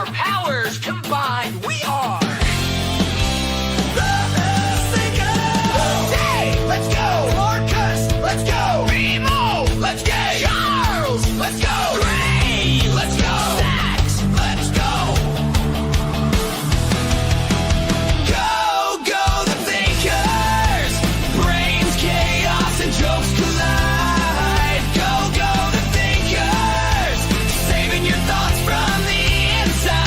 our powers combined, we are Dave, let's go! Marcus, let's go! Remo, let's go! Charles, let's go! Ray, let's go! Sax, let's go! Go the thinkers! Brains, chaos, and jokes collide. Go the thinkers! Saving your thoughts from the inside.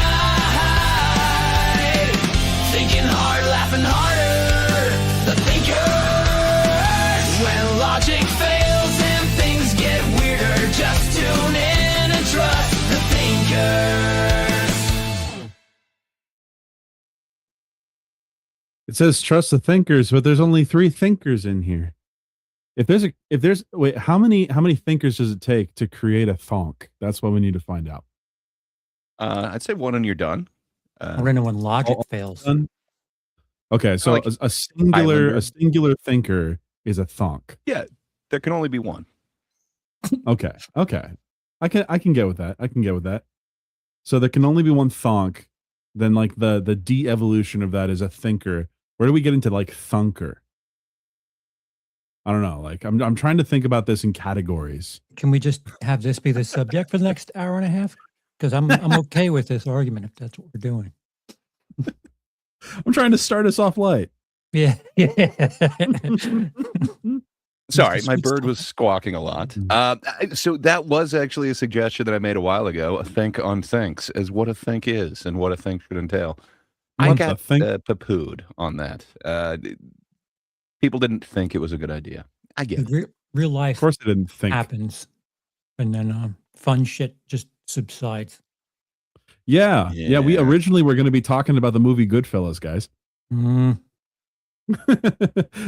Thinking hard, laughing harder. The thinkers! When logic fails and things get weirder, just tune in and trust the thinkers. It says trust the thinkers, but there's only 3 thinkers in here. Wait, how many thinkers does it take to create a thonk? That's what we need to find out. I'd say 1 and you're done. Or when logic fails. Done? Okay, so Like a singular thinker is a thonk. Yeah, there can only be 1. Okay. I can get with that. So there can only be 1 thonk. Then like the de-evolution of that is a thinker. Where do we get into like thunker? I don't know. Like I'm trying to think about this in categories. Can we just have this be the subject for the next hour and a half? Because I'm okay with this argument if that's what we're doing. I'm trying to start us off light. Yeah. Sorry, my bird was squawking a lot. So that was actually a suggestion that I made a while ago. A think on thinks as what a think is and what a think should entail. I What got the think? poo-pooed on that. People didn't think it was a good idea. I get it. Real life Of course, I didn't think. happens, and then fun shit just subsides. Yeah. We Yeah. originally were going to be talking about the movie Goodfellas, guys, Mm,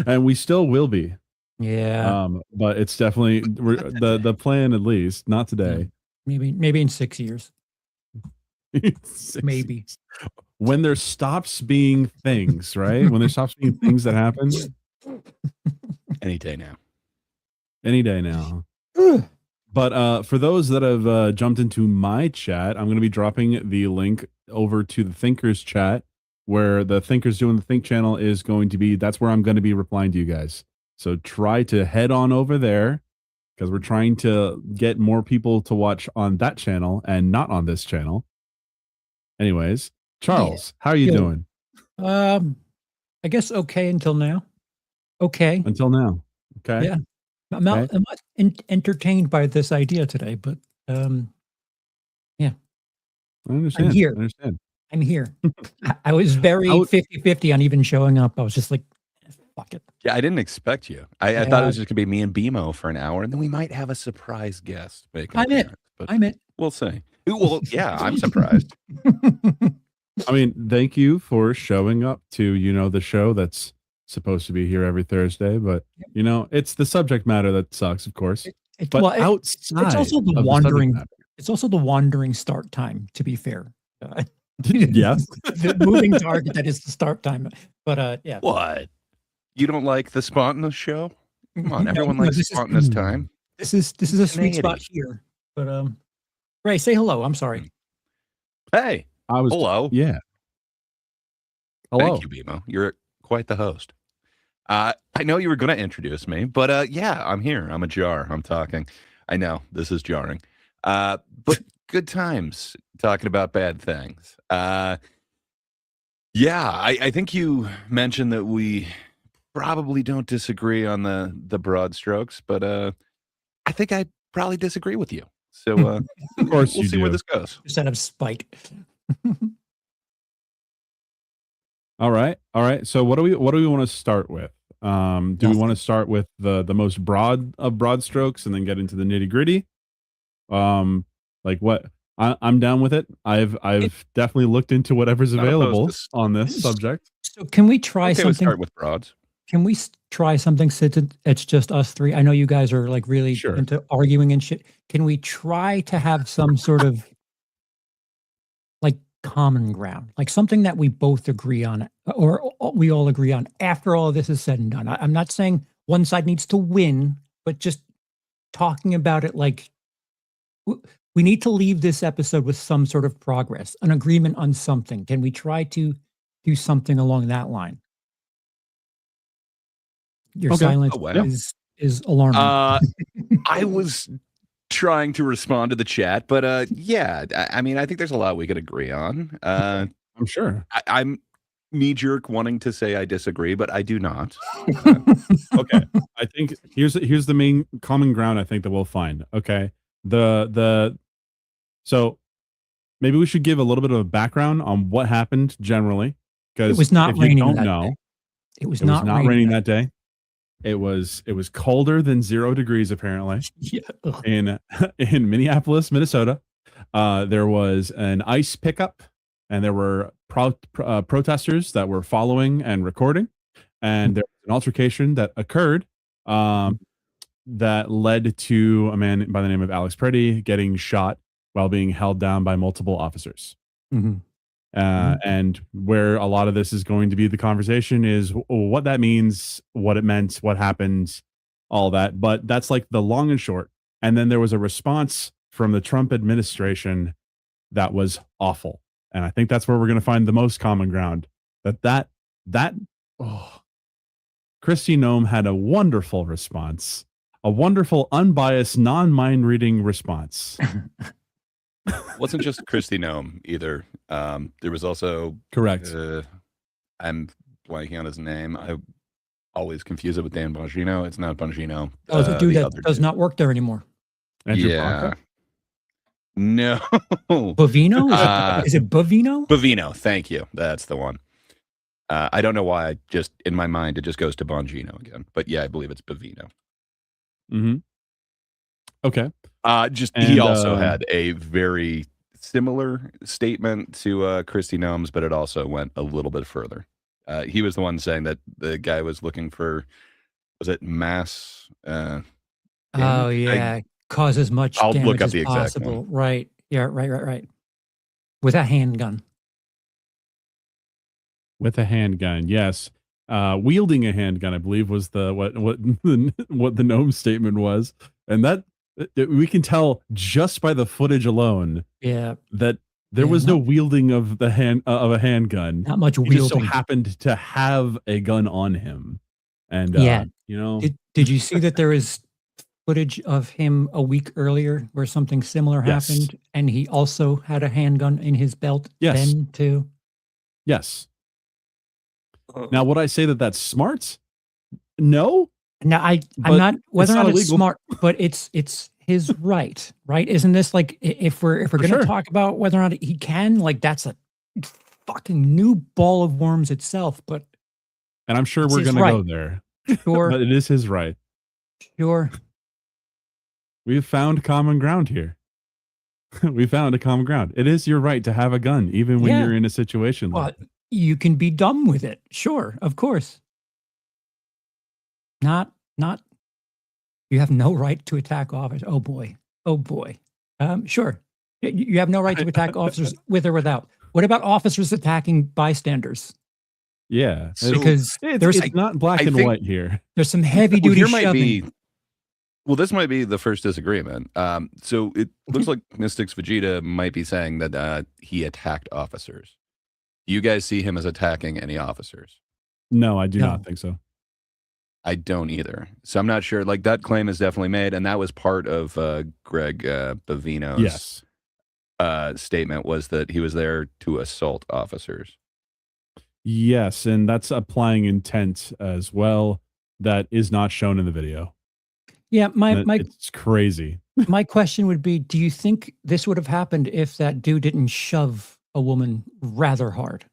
and we still will be. yeah, But it's definitely the plan, at least not today. maybe in 6 years, 6 maybe. years. When there stops being things, right? When there stops being things that happen, Any day now. any day now. But for those that have jumped into my chat, I'm going to be dropping the link over to the Thinkers chat, where the Thinkers Doing the Think channel is going to be. That's where I'm going to be replying to you guys. So try to head on over there, because we're trying to get more people to watch on that channel and not on this channel. Anyways, Charles, how are you Yeah. doing I guess okay until now. Okay. until now? Okay. Yeah. I'm not entertained by this idea today, but I understand. here. I understand. I'm here. I was very 50-50 on even showing up. I was just like, fuck it. Yeah, I didn't expect you. I thought it was just going to be me and BMO for an hour, and then we might have a surprise guest. I'm it. But I'm it. we'll see. Well, yeah, I'm surprised. I mean, thank you for showing up to, the show that's supposed to be here every Thursday, but it's the subject matter that sucks, of course. But outside, it's also the of wandering. subject It's also the wandering start time. To be fair, matter. Yes. the moving target that is the start time. But yeah. What? You don't like the spontaneous show? Come on, everyone No, likes this is- spontaneous time. This is a sweet spot Spontaneity. here. But Ray, say hello. I'm sorry. Hey, I was. hello. Yeah. Hello. Thank you, BMO. You're quite the host. I know you were going to introduce me, but yeah, I'm here. I'm ajar. I'm talking. I know this is jarring, but good times talking about bad things. Yeah, I think you mentioned that we probably don't disagree on the broad strokes, but I think I probably disagree with you. So Of course we'll you see where do. this goes. Just out of spite. All right. So what do we want to start with? Do we want to start with the most broad of broad strokes and then get into the nitty gritty? Like what? I'm down with it. I've definitely looked into whatever's Not opposed available to on this subject. So can we try Okay, we'll something? start with broads. Can we try something since it's just us three? I know you guys are like really Sure. into arguing and shit. Can we try to have some sort of like common ground, like something that we both agree on, or we all agree on after all of this is said and done? I'm not saying one side needs to win, but just talking about it like we need to leave this episode with some sort of progress, an agreement on something. Can we try to do something along that line? Your Okay. silence Oh, wow. is alarming. I was trying to respond to the chat, but yeah, I mean, I think there's a lot we could agree on. I'm sure. I'm knee jerk wanting to say I disagree, but I do not. Okay. I think here's the main common ground I think that we'll find. Okay. So maybe we should give a little bit of a background on what happened generally. Because It was not if you raining don't that know, day. It was it was not not raining that day. It was colder than 0 degrees apparently Yeah. Ugh. in Minneapolis, Minnesota. There was an ice pickup, and there were protesters that were following and recording, and there was an altercation that occurred that led to a man by the name of Alex Pretty getting shot while being held down by multiple officers. Mhm. And where a lot of this is going to be the conversation is what that means, what it meant, what happened, all that. But that's like the long and short. And then there was a response from the Trump administration that was awful. And I think that's where we're going to find the most common ground. Kristi Noem had a wonderful response, a wonderful, unbiased, non-mind reading response. Wasn't just Kristi Noem either. There was also Correct. I'm blanking on his name. I always confuse it with Dan Bongino. It's not Bongino. Oh, the dude the that other does dude. not work there anymore. Andrew Yeah. Parker? No. Bovino? Is it Bovino? Bovino. Thank you. That's the one. I don't know why. I just in my mind it just goes to Bongino again. But yeah, I believe it's Bovino. Mm-hmm. Okay. He And, also had a very similar statement to Kristi Noem's, but it also went a little bit further. He was the one saying that the guy was looking for, was it mass? Oh damage? yeah, cause as much I'll look damage up as the exact possible. Right. Yeah. Right. With a handgun. With a handgun, yes. Wielding a handgun, I believe, was the what the gnome statement was, and that we can tell just by the footage alone Yeah. that there Yeah, was no wielding of the a handgun. Not much He just so wielding. happened to have a gun on him, and Yeah. you know, Did you see that there is footage of him a week earlier where something similar Yes. happened, and he also had a handgun in his belt Yes. then too? yes. Now, would I say that that's smart? No. Now I'm But not whether or not not it's illegal. smart, but it's his right, right? Isn't this like if we're going to sure. talk about whether or not he can, like that's a fucking new ball of worms itself. But And I'm sure It's we're his going to go right. there, sure, but it is his right. sure. We've found common ground here. We found a common ground. It is your right to have a gun, even when Yeah. you're in a situation like Well, you can be dumb with it. Sure, of course. Not. You have no right to attack officers. Oh boy. Sure. You have no right to attack officers with or without. What about officers attacking bystanders? yeah. So- Because It's, there's it's not black I and think- white here. there's some heavy Well, duty here might shoving. be. Well, this might be the first disagreement. So it looks like Mystics Vegeta might be saying that he attacked officers. Do you guys see him as attacking any officers? No, I do No. not think so. I don't either. So I'm not sure. Like that claim is definitely made, and that was part of Greg Bovino's Yes. statement was that he was there to assault officers. Yes, and that's applying intent as well. That is not shown in the video. Yeah, my It's crazy. my question would be, do you think this would have happened if that dude didn't shove a woman rather hard?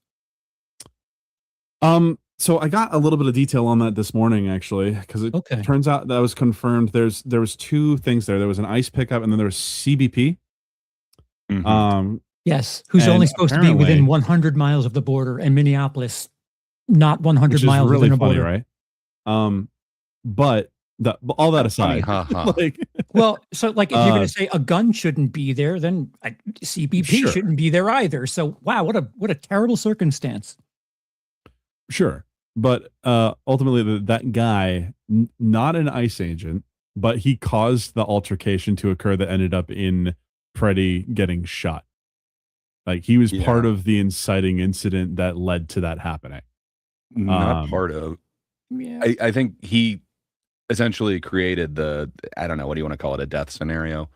So I got a little bit of detail on that this morning, actually, because it Okay. turns out that was confirmed. There was two things there. There was an ice pickup, and then there was CBP. Mhm. Yes, who's And only supposed to be apparently- within 100 miles of the border, and Minneapolis, not 100 which is miles really within a funny, border. right? But all that Funny, aside, ha-ha. like, Well, so like if you're going Uh, to say a gun shouldn't be there, then CBP Sure. shouldn't be there either. So wow, what a terrible circumstance. sure, but ultimately, that guy, not an ICE agent, but he caused the altercation to occur that ended up in Freddie getting shot. Like he was part Yeah. of the inciting incident that led to that happening. Not Um, part of. Yeah. I think he essentially created I don't know, what do you want to call it, a death scenario.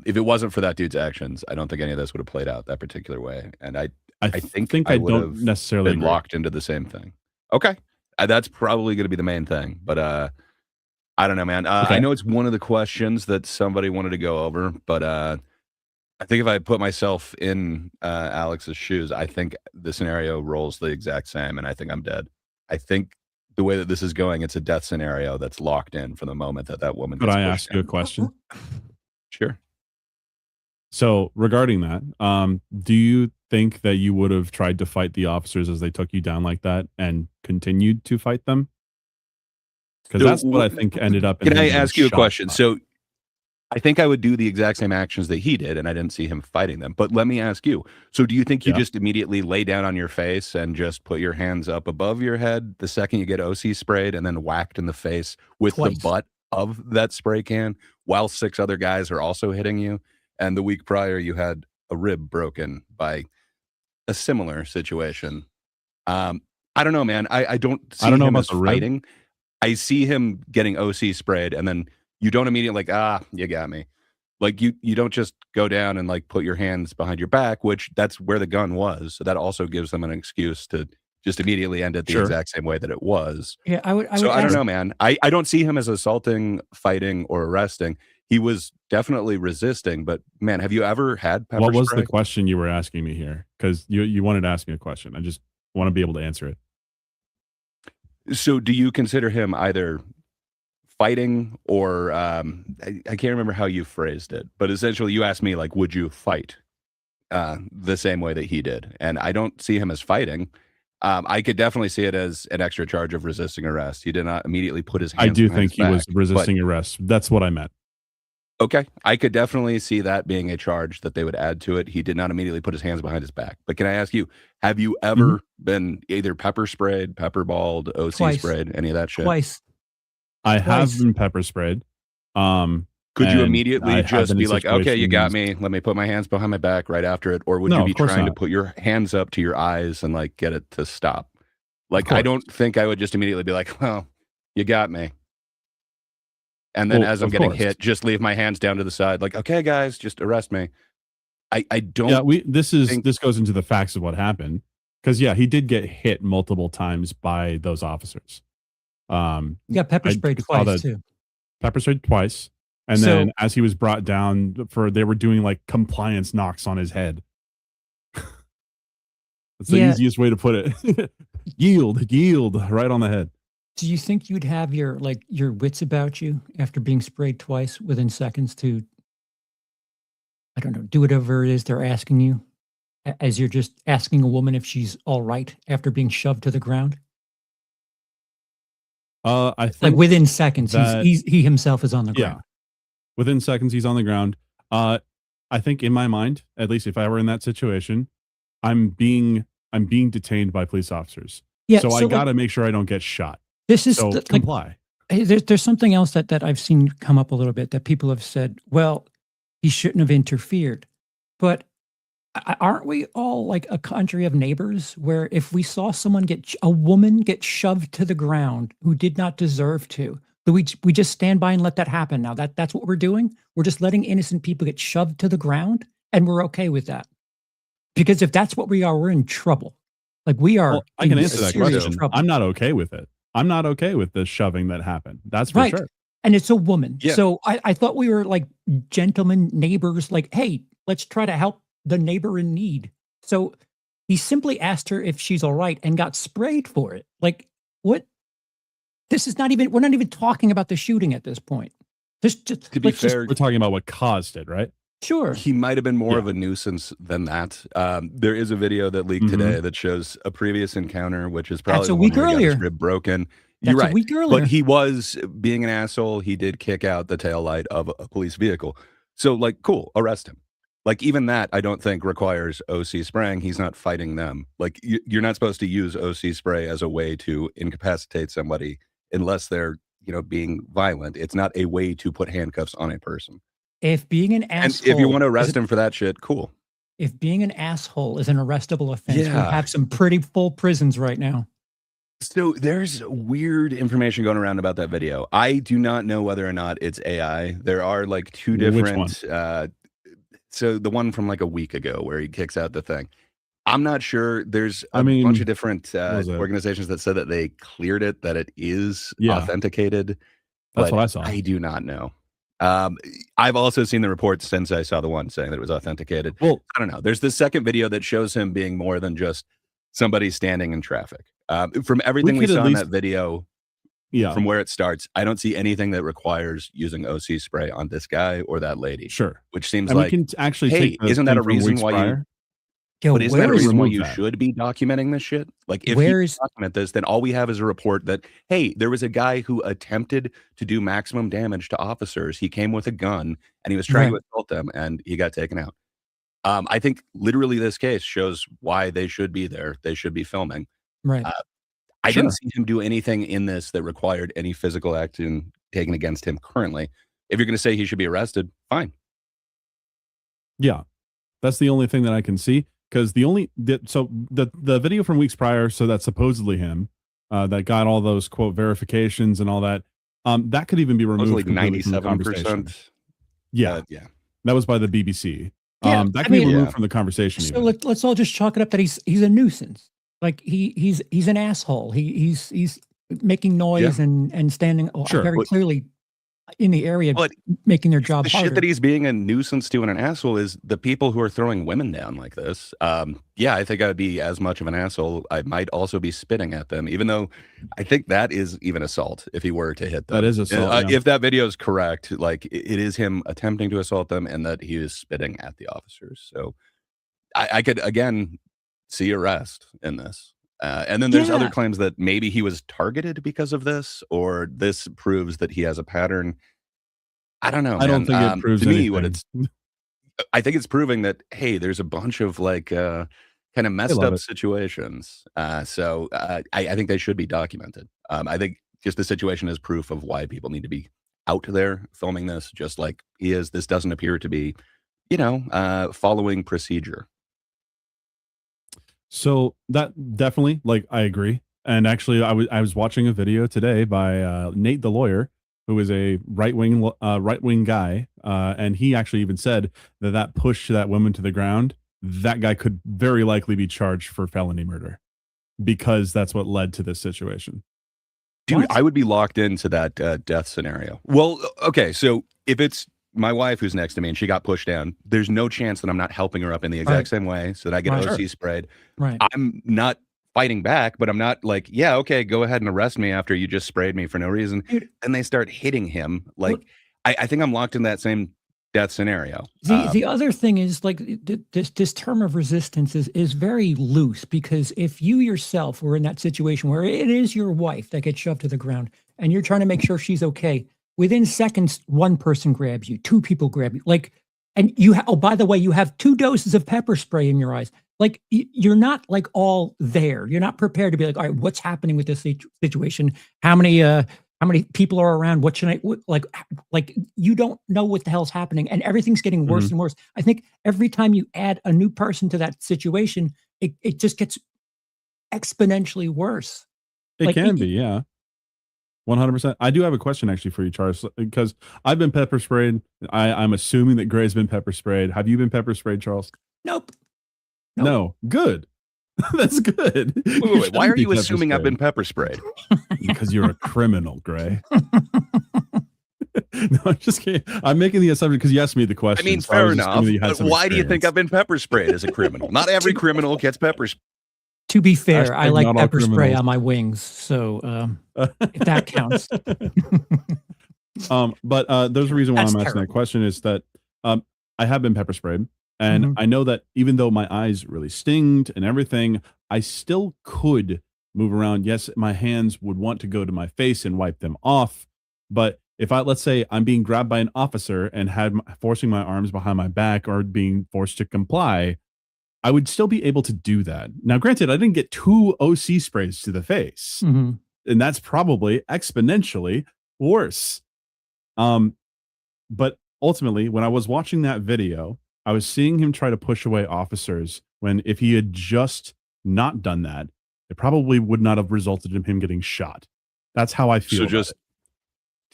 If it wasn't for that dude's actions, I don't think any of this would have played out that particular way. And I think I I would don't have necessarily been agree. locked into the same thing. Okay. That's probably going to be the main thing. But I don't know, man. I Okay. know it's one of the questions that somebody wanted to go over, but I think if I put myself in Alex's shoes, I think the scenario rolls the exact same, and I think I'm dead. I think the way that this is going, it's a death scenario that's locked in from the moment that woman Could gets I pushed ask you a down. question? Sure. So regarding that, do you think that you would have tried to fight the officers as they took you down like that and continued to fight them? Because So that's what I think ended up in Can him I being ask you a shot question? by. So I think I would do the exact same actions that he did, and I didn't see him fighting them. But let me ask you. So do you think you Yeah. just immediately lay down on your face and just put your hands up above your head the second you get OC sprayed and then whacked in the face with Twice. the butt of that spray can while 6 other guys are also hitting you? And the week prior, you had a rib broken by a similar situation. I don't know, man. I don't see I don't know him about as the rib. fighting. I see him getting OC sprayed, and then you don't immediately you got me. Like you don't just go down and like put your hands behind your back, which that's where the gun was. So that also gives them an excuse to just immediately end it the Sure. exact same way that it was. Yeah, I would So I don't ask, know, man. I don't see him as assaulting, fighting, or arresting. He was definitely resisting, but man, have you ever had pepper What was spray? the question you were asking me here? Because you wanted to ask me a question. I just want to be able to answer it. So do you consider him either fighting or I can't remember how you phrased it, but essentially you asked me like, would you fight the same way that he did? And I don't see him as fighting. I could definitely see it as an extra charge of resisting arrest. He did not immediately put his hands I do behind think his he was back, resisting arrest. That's what I meant. Okay. I could definitely see that being a charge that they would add to it. He did not immediately put his hands behind his back. But can I ask you, have you ever been either pepper sprayed, pepper balled, OC Twice. sprayed, any of that shit? twice. I have Twice. been pepper sprayed. Could you and immediately I have just been be in like, okay, you got situations- me. Let me put my hands behind my back right after it. Or would No, you be of course trying to not. put your hands up to your eyes and like get it to stop? Like, course. I don't think I would just immediately be like, well, you got me. And then Well, as I'm of getting course. hit, just leave my hands down to the side. Like, okay, guys, just arrest me. I don't. Yeah, this think- goes into the facts of what happened. Because yeah, he did get hit multiple times by those officers. Yeah, pepper I sprayed saw twice that- too. Pepper sprayed twice. And So- then as he was brought down they were doing like compliance knocks on his head. That's the Yeah. easiest way to put it. yield right on the head. Do you think you'd have your wits about you after being sprayed twice within seconds to, I don't know, do whatever it is they're asking you, as you're just asking a woman if she's all right after being shoved to the ground? I Like think within seconds, that- he himself is on the yeah. ground. Within seconds he's on the ground. I think in my mind, at least if I were in that situation, I'm being detained by police officers. Yeah, so I like, got to make sure I don't get shot. this is So like comply. hey, there's something else that I've seen come up a little bit that people have said, well, he shouldn't have interfered. But aren't we all like a country of neighbors where if we saw someone a woman get shoved to the ground who did not deserve to, we just stand by and let that happen? Now that's what we're doing. We're just letting innocent people get shoved to the ground, and we're okay with that. Because if that's what we are, we're in trouble. Like we are. Well, I can in answer that serious question. trouble. I'm not okay with it. I'm not okay with the shoving that happened. That's for Right. sure. And it's a woman. Yeah. So I thought we were like gentlemen neighbors, like, hey, let's try to help the neighbor in need. So he simply asked her if she's all right and got sprayed for it. Like, what? This is not even, we're not even talking about the shooting at this point. Just To be let's just- fair, We're talking about what caused it, right? sure. he might have been more Yeah. of a nuisance than that. There is a video that leaked Mhm. today that shows a previous encounter, which is probably That's a the one week where he got his earlier. rib broken. That's You're right. a week earlier. But he was being an asshole. He did kick out the taillight of a police vehicle. So, like, cool, arrest him. Like, even that, I don't think requires OC spraying. He's not fighting them. Like, you're not supposed to use OC spray as a way to incapacitate somebody unless they're, being violent. It's not a way to put handcuffs on a person. if being an And asshole, if you want to arrest him for that shit, cool. if being an asshole is an arrestable offense, we Yeah. have some pretty full prisons right now. So there's weird information going around about that video. I do not know whether or not it's AI. There are like two Which different. So the one from like a week ago where he kicks out the thing. I'm not sure. There's a bunch of different was it? organizations that said that they cleared it, that it is Yeah. authenticated. That's but what I saw. I do not know. I've also seen the reports since I saw the one saying that it was authenticated. Well, I don't know. There's this second video that shows him being more than just somebody standing in traffic. From everything we could at saw in least- that video, yeah, from where it starts, I don't see anything that requires using OC spray on this guy or that lady, sure. which seems And like, we can actually hey, take the isn't that thing a from reason weeks why you- prior. Yo, but isn't that a where is reason why remove you that. should be documenting this shit? Like, if Where you is- document this, then all we have is a report that, hey, there was a guy who attempted to do maximum damage to officers. He came with a gun and he was trying to assault them and he got taken out. I think literally this case shows why they should be there. They should be filming. right? I Sure. didn't see him do anything in this that required any physical action taken against him currently. If you're going to say he should be arrested, fine. Yeah, that's the only thing that I can see, because the video from weeks prior, so that's supposedly him, that got all those quote verifications and all that. That could even be It was removed like completely from the conversation. 97%. Yeah, Yeah. that was by the BBC. Yeah, That I can be mean- removed Yeah. from the conversation. So even. let's all just chalk it up that he's a nuisance. Like he's an asshole. He's making noise and standing Sure. very But- clearly in the area, But making their job the harder. shit that he's being a nuisance to and an asshole is the people who are throwing women down like this. Yeah, I think I would be as much of an asshole. I might also be spitting at them, even though I think that is even assault if he were to hit them. That is assault, yeah. If that video is correct, like it is him attempting to assault them and that he is spitting at the officers. So I could, again, see arrest in this. And then there's other Yeah. claims that maybe he was targeted because of this, or this proves that he has a pattern. I don't know. I don't man. think it proves to me what anything. I think it's proving that, hey, there's a bunch of like kind of messed love up it. situations. So I think they should be documented. I think just the situation is proof of why people need to be out there filming this, just like he is. This doesn't appear to be, following procedure. So that definitely, like, I agree. And actually, I was watching a video today by Nate the lawyer, who is a right wing guy, and he actually even said that push that woman to the ground, that guy could very likely be charged for felony murder, because that's what led to this situation. Dude, What? I would be locked into that death scenario. Well, okay, so if it's my wife who's next to me and she got pushed down, there's no chance that I'm not helping her up in the exact Right. same way so that I get Right. OC sprayed. Right. I'm not fighting back, but I'm not like, yeah, okay, go ahead and arrest me after you just sprayed me for no reason. Dude. And they start hitting him. Like, Look- I think I'm locked in that same death scenario. The other thing is like this term of resistance is very loose, because if you yourself were in that situation where it is your wife that gets shoved to the ground and you're trying to make sure she's okay, within seconds one person grabs you, two people grab you, like, and you oh, by the way, you have 2 doses of pepper spray in your eyes. Like you're not like all there. You're not prepared to be like, all right, what's happening with this situation? How many people are around? What should I like? You don't know what the hell's happening, and everything's getting worse and worse. I think every time you add a new person to that situation, it just gets exponentially worse. It Like, can be, yeah. 100%. I do have a question actually for you, Charles, because I've been pepper sprayed. I'm assuming that Gray's been pepper sprayed. Have you been pepper sprayed, Charles? Nope. No. Good. That's good. Wait, why are you assuming I've been pepper sprayed? Because you're a criminal, Gray. No, I'm just kidding. I'm making the assumption because you asked me the I question. mean, so I fair was just enough. assuming that you had But some why do you think experience. I've been pepper sprayed as a criminal? Not every criminal gets pepper sprayed. To be fair, I Hashtag like not all pepper spray criminals. on my wings, so if that counts. But there's a reason why That's I'm asking that terrible. question is that I have been pepper sprayed, and Mhm. I know that even though my eyes really stinged and everything, I still could move around. Yes, my hands would want to go to my face and wipe them off, but if let's say I'm being grabbed by an officer and forcing my arms behind my back or being forced to comply, I would still be able to do that. Now, granted, I didn't get 2 OC sprays to the face, Mhm. and that's probably exponentially worse. But ultimately, when I was watching that video, I was seeing him try to push away officers when if he had just not done that, it probably would not have resulted in him getting shot. That's how I feel. So about just it.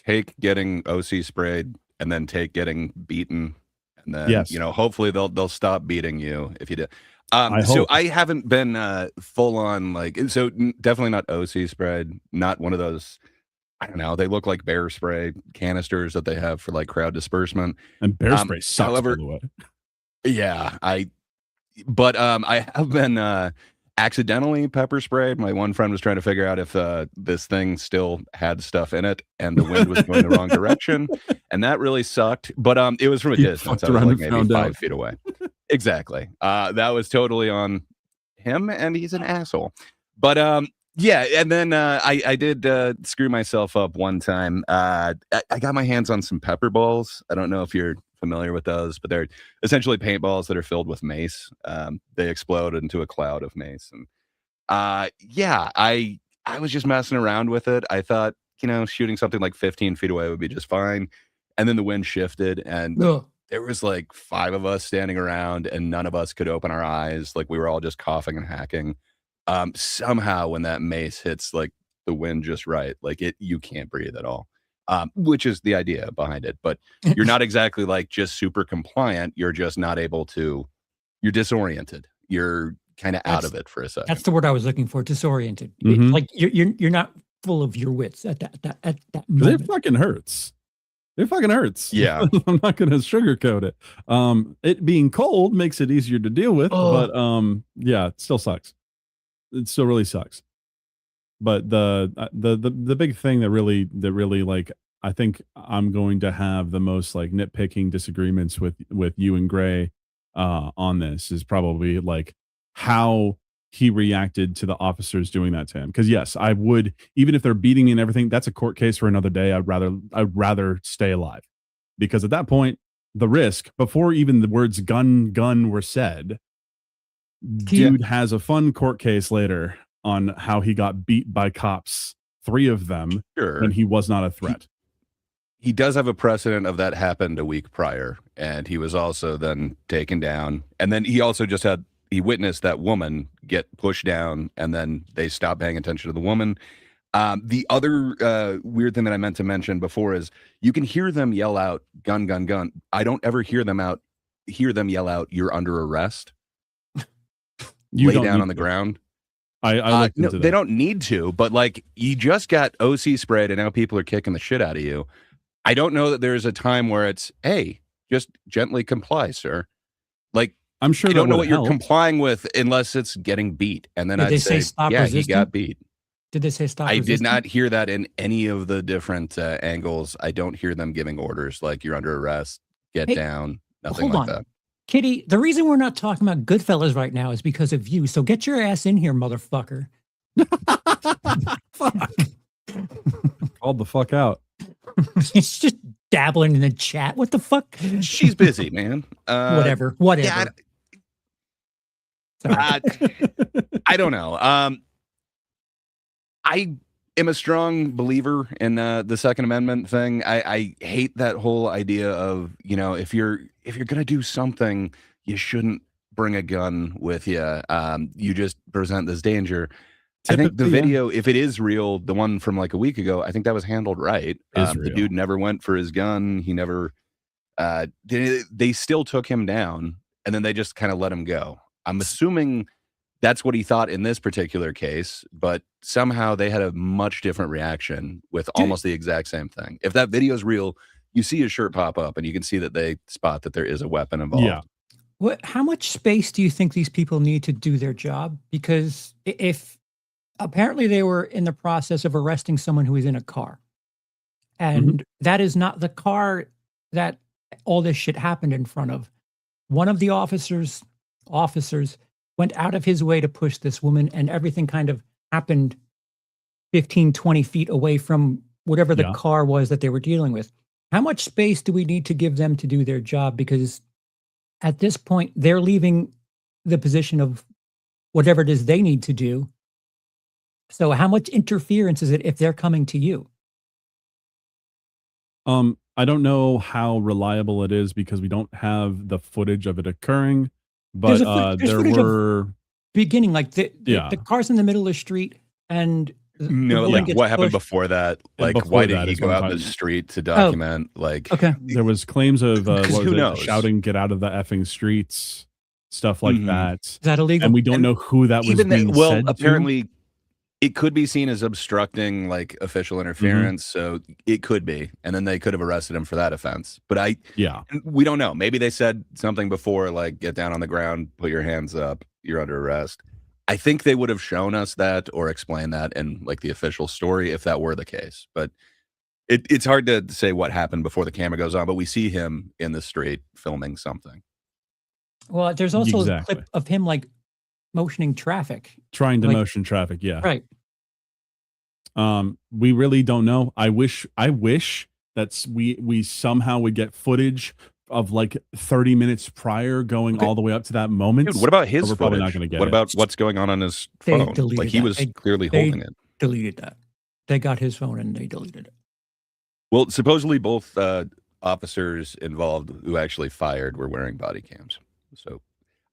take getting OC sprayed and then take getting beaten, and then Yes. hopefully they'll stop beating you if you do. I So hope. I haven't been full on definitely not OC sprayed, not one of those. I don't know. They look like bear spray canisters that they have for like crowd disbursement. And bear spray sucks, however, by the way. yeah, I have been accidentally pepper sprayed. My one friend was trying to figure out if this thing still had stuff in it, and the wind was going the wrong direction, and that really sucked. But it was from a He distance. fucked I was around like and maybe found 5 out. feet away. Exactly. That was totally on him, and he's an asshole. But yeah, and then I did screw myself up one time. I got my hands on some pepper balls. I don't know if you're familiar with those, but they're essentially paintballs that are filled with mace. They explode into a cloud of mace, and yeah, I was just messing around with it. I thought shooting something like 15 feet away would be just fine, and then the wind shifted, and Ugh. there was like 5 of us standing around, and none of us could open our eyes. Like we were all just coughing and hacking. Somehow when that mace hits like the wind just right, like you can't breathe at all. Which is the idea behind it. But you're not exactly like just super compliant. You're just not able to, you're disoriented. You're kind of out of it for a second. That's the word I was looking for. Disoriented. Mhm. Like you're not full of your wits at that It moment. fucking hurts. It fucking hurts. Yeah. I'm not gonna sugarcoat it. It being cold makes it easier to deal with, Ugh. but yeah, it still sucks. It still really sucks. But the big thing that really like I think I'm going to have the most like nitpicking disagreements with you and Gray on this is probably like how he reacted to the officers doing that to him. Because yes, I would, even if they're beating me and everything, that's a court case for another day. I'd rather stay alive, because at that point, the risk before even the words gun were said, dude has a fun court case later on how he got beat by cops, 3 of them, Sure. when he was not a threat. He does have a precedent of that happened a week prior, and he was also then taken down. And then he also he witnessed that woman get pushed down, and then they stopped paying attention to the woman. The other weird thing that I meant to mention before is you can hear them yell out gun, gun, gun. I don't ever hear them yell out, "You're under arrest." You Lay don't down need on the to. ground. I looked No, into they that. don't need to, but like you just got OC sprayed and now people are kicking the shit out of you. I don't know that there's a time where it's, hey, just gently comply, sir. Like I'm sure I that don't know would what you're help. complying with unless it's getting beat. And then Did I'd they say say, stop yeah, he resisting? got beat. Did they say stop I resisting? did not hear that in any of the different angles. I don't hear them giving orders like you're under arrest, get Hey, down, nothing hold like on. that. Kitty, the reason we're not talking about Goodfellas right now is because of you. So get your ass in here, motherfucker. Fuck. Called the fuck out. He's just dabbling in the chat. What the fuck? She's busy, man. Whatever. Yeah, Sorry. I don't know. I am a strong believer in the Second Amendment thing. I hate that whole idea of, if you're gonna do something, you shouldn't bring a gun with you. You just present this danger. I think the Typically, yeah. video, if it is real, the one from like a week ago, I think that was handled right. Is The real. dude never went for his gun. He never. They still took him down, and then they just kind of let him go. I'm assuming that's what he thought in this particular case, but somehow they had a much different reaction with almost the exact same thing. If that video is real, you see his shirt pop up and you can see that they spot that there is a weapon involved. Yeah. How much space do you think these people need to do their job? Because if apparently they were in the process of arresting someone who was in a car, and that is not the car that all this shit happened in front of. One of the officers went out of his way to push this woman, and everything kind of happened 15, 20 feet away from whatever the Yeah. car was that they were dealing with. How much space do we need to give them to do their job? Because at this point, they're leaving the position of whatever it is they need to do. So how much interference is it if they're coming to you? I don't know how reliable it is because we don't have the footage of it occurring, but There's there footage of were beginning, like yeah the car's in the middle of the street, and the No, woman like gets what happened pushed. before that? and Like, before why did that he is what go I'm out in the talking about. street to document? Like, Okay. There was claims of Because what who was it, knows? shouting "Get out of the effing streets," stuff like Mhm. that, Is that illegal? and we don't And know who that was even that, being well, said to. apparently it could be seen as obstructing like official interference, so it could be, and then they could have arrested him for that offense. But Yeah, we don't know. Maybe they said something before, like get down on the ground, put your hands up, you're under arrest. I think they would have shown us that or explained that in like the official story if that were the case. But it's hard to say what happened before the camera goes on. But we see him in the street filming something. Well, there's also a exactly. clip of him like motioning traffic. Trying to Like- motion traffic. Yeah. Right. We really don't know. I wish that we somehow would get footage of like 30 minutes prior going Okay. all the way up to that moment. Dude, what about his But we're probably not footage? gonna get What it. about what's going on his They phone? deleted Like he that. was They- clearly they- holding it. Deleted that. They got his phone and they deleted it. Well, supposedly both officers involved who actually fired were wearing body cams. So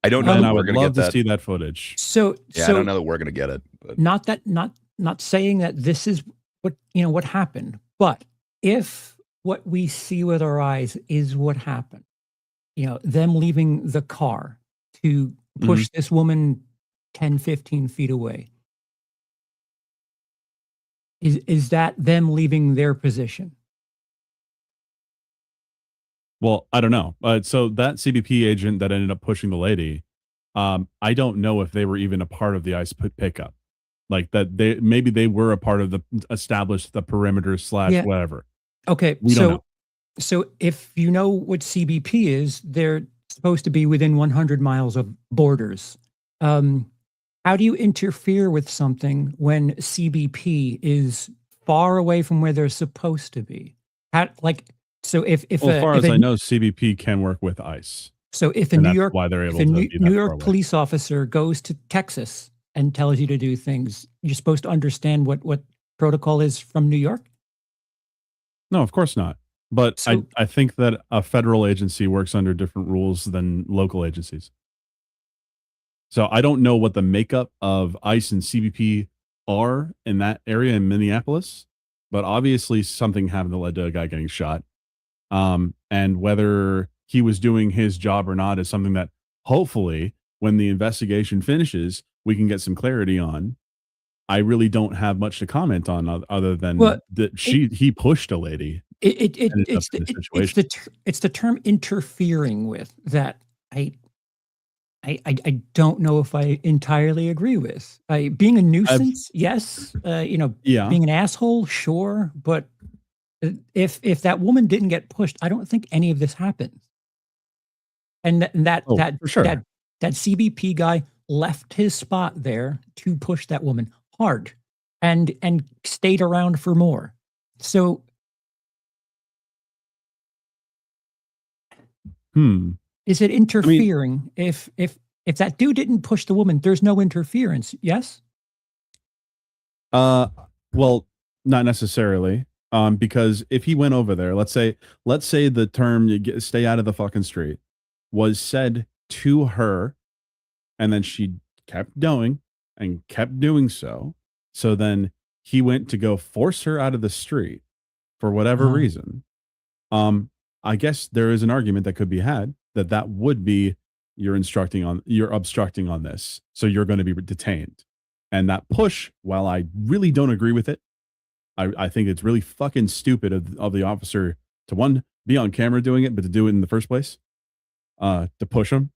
I don't know And that I we're would going to love get to that. see that footage. So Yeah, I so don't know that we're going to get it. But not saying that this is what happened, but if what we see with our eyes is what happened, them leaving the car to push this woman 10, 15 feet away, is that them leaving their position? Well, I don't know. So that CBP agent that ended up pushing the lady, I don't know if they were even a part of the ICE pickup. Like that, maybe they were a part of the established the perimeter / Yeah. whatever. Okay, We don't know. so if you know what CBP is, they're supposed to be within 100 miles of borders. How do you interfere with something when CBP is far away from where they're supposed to be? So if Well, as far if as a- I know, CBP can work with ICE, so if a and New that's York why they're if able a to New, be that New far York away. police officer goes to Texas and tells you to do things, you're supposed to understand what protocol is from New York. No, of course not. But So- I think that a federal agency works under different rules than local agencies. So I don't know what the makeup of ICE and CBP are in that area in Minneapolis, but obviously something happened that led to a guy getting shot. And whether he was doing his job or not is something that hopefully when the investigation finishes, we can get some clarity on. I really don't have much to comment on other than Well, that he pushed a lady. ended up in this It's the term interfering with that I don't know if I entirely agree with. Being a nuisance, yes. Yeah. Being an asshole, sure. But if that woman didn't get pushed, I don't think any of this happens. And that Oh, for sure. that CBP guy left his spot there to push that woman hard and stayed around for more. So is it interfering if that dude didn't push the woman? There's no interference. Yes. Well, not necessarily. Because if he went over there, let's say the term "stay out of the fucking street" was said to her, and then she kept going and kept doing so. So then he went to go force her out of the street for whatever Uh-huh. reason. I guess there is an argument that could be had that would be you're obstructing on this, so you're going to be detained. And that push, while I really don't agree with it, I think it's really fucking stupid of the officer to one, be on camera doing it, but to do it in the first place, to push him.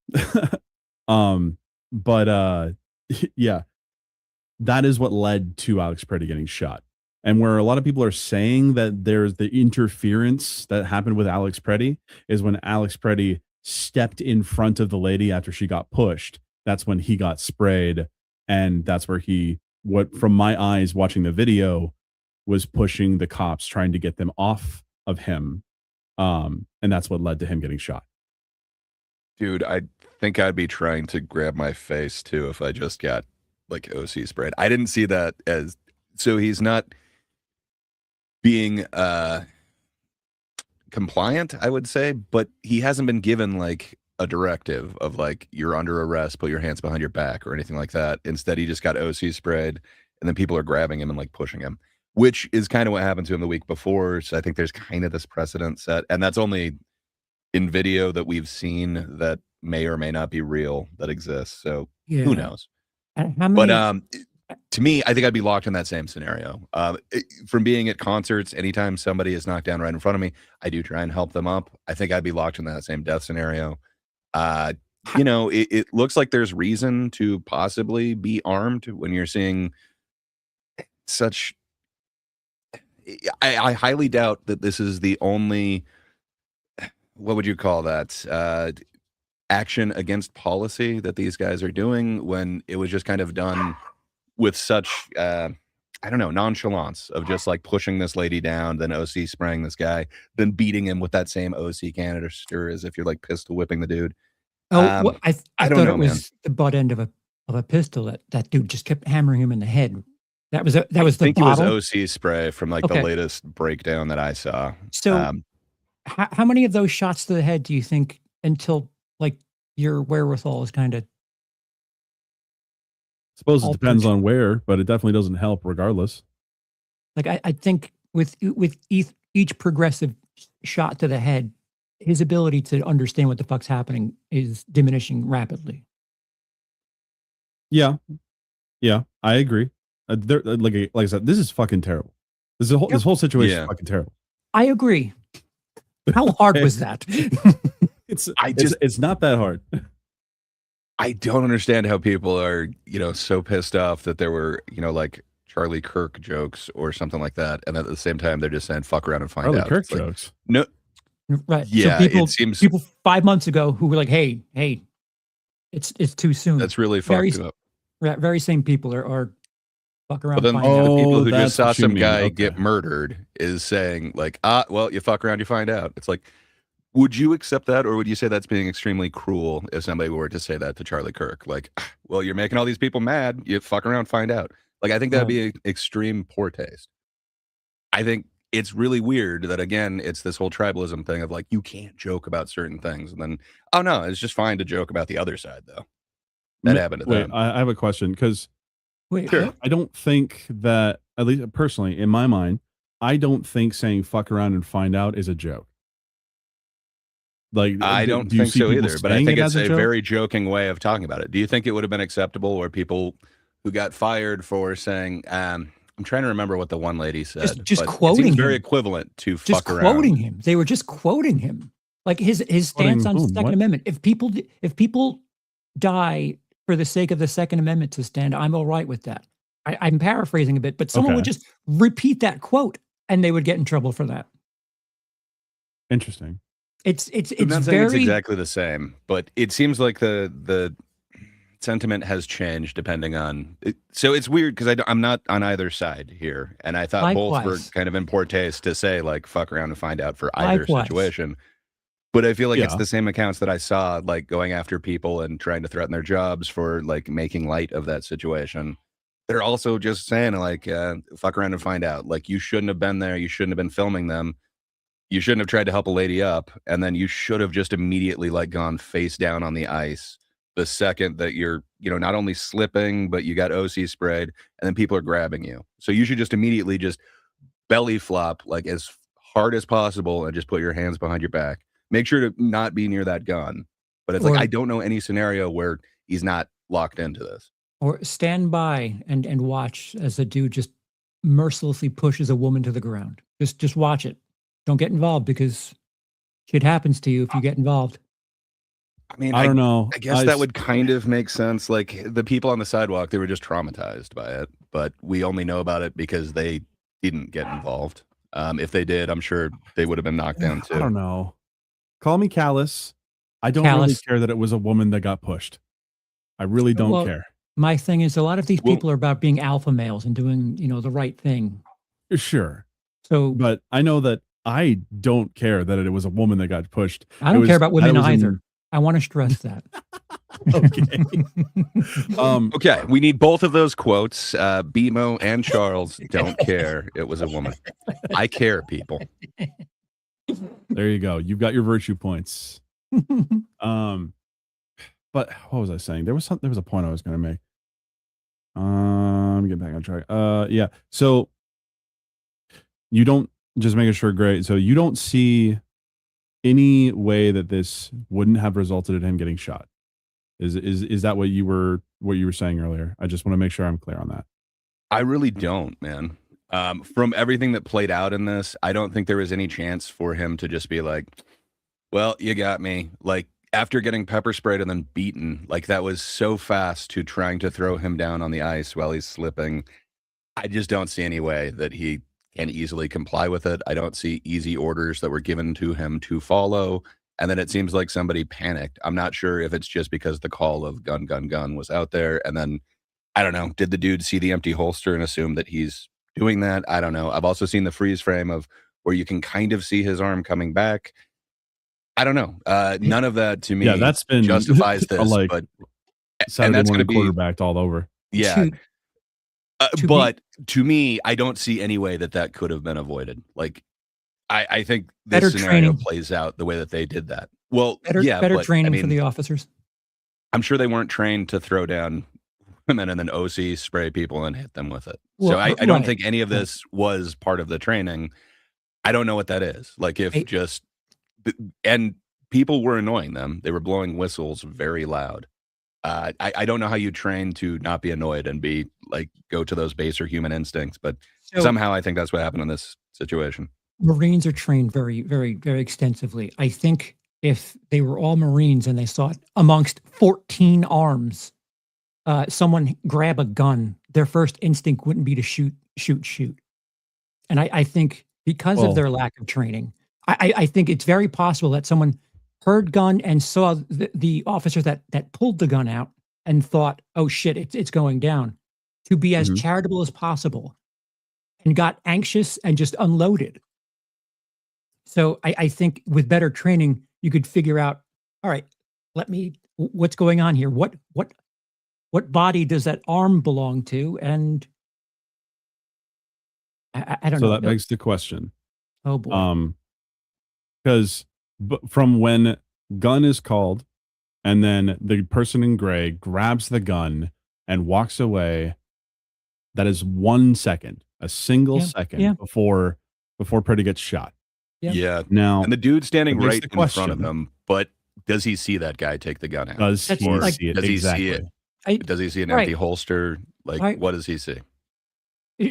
But yeah, that is what led to Alex Preddy getting shot. And where a lot of people are saying that there's the interference that happened with Alex Preddy is when Alex Preddy stepped in front of the lady after she got pushed. That's when he got sprayed. And that's where what from my eyes watching the video was pushing the cops, trying to get them off of him. And that's what led to him getting shot. Dude, I think I'd be trying to grab my face too if I just got like OC sprayed. I didn't see that as so he's not being compliant, I would say, but he hasn't been given like a directive of like you're under arrest, put your hands behind your back or anything like that. Instead, he just got OC sprayed, and then people are grabbing him and like pushing him, which is kind of what happened to him the week before. So I think there's kind of this precedent set, and that's only in video that we've seen that may or may not be real that exists. So Yeah. who knows? And how many? But to me, I think I'd be locked in that same scenario. From being at concerts, anytime somebody is knocked down right in front of me, I do try and help them up. I think I'd be locked in that same death scenario. You know, it looks like there's reason to possibly be armed when you're seeing such. I highly doubt that this is the only. What would you call that? Action against policy that these guys are doing when it was just kind of done with such I don't know, nonchalance of just like pushing this lady down, then OC spraying this guy, then beating him with that same OC canister as if you're like pistol whipping the dude. Oh, well, I I don't thought know, it was the butt end of a pistol that dude just kept hammering him in the head. That was I the think bottle. it was OC spray from like Okay. the latest breakdown that I saw. So how many of those shots to the head do you think until like your wherewithal is kind of Suppose it altered? depends on where, but it definitely doesn't help regardless. Like I think with each progressive shot to the head, his ability to understand what the fuck's happening is diminishing rapidly. Yeah, I agree. Like I said, this is fucking terrible. This whole situation Yeah. is fucking terrible. I agree. How hard was that? It's not that hard. I don't understand how people are, you know, so pissed off that there were, you know, like Charlie Kirk jokes or something like that, and at the same time they're just saying "fuck around and find Charlie out." Kirk It's like, jokes. no, Right. Yeah, So it seems- people 5 months ago who were like, "Hey, it's too soon." that's really Very fucked up. very same people are fuck around. But then find out. the people Oh, who that's just saw what you some mean. guy Okay. get murdered is saying like, well, you fuck around, you find out. It's like, would you accept that, or would you say that's being extremely cruel if somebody were to say that to Charlie Kirk? Like, well, you're making all these people mad. You fuck around, find out. Like, I think that'd be extreme poor taste. I think it's really weird that, again, it's this whole tribalism thing of like, you can't joke about certain things. And then, oh no, it's just fine to joke about the other side, though. That happened to Wait, them. I have a question because Wait, Sure. what? I don't think that, at least personally, in my mind, I don't think saying "fuck around and find out" is a joke. Like, I don't do you think see so people either, but I saying think it it's as a joke? very joking way of talking about it. Do you think it would have been acceptable or people who got fired for saying, I'm trying to remember what the one lady said. Just but it quoting seems very him. equivalent to Just fuck around. quoting him. They were just quoting him. Like his stance Quoting on whom? Second What? Amendment. If people die for the sake of the Second Amendment to stand, I'm all right with that. I'm paraphrasing a bit, but someone would Okay. just repeat that quote and they would get in trouble for that. Interesting. It's I'm not saying it's very exactly the same, but it seems like the sentiment has changed depending on. So it's weird because I'm not on either side here, and I thought both were Likewise. kind of in poor taste to say like "fuck around and find out" for either Likewise. situation. But I feel like it's Yeah. the same accounts that I saw like going after people and trying to threaten their jobs for like making light of that situation. They're also just saying like "fuck around and find out." Like you shouldn't have been there. You shouldn't have been filming them. You shouldn't have tried to help a lady up, and then you should have just immediately like gone face down on the ice the second that you're, you know, not only slipping, but you got OC sprayed, and then people are grabbing you. So you should just immediately just belly flop like as hard as possible and just put your hands behind your back. Make sure to not be near that gun. But it's Or- like I don't know any scenario where he's not locked into this. or stand by and watch as a dude just mercilessly pushes a woman to the ground. Just watch it. Don't get involved because shit happens to you if you get involved. I mean, I don't know. I guess that would kind of make sense. Like the people on the sidewalk, they were just traumatized by it, but we only know about it because they didn't get involved. If they did, I'm sure they would have been knocked down too. I don't know. Call me callous. I don't really Callous. care that it was a woman that got pushed. I really don't Well, care. My thing is a lot of these Well- people are about being alpha males and doing, the right thing. Sure. So But I know that I don't care that it was a woman that got pushed. I don't It care was- about women that was in- either. I want to stress that. Okay. Okay, we need both of those quotes. BMO and Charles don't care. It was a woman. I care, people. There you go. You've got your virtue points. But what was I saying? There was a point I was going to make. Get back on track. Yeah. So you don't, just making sure, great. So you don't see any way that this wouldn't have resulted in him getting shot. Is that what you were saying earlier? I just want to make sure I'm clear on that. I really don't, man. From everything that played out in this, I don't think there was any chance for him to just be like, well, you got me. Like, after getting pepper sprayed and then beaten, like that was so fast to trying to throw him down on the ice while he's slipping. I just don't see any way that he can easily comply with it. I don't see easy orders that were given to him to follow. And then it seems like somebody panicked. I'm not sure if it's just because the call of gun, gun, gun was out there. And then, I don't know, did the dude see the empty holster and assume that he's doing that? I don't know. I've also seen the freeze frame of where you can kind of see his arm coming back. I don't know. None of that to me that's been justifies this. like but Saturday that's morning gonna be quarterbacked all over. yeah. To But to me, I don't see any way that could have been avoided. Like, I think this Better scenario training. plays out the way that they did that. Well, better yeah, better but, training I mean, for the officers. I'm sure they weren't trained to throw down women and then OC spray people and hit them with it. Well, So I don't right. think any of this was part of the training. I don't know what that is. Like, if and people were annoying them. They were blowing whistles very loud. I don't know how you train to not be annoyed and be like, go to those baser human instincts, but So somehow I think that's what happened in this situation. Marines are trained very, very, very extensively. I think if they were all Marines and they saw amongst 14 arms, someone grab a gun, their first instinct wouldn't be to shoot. And I think because Well- of their lack of training, I think it's very possible that someone heard gun and saw the officer that pulled the gun out and thought, oh shit, it's going down, to be as Mhm. charitable as possible, and got anxious and just unloaded. So I think with better training, you could figure out, all right, what's going on here? What body does that arm belong to? And I don't So know. that begs the question. Oh boy. Because from when gun is called and then the person in gray grabs the gun and walks away, that is 1 second, a single Yeah, second yeah. before Pretty gets shot. Yeah. Yeah. Now, And the dude standing Here's right the in front of question. him, but does he see that guy take the gun out? does That's he like- see it? Does he see Exactly. it? Does he see an Right. empty holster? Like, Right. what does he see?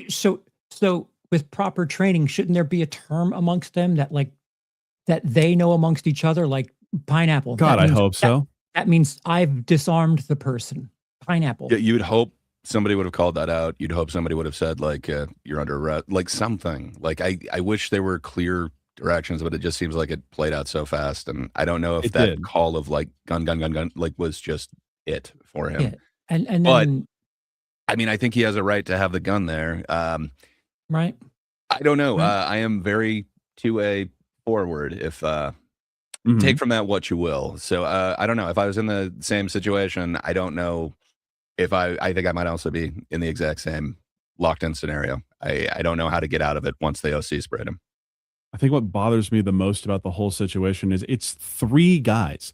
So with proper training, shouldn't there be a term amongst them that they know amongst each other, like pineapple? God, That I means- hope so. That means I've disarmed the person. Pineapple. Yeah, you would hope somebody would have called that out. You'd hope somebody would have said, like, you're under arrest, like something. Like, I wish there were clear directions, but it just seems like it played out so fast. And I don't know if It that did. call of like gun, like was just it for him. Yeah. And But- then I mean, I think he has a right to have the gun there. right. I don't know. Right. I am very 2A forward if Mhm. take from that what you will. So I don't know if I was in the same situation. I don't know if I think I might also be in the exact same locked in scenario. I don't know how to get out of it once the OC sprayed him. I think what bothers me the most about the whole situation is it's three guys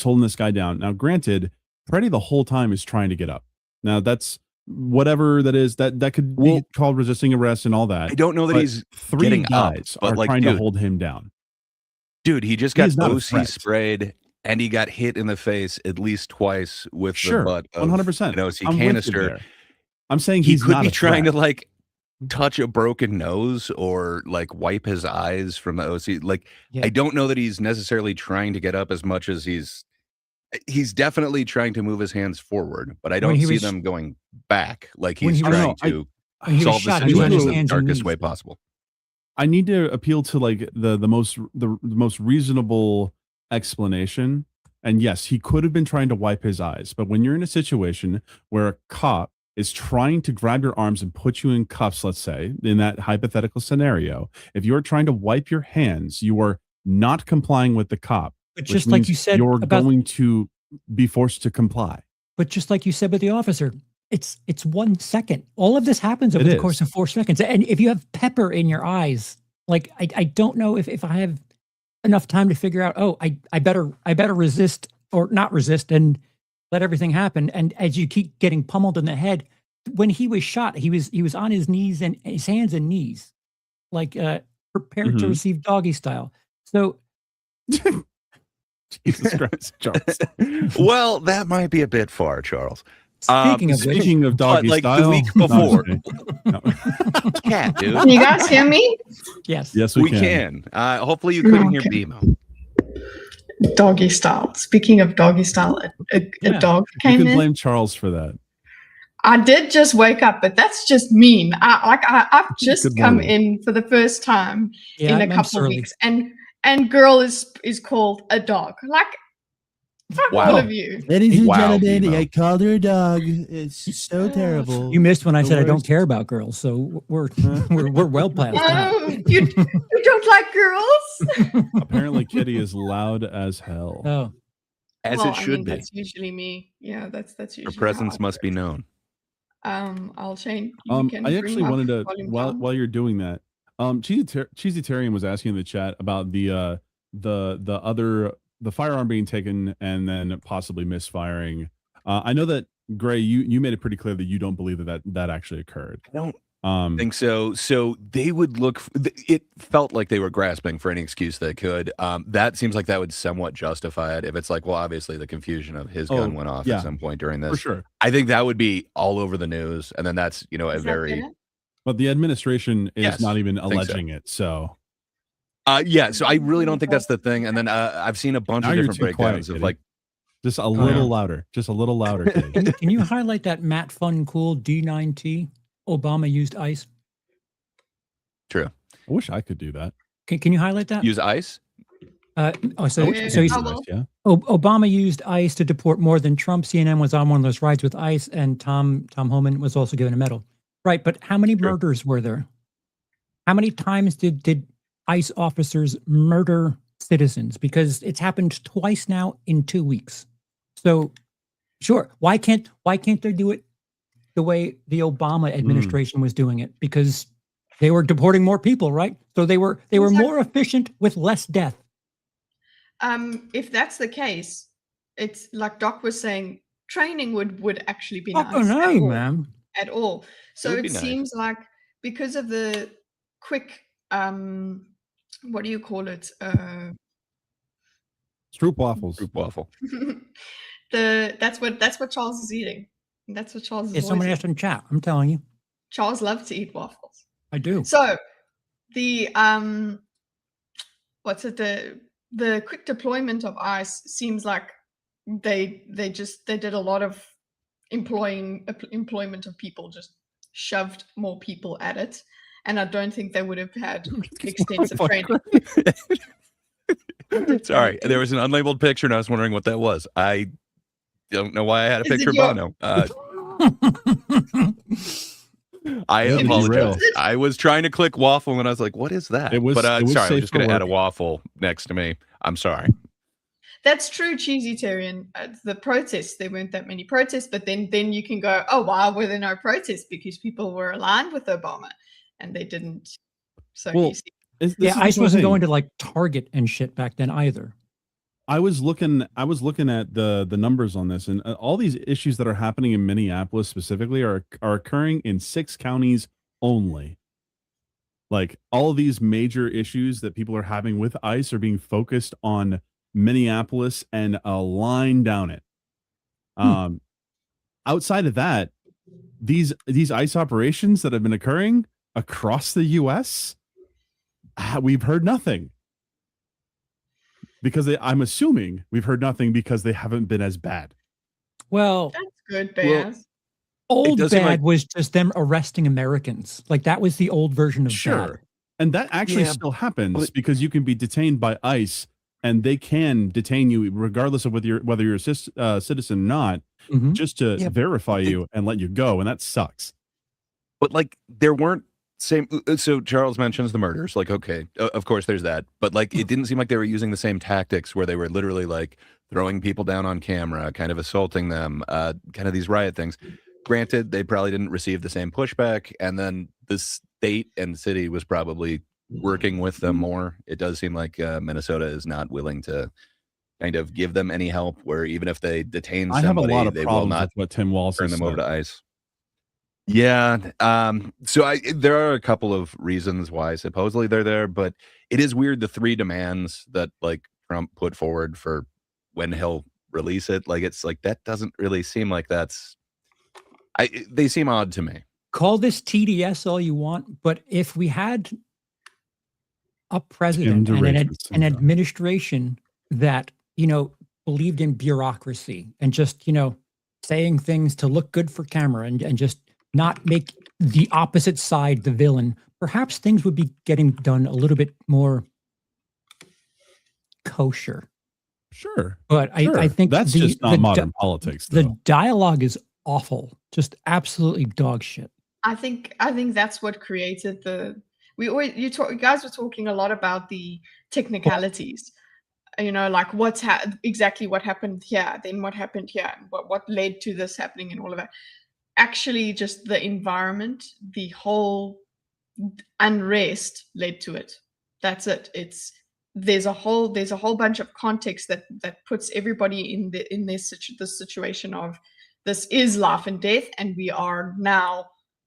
holding this guy down. Now, granted, Freddy the whole time is trying to get up. Now, that's whatever that is. That could be Well, called resisting arrest and all that. I don't know that But he's three getting up, guys but are like, trying to dude. hold him down. Dude, he just He got is not a OC threat. sprayed and he got hit in the face at least twice with Sure, the butt of 100%. an OC I'm with you canister. there. I'm saying He he's could not be a trying threat. to like touch a broken nose or like wipe his eyes from the OC. Like, Yeah. I don't know that he's necessarily trying to get up as much as he's definitely trying to move his hands forward, but I When don't he see was- them going back. Like when he's he was- trying I to When he was solve the shot, he was on his situation in the hands and darkest knees. way possible. I need to appeal to like the most reasonable explanation. And yes, he could have been trying to wipe his eyes, but when you're in a situation where a cop is trying to grab your arms and put you in cuffs, let's say, in that hypothetical scenario, if you're trying to wipe your hands, you are not complying with the cop. But which just like means you said you're about, going to be forced to comply. but just like you said with the officer, it's 1 second. All of this happens over It the is. course of 4 seconds. And if you have pepper in your eyes, Like I don't know if I have enough time to figure out, oh, I better resist or not resist and let everything happen. And as you keep getting pummeled in the head, when he was shot, he was on his knees and his hands and knees, like prepared to Mhm. receive doggy style. So Jesus Christ, Charles. Well, that might be a bit far, Charles. speaking of which, Speaking of doggy like, the style, week no, I'm before. just kidding. No. Cat, dude. Can you guys hear me? yes, Yes, We we can. Hopefully you couldn't hear Okay. BMO. Doggy style. Speaking of doggy style, a Yeah. dog You came can in. blame Charles for that. I did just wake up, but that's just mean. I've just Good come morning. in for the first time yeah, in a I'm couple of surly. weeks, and girl is called a dog. Like, fuck Wow. all of you. Ladies and Wow, gentlemen, Emo. I called her a dog. It's so terrible. You missed when I The said I don't worst. care about girls, so we're we're well past that. Oh, you don't like girls? Apparently, Kitty is loud as hell. Oh, As Well, it should be. That's usually me. Yeah, that's usually. Your how presence I must be do it. known. I'll change. You can I bring actually my wanted to volume while down. while you're doing that, Cheesy Terrian was asking in the chat about the firearm being taken and then possibly misfiring. I know that Gray, you made it pretty clear that you don't believe that actually occurred. I don't Um, think so. So they would look. It felt like they were grasping for any excuse they could. That seems like that would somewhat justify it. If it's like, well, obviously the confusion of his gun Oh, went off yeah. at some point during for this. sure. I think that would be all over the news, and then that's a Is that very better? But the administration is Yes, not even think so. alleging it. So yeah. So I really don't think that's the thing. And then I've seen a bunch Now of you're different too quiet, breakdowns of Kitty. like just a yeah. little louder. Just a little louder. Kitty. can you highlight that Matt Fun Cool D9T? Obama used ICE. true. I wish I could do that. Can you highlight that? Use ICE. So I wish I Yeah. could so do he's, Oh, that, well. yeah. Obama used ICE to deport more than Trump. CNN was on one of those rides with ICE, and Tom Homan was also given a medal. Right, but how many True. murders were there? How many times did ICE officers murder citizens? Because it's happened twice now in 2 weeks. So, sure, why can't they do it the way the Obama administration was doing it? Because they were deporting more people, right? So they were Exactly. more efficient with less death. If that's the case, it's like Doc was saying, training would actually be Fucking nice hey, man. at all. So would it be nice. seems like because of the quick, what do you call it? Stroop waffles. Group waffle. That's what Charles is eating. That's what Charles is. If always someone eating. asked in chat, I'm telling you, Charles loves to eat waffles. I do. So the what's it, the quick deployment of ICE seems like they did a lot of employment of people, just shoved more people at it, and I don't think they would have had extensive Fuck. training. Sorry, there was an unlabeled picture, and I was wondering what that was. I don't know why I had a Is it picture of your- Bono. I Yeah, apologize. derail. I was trying to click waffle, and I was like, "What is that?" It was- but it was sorry, I safe was just for going to add a work. waffle next to me. I'm sorry. That's true, Cheesy Terrian. The protests, there weren't that many protests, but then you can go, oh, why were there no protests? Because people were aligned with Obama and they didn't. So Well, you see, This Yeah, is ICE the wasn't thing. going to like Target and shit back then either. I was looking at the numbers on this, and all these issues that are happening in Minneapolis specifically are occurring in 6 counties only. Like all these major issues that people are having with ICE are being focused on Minneapolis and a line down it. Outside of that, these ICE operations that have been occurring across the U.S., we've heard nothing. Because I'm assuming we've heard nothing because they haven't been as bad. Well, that's good, Well, Bears. old does seem bad like- was just them arresting Americans. Like that was the old version of bad. And that actually Yeah, still happens but- because you can be detained by ICE and they can detain you regardless of whether you're a citizen or not, Mhm. just to Yeah, verify but- you and let you go. And that sucks. But like, there weren't same. So Charles mentions the murders. Like, okay, of course there's that. But like, it didn't seem like they were using the same tactics where they were literally like throwing people down on camera, kind of assaulting them, kind of these riot things. Granted, they probably didn't receive the same pushback, and then the state and city was probably working with them more. It does seem like Minnesota is not willing to kind of give them any help, where even if they detain I have a somebody, lot of they will problems not with what Tim Walz turn has them over said. to ICE. Yeah. So there are a couple of reasons why supposedly they're there, but it is weird, the 3 demands that like Trump put forward for when he'll release it. Like, it's like, that doesn't really seem like they seem odd to me. Call this TDS all you want, but if we had a president and an administration that, believed in bureaucracy and just, saying things to look good for camera and just not make the opposite side the villain, perhaps things would be getting done a little bit more kosher. Sure. But Sure. I think that's just not modern politics. The Though. dialogue is awful, just absolutely dog shit. I think that's what created you guys were talking a lot about the technicalities, like exactly what happened here, then what happened here, and what led to this happening, and all of that. Actually, just the environment, the whole unrest led to it. That's it. There's a whole bunch of context that puts everybody in this situation of, this is life and death, and we are now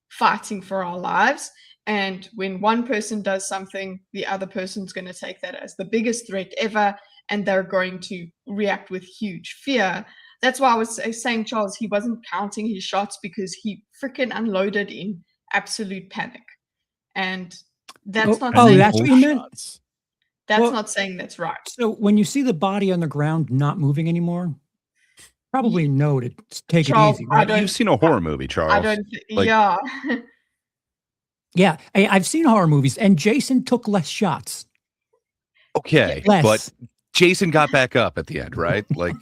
fighting for our lives. And when one person does something, the other person's going to take that as the biggest threat ever, and they're going to react with huge fear. That's why I was saying, Charles, he wasn't counting his shots, because he freaking unloaded in absolute panic. And that's not saying that's what you meant? That's not saying that's right. So when you see the body on the ground not moving anymore, probably know to take Charles, it easy. Right? You've seen a horror movie, Charles. I don't. Like- yeah. Yeah, I've seen horror movies, and Jason took less shots. Okay, Less. but Jason got back up at the end, right? Like,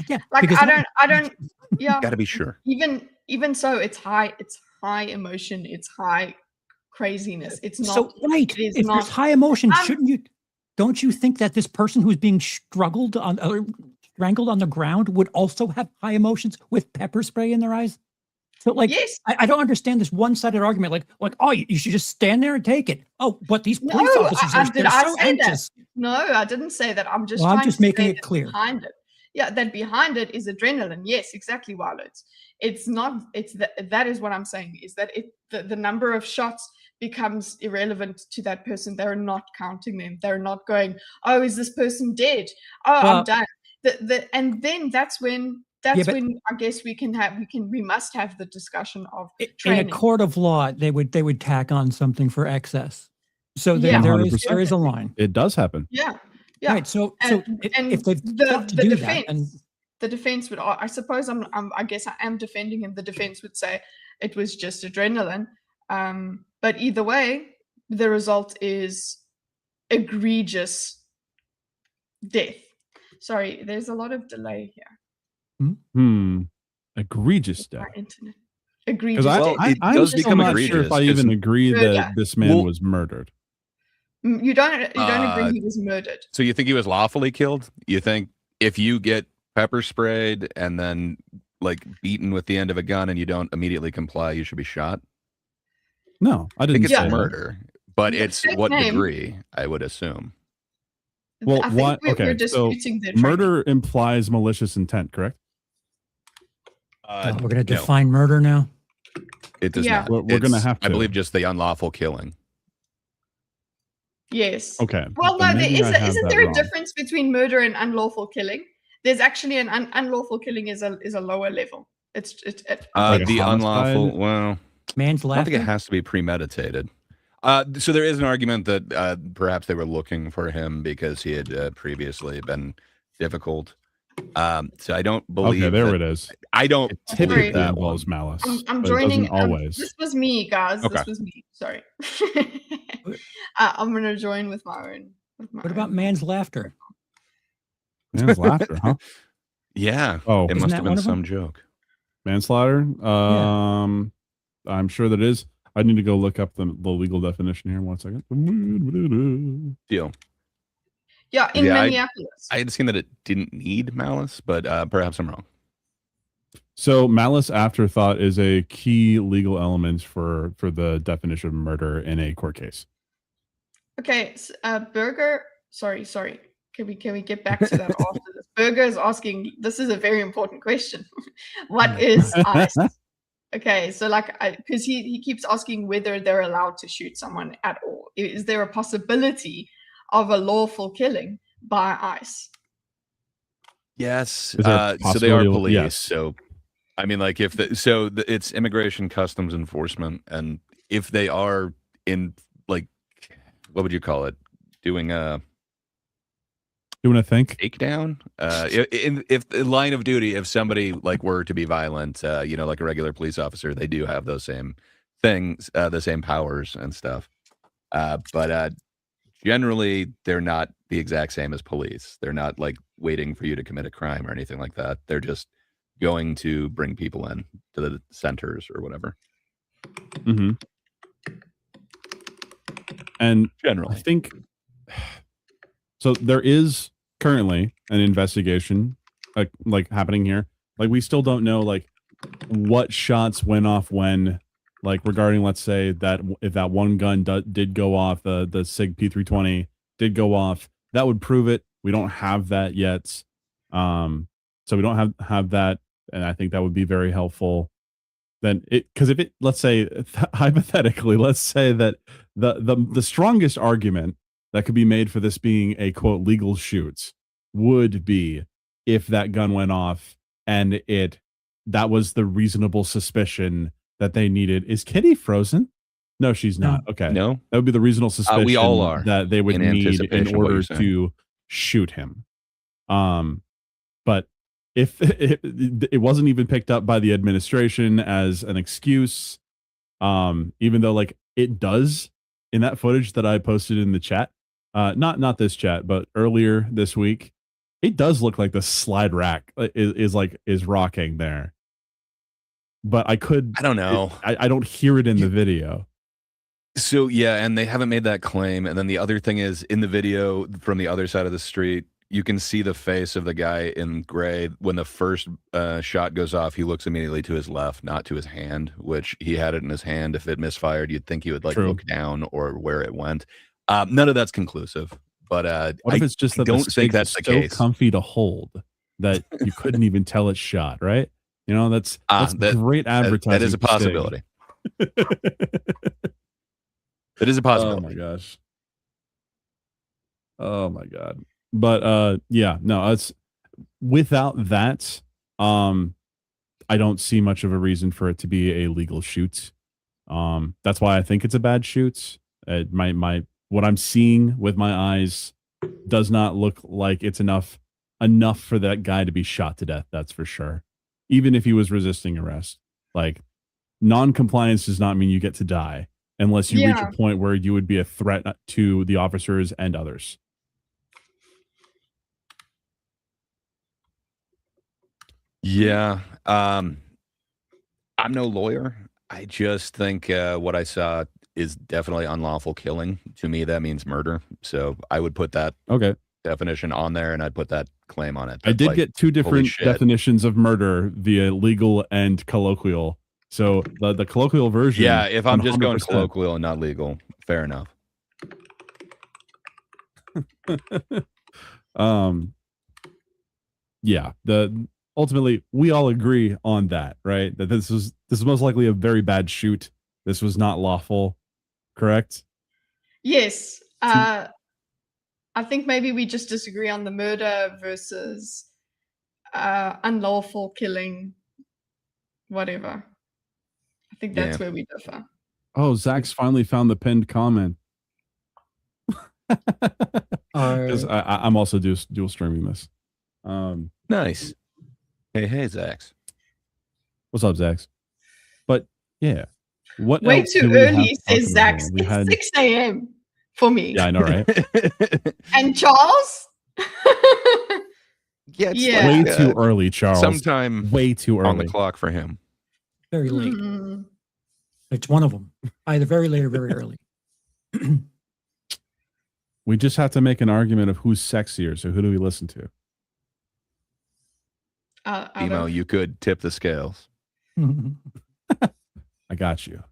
yeah, like I don't. Yeah. gotta be sure. Even so, it's high emotion. It's high craziness. It's not. So right. It is if not, there's high emotion, don't you think that this person who's being strangled on the ground would also have high emotions with pepper spray in their eyes? So yes. I don't understand this one-sided argument. Like, oh, you should just stand there and take it. Oh, but these police officers they're so anxious. No, I didn't say that. I'm just. I'm just making it clear. Behind it, yeah, that behind it is adrenaline. Yes, exactly, Violet. It's not. It's that is what I'm saying. Is that the number of shots becomes irrelevant to that person. They're not counting them. They're not going, oh, is this person dead? Oh, I'm done. And then that's when I guess we must have the discussion of training. In a court of law, they would tack on something for excess. So there is a line. It does happen. Yeah. Right. So if they've got to do that, and the defense would, I suppose, I guess I am defending him. The defense would say it was just adrenaline. But either way, the result is egregious death. Sorry, there's a lot of delay here. Egregious death. Internet. Egregious. I'm still not sure if I even agree that this man was murdered. You don't agree he was murdered. So you think he was lawfully killed? You think if you get pepper sprayed and then like beaten with the end of a gun and you don't immediately comply, you should be shot? No, I didn't think say it's murder, but it's what degree, I would assume. Well, we're disputing the murder implies malicious intent, correct? We're going to define murder now. It does not. We're going to have to. I believe just the unlawful killing. Yes. Okay. Well, no, isn't there a difference between murder and unlawful killing? There's actually an unlawful killing is a lower level. It's like the unlawful. Well, manslaughter. I don't think it has to be premeditated. So there is an argument that perhaps they were looking for him because he had previously been difficult. So I don't believe. Okay, there it is. I don't typically that involves malice. I'm joining. Always. This was me, guys. Okay. This was me. Sorry. I'm gonna join with my own. What about man's laughter? Man's laughter, huh? Yeah. Oh, it must have been some joke. Manslaughter. I'm sure that is. I need to go look up the legal definition here. 1 second. Deal. Yeah, in Minneapolis. I had seen that it didn't need malice, but perhaps I'm wrong. So malice afterthought is a key legal element for the definition of murder in a court case. Okay, Burger. Sorry. Can we get back to that after this? Burger is asking. This is a very important question. What is ice? Okay, so like, because he keeps asking whether they're allowed to shoot someone at all. Is there a possibility of a lawful killing by ICE? Yes. Is there a So they are possibility? police. Yes. So, I mean, like it's Immigration Customs Enforcement, and if they are in, like, what would you call it? Doing a think? takedown. If the line of duty, if somebody like were to be violent, like a regular police officer, they do have those same things, the same powers and stuff. But generally, they're not the exact same as police. They're not like waiting for you to commit a crime or anything like that. They're just going to bring people in to the centers or whatever. Mm-hmm. And Generally, I think so. There is currently an investigation like happening here. Like, we still don't know like what shots went off when, like, regarding, let's say, that if that one gun did go off, the SIG P320 did go off, that would prove it. We don't have that yet. So we don't have that, and I think that would be very helpful. Then because if it, let's say, hypothetically, let's say that the strongest argument that could be made for this being a quote legal shoot would be if that gun went off and that was the reasonable suspicion that they needed. Is Kitty frozen? No, she's not. Okay. no. That would be the reasonable suspicion We all are, that they would in need anticipation in of what order you're saying. to shoot him. But if it wasn't even picked up by the administration as an excuse, even though like it does in that footage that I posted in the chat, not this chat, but earlier this week, it does look like the slide rack is rocking there. But I don't know. I don't hear it in the video. So yeah, and they haven't made that claim. And then the other thing is, in the video from the other side of the street, you can see the face of the guy in gray. When the first shot goes off, he looks immediately to his left, not to his hand, which he had it in his hand. If it misfired, you'd think he would like look down or where it went. None of that's conclusive. But what if it's just that don't think that's the case. Comfy to hold that you couldn't even tell it's shot, right? You know, that's great advertising. That is a possibility. It is a possibility. Oh my gosh. Oh my god. But yeah, no, it's without that, I don't see much of a reason for it to be a legal shoot. That's why I think it's a bad shoot. What I'm seeing with my eyes does not look like it's enough for that guy to be shot to death, that's for sure. Even if he was resisting arrest. Like, non-compliance does not mean you get to die unless you reach a point where you would be a threat to the officers and others. Yeah. I'm no lawyer. I just think what I saw is definitely unlawful killing. To me, that means murder. So I would put that definition on there, and I'd put that claim on it. I did get two different definitions of murder via legal and colloquial. So the colloquial version. Yeah, if I'm just going 100%. colloquial and not legal, fair enough. Yeah, ultimately we all agree on that, right? That this is most likely a very bad shoot. This was not lawful, correct? Yes. I think maybe we just disagree on the murder versus unlawful killing, whatever. I think that's where we differ. Oh, Zach's finally found the pinned comment. Because I'm also dual streaming this. Nice. Hey, Zax. What's up, Zax? But yeah, what? Way else too do we have early, to talk says about Zax. here? It's 6 a.m. for me. Yeah, I know, right? And Charles? Yeah, way too early, Charles. Sometime way too early on the clock for him. Very late. Mm. It's one of them. Either very late or very early. We just have to make an argument of who's sexier. So who do we listen to? Emo, you could tip the scales. I got you.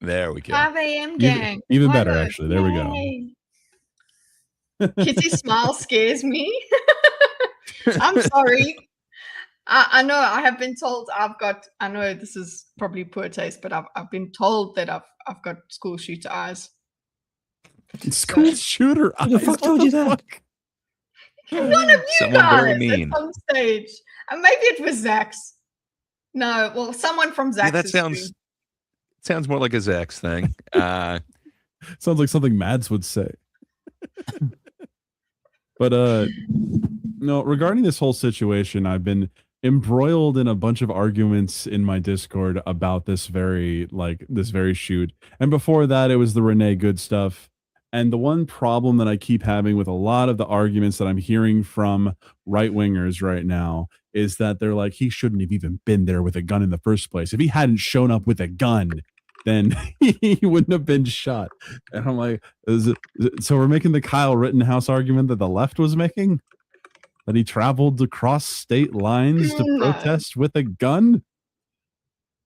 There we go. 5 a.m. Even- gang. even better, Pilot, actually. There we go. yay. Kitty smile scares me. I'm sorry. I know I have been told I know this is probably poor taste, but I've been told that I've got school shooter eyes. School shooter. Who the eyes? fuck What told the you that? fuck? One of you Someone very guys mean. at some stage. And maybe it was Zach's. No, well, someone from Yeah, Zach's. that sounds more like a Zax thing. Sounds like something Mads would say. But no, regarding this whole situation, I've been embroiled in a bunch of arguments in my Discord about this very shoot. And before that, it was the Renee Good stuff. And the one problem that I keep having with a lot of the arguments that I'm hearing from right wingers right now is that they're like, he shouldn't have even been there with a gun in the first place. If he hadn't shown up with a gun, then he wouldn't have been shot. And I'm like, so we're making the Kyle Rittenhouse argument that the left was making? That he traveled across state lines to No. protest with a gun?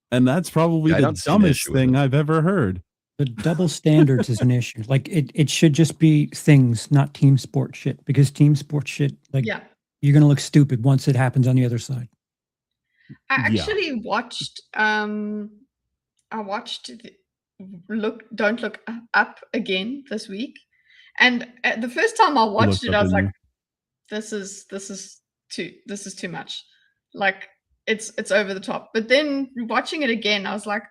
And that's probably I the don't see an dumbest issue with thing it. I've ever heard. The double standards is an issue. Like it should just be things, not team sport shit. Because team sport shit, like Yeah. you're gonna look stupid once it happens on the other side. I Yeah. actually watched Don't Look Up again this week. And the first time I watched looked it, up I was in like, you. this is too much. Like it's over the top. But then watching it again, I was like,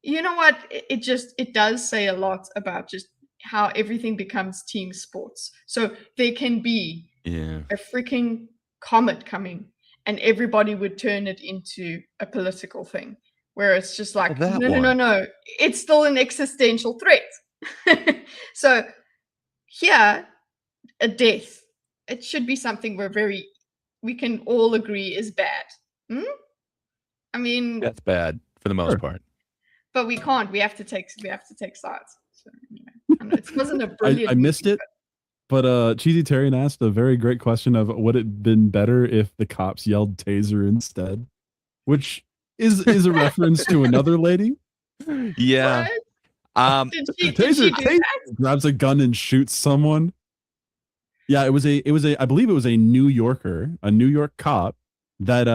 you know what? It does say a lot about just how everything becomes team sports. So there can be Yeah. a freaking comet coming and everybody would turn it into a political thing where it's just like, that no, it's still an existential threat. So here, a death, it should be something we can all agree is bad. I mean, That's bad for the most Sure. part. but we can't. We have to take sides. So anyway, I know it wasn't a brilliant. I missed movie, it, but Cheesy Terrian asked a very great question of would it been better if the cops yelled taser instead, which is a reference to another lady. Yeah. What? Did she do Taser that? grabs a gun and shoots someone. Yeah, it was a I believe it was a New York cop that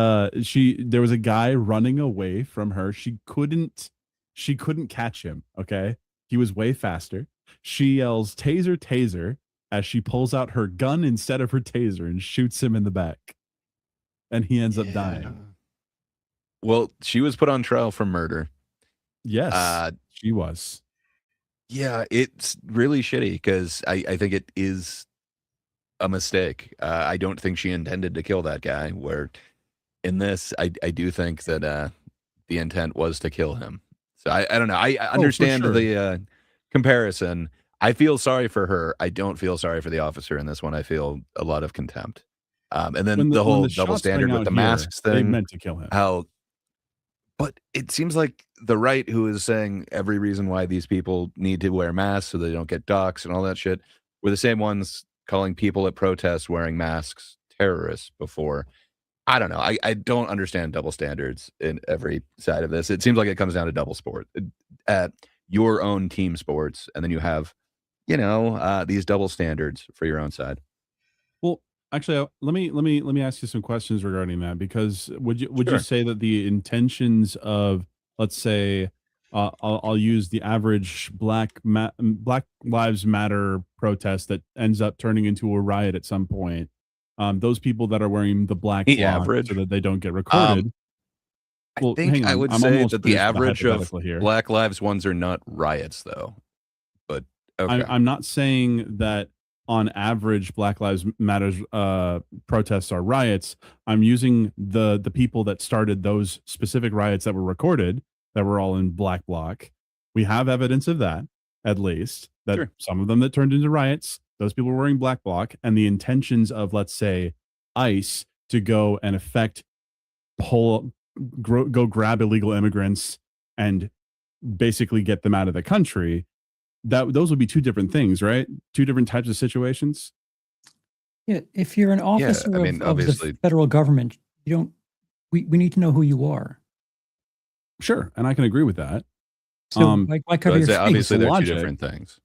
there was a guy running away from her. She couldn't catch him, okay? He was way faster. She yells taser taser as she pulls out her gun instead of her taser and shoots him in the back. And he ends up dying. Well, she was put on trial for murder. Yes, she was. Yeah, it's really shitty because I think it is a mistake. I don't think she intended to kill that guy. Where in this, I do think that the intent was to kill him. So I don't know. I understand sure. the comparison. I feel sorry for her. I don't feel sorry for the officer in this one. I feel a lot of contempt. And then When the whole when double shots rang standard with out the here, masks they thing. meant to kill him. But it seems like the right, who is saying every reason why these people need to wear masks so they don't get doxxed and all that shit, were the same ones calling people at protests wearing masks terrorists before. I don't know. I don't understand double standards in every side of this. It seems like it comes down to double sport at your own team sports, and then you have, these double standards for your own side. Well, actually, let me ask you some questions regarding that, because would you Sure. say that the intentions of, let's say, I'll use the average Black Lives Matter protest that ends up turning into a riot at some point, those people that are wearing the black The flag average? so that they don't get recorded. I think I would I'm say almost that the finished with average of hypothetical here. Black Lives ones are not riots, though. But okay. I'm not saying that on average Black Lives Matter protests are riots. I'm using the people that started those specific riots that were recorded, that were all in black bloc. We have evidence of that, at least, that Sure. some of them that turned into riots, those people were wearing black bloc, and the intentions of, let's say, ICE to go and go grab illegal immigrants and basically get them out of the country. Those would be two different things, right? Two different types of situations. Yeah, if you're an officer I mean, of obviously. the federal government, we need to know who you are. Sure, and I can agree with that. So Um, why So cover I'd your say face? obviously they're two logic. different things.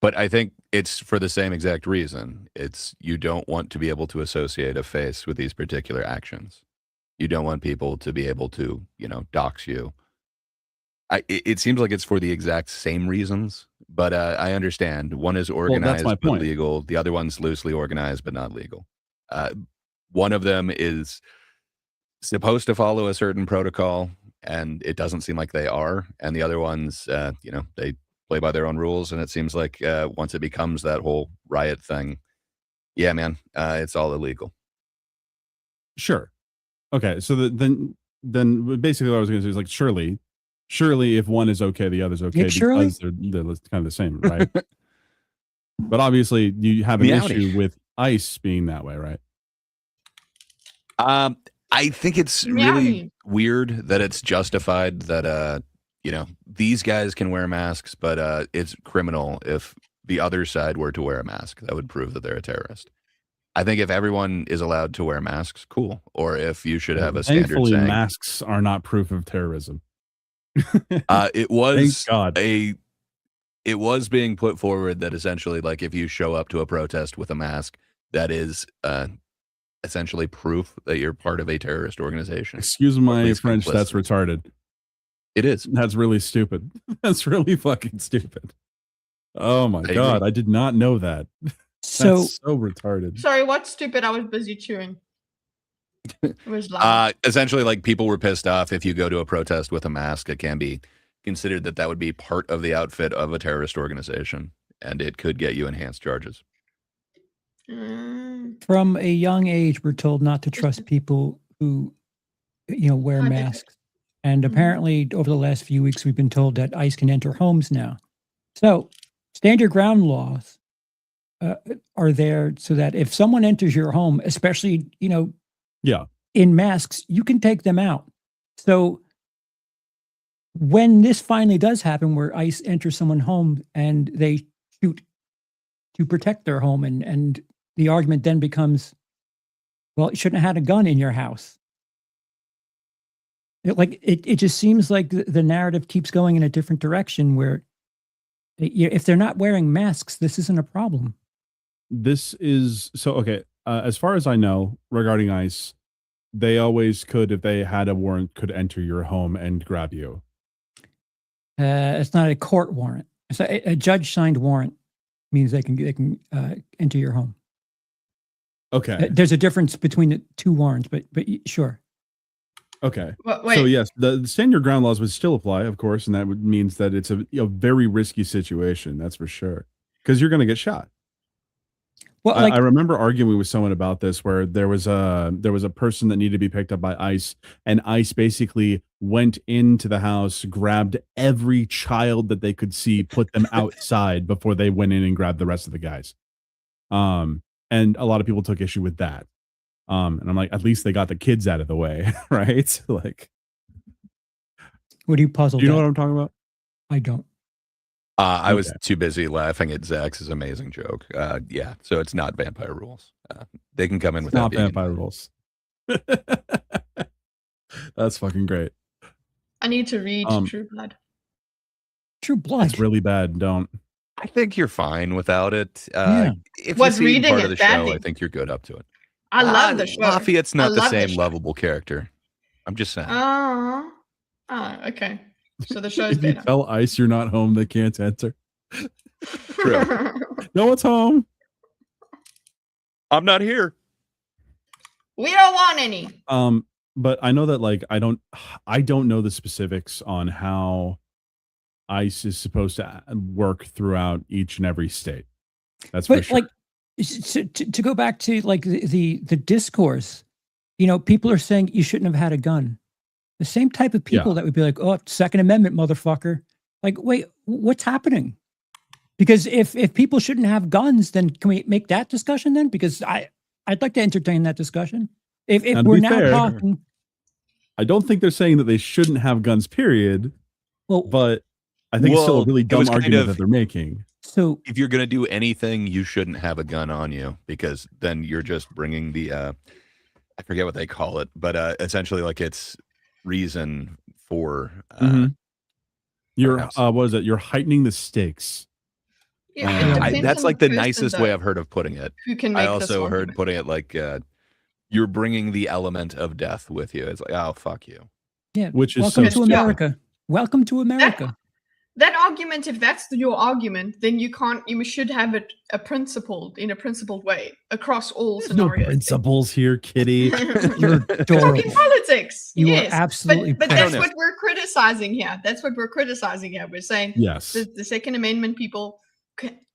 But I think it's for the same exact reason. It's you don't want to be able to associate a face with these particular actions. You don't want people to be able to, dox you. It seems like it's for the exact same reasons, but I understand. One is organized my but point. legal. The other one's loosely organized but not legal. One of them is supposed to follow a certain protocol, and it doesn't seem like they are. And the other ones, they play by their own rules. And it seems like once it becomes that whole riot thing, yeah, man, it's all illegal. Sure. Okay. So then basically what I was going to say is like, surely if one is okay, the other's okay Surely? because they're kind of the same, right? But obviously you have an Meowdy. issue with ICE being that way, right? I think it's really Meowdy. weird that it's justified that these guys can wear masks, but it's criminal if the other side were to wear a mask. That would prove that they're a terrorist. I think if everyone is allowed to wear masks, cool. Or if you should have a standard Thankfully, saying, masks are not proof of terrorism. it Thank was God. it was being put forward that essentially, like, if you show up to a protest with a mask, that is essentially proof that you're part of a terrorist organization. Excuse my least French, that's complicit. retarded. It is. That's really stupid. That's really fucking stupid. Oh my agree. God, I did not know that. So That's so retarded. Sorry, what's stupid? I was busy chewing. It was loud. Essentially, like, people were pissed off if you go to a protest with a mask. It can be considered that would be part of the outfit of a terrorist organization, and it could get you enhanced charges. from a young age, we're told not to trust people who, wear I did. masks. And Mhm. apparently, over the last few weeks, we've been told that ICE can enter homes now. So, stand your ground laws are there so that if someone enters your home, especially, Yeah. in masks, you can take them out. So, when this finally does happen, where ICE enters someone's home and they shoot to protect their home, and the argument then becomes, well, you shouldn't have had a gun in your house. It just seems like the narrative keeps going in a different direction where if they're not wearing masks, this isn't a problem. This is so okay. As far as I know, regarding ICE, they always could, if they had a warrant, could enter your home and grab you. It's not a court warrant. It's a judge signed warrant means they can enter your home. Okay. There's a difference between the two warrants, but sure. Okay. Wait. So yes, the stand your ground laws would still apply, of course, and that means that it's a very risky situation. That's for sure, because you're going to get shot. Well, I remember arguing with someone about this, where there was a person that needed to be picked up by ICE, and ICE basically went into the house, grabbed every child that they could see, put them outside before they went in and grabbed the rest of the guys. And a lot of people took issue with that. And I'm like, at least they got the kids out of the way, right? Like, what are you puzzled? do you know at? what I'm talking about? I don't. I was Okay. too busy laughing at Zach's amazing joke. Yeah, so it's not vampire rules. They can come in without Not being vampire rules. That's fucking great. I need to read Um, True Blood. True Blood. That's really bad. Don't. I think you're fine without it. Yeah. If Was you see reading part it of the show, badly. I think you're good up to it. I love the show. Lafayette's I not the love the same show. lovable character. I'm just saying. Oh, okay. So the show's If you better. tell ICE you're not home, they can't enter. No one's home. I'm not here. We don't want any. But I know that, like, I don't know the specifics on how ICE is supposed to work throughout each and every state. That's for But sure. to go back to like the discourse, people are saying you shouldn't have had a gun. The same type of people that would be like, "Oh, Second Amendment, motherfucker!" Like, wait, what's happening? Because if people shouldn't have guns, then can we make that discussion then? Because I'd like to entertain that discussion. If Now, to we're be now fair, talking, I don't think they're saying that they shouldn't have guns, period. well, But I think it's still a Well, really it dumb was kind argument of- that they're making. so If you're going to do anything, you shouldn't have a gun on you, because then you're just bringing the I forget what they call it, but essentially, like, it's reason for Mhm. You're Perhaps. what is it? You're heightening the stakes. Yeah, I- it depends that's on like the person, nicest way though, I've heard of putting it. who can I make this also heard argument. putting it like you're bringing the element of death with you. It's like, oh, fuck you. Yeah. Which is Welcome so to stupid. America. Welcome to America. That argument, if that's your argument, then you should have it in a principled way across all There's no scenarios. principles here, Kitty. You're adorable. Talking politics. You yes. are absolutely But I don't that's know. what we're criticizing here. That's what we're criticizing here. We're saying Yes. the Second Amendment people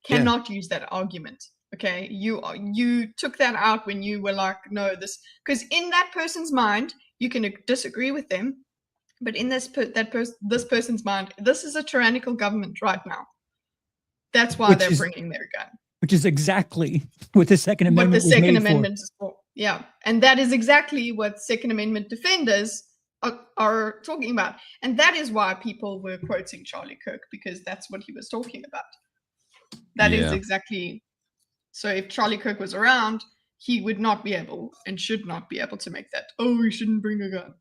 cannot use that argument. Okay, you took that out when you were like, no, this, because in that person's mind, you can disagree with them, but in this person's mind, this is a tyrannical government right now. That's why Which they're is bringing their gun. Which is exactly what the Second What Amendment the was Second made Amendment is for. Yeah, and that is exactly what Second Amendment defenders are talking about, and that is why people were quoting Charlie Kirk, because that's what he was talking about. That is Yeah. exactly. So if Charlie Kirk was around, he would not be able and should not be able to make that. Oh, we shouldn't bring a gun. for.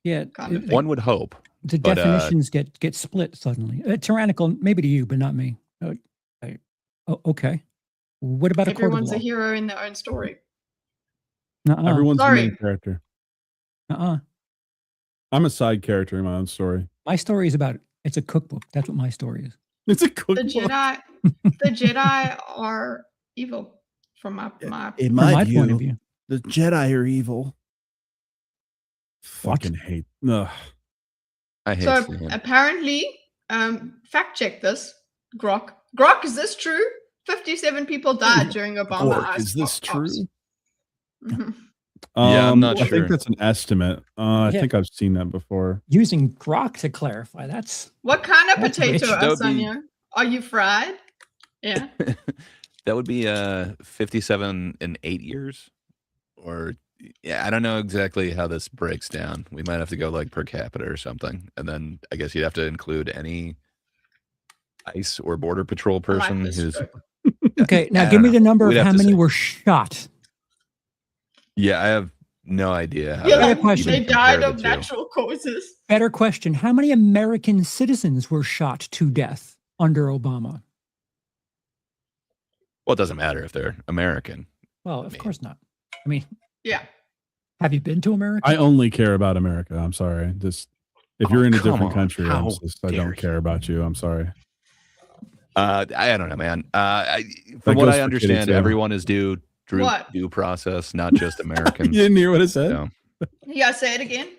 Yeah. Kind of thing. One would hope. The but, definitions get split suddenly. Tyrannical, maybe to you, but not me. Okay. What about a court of Everyone's law? a hero in their own story. Nuh-uh. Everyone's the main Sorry. character. Nuh-uh. I'm a side character in my own story. My story is about it's a cookbook. That's what my story is. It's a The cookbook. Jedi are evil from my In From my, my view, point of view. the Jedi are evil. Fucking hate. Ugh. I hate So seeing it. apparently, fact check this. Grok, is this true? 57 people died during Obama. Orc, is this true? Mhm. Yeah, I'm not I sure. think that's an estimate. I Yeah. think I've seen that before. Using grok to clarify. That's What kind of That's potato, rich. That would be- Asanya? Are you fried? Yeah. That would be 57 in 8 years, or yeah, I don't know exactly how this breaks down. We might have to go like per capita or something, and then I guess you'd have to include any ICE or border patrol I like person this who's script. okay. Now I give don't me know. the number We'd of have how to many see. were shot. Yeah, I have no idea. How Yeah, to Better like, question. they even died compare of the two. natural causes. Better question. How many American citizens were shot to death under Obama? Well, it doesn't matter if they're American. Well, of mean- course not. I mean, Yeah. have you been to America? I only care about America. I'm sorry. Just if Oh, you're in a come different on. country, I How dare don't care about you. I'm sorry. I don't know, man. That From what goes I for understand, Kitty, too. everyone is due What? due process, not just You Americans. didn't hear what I said? So, Yeah, say it again.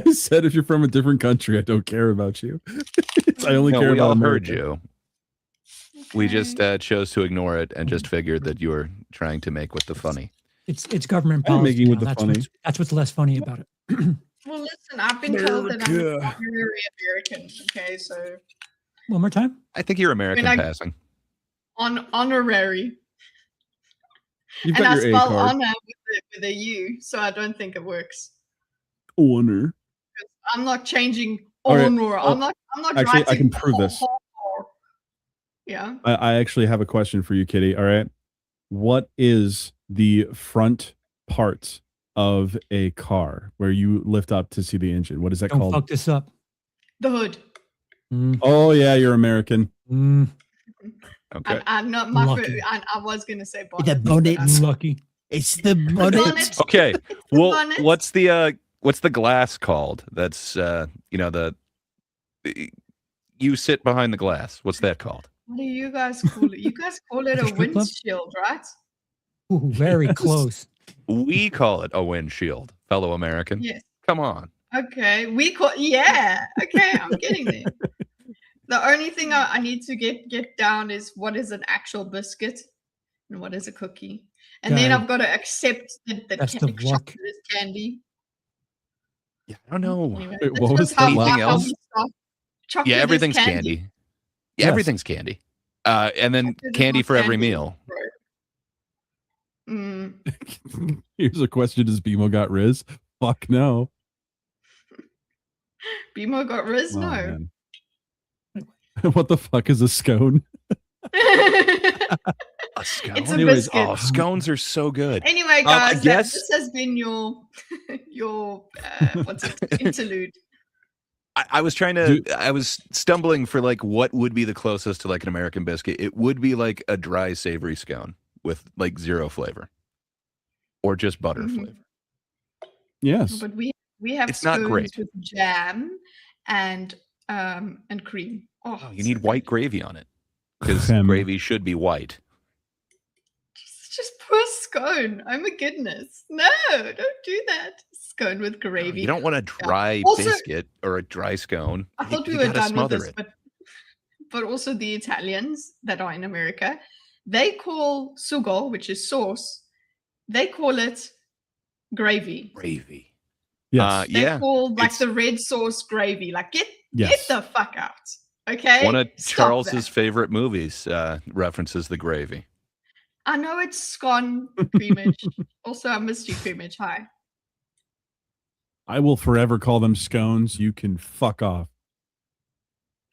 I said if you're from a different country, I don't care about you. I only no, care we about all America. heard you. We just Okay. chose to ignore it and just figured that you were trying to make with the funny. It's government I'm policy. making with now. the That's funny. That's what's less funny about it. Well, listen, I've been told that I'm an America. honorary American. Okay, so One more time. I think you're American I- passing. honorary. You've And I got your A spell card. honor with a U, so I don't think it works. Honor. I'm not changing All right, honor. oh, I'm not actually, I writing can prove this. honor. Yeah. I actually have a question for you, Kitty. All right. What is the front part of a car where you lift up to see the engine? What is that Don't called? fuck this up. The hood. Mm, Oh, yeah, you're American. mm, Okay. I'm not my Lucky. I was gonna say The bonnet. bonnet. lucky. It's the Bonnet. bonnet. Okay. Well, bonnet. what's the glass called? That's the you sit behind the glass. What's that called? What do you guys call it? You guys call it a Strip club? windshield, right? Ooh, very close. We call it a windshield, fellow American. Yes. Come on. Okay. We call Okay, I'm getting there. The only thing I need to get down is what is an actual biscuit and what is a cookie. And then Guy, I've got to accept that best of chocolate luck. is candy. Yeah, I don't know. Anyway, Wait, that's what was just how- that last- how we Anything start. Chocolate Yeah, is everything's candy. Yeah, Yes. everything's candy. And then Chocolate is candy not for every candy, meal. bro. Mm. Here's a question. Does BMO got Riz? Fuck no. Bimo got Riz? Oh, No. man. What the fuck is a scone? A scone. It's a Anyways, biscuit. Oh, scones are so good. Anyway, I guys, guess- this has been your what's it, interlude. I was trying to. I was stumbling for like what would be the closest to like an American biscuit. It would be like a dry, savory scone with like zero flavor, or just butter Mhm. flavor. Yes. But we have It's not scones great. with jam and cream. Oh, Oh, you it's need so white good. gravy on it because Creme. gravy should be white. Just pour a scone. Oh my goodness. No, don't do that. Scone with No, gravy. you don't want a dry Also- biscuit or a dry scone. I thought You we were gotta done with smother this, it. but also the Italians that are in America, they call sugo, which is sauce, they call it gravy. Gravy. Yes. They Yeah. call like it's- the red sauce gravy. Like get Yes. the fuck out. Okay. One of Stop Charles's that. favorite movies references the gravy. I know it's scone creamage. Also, I missed you creamage. Hi. I will forever call them scones. You can fuck off.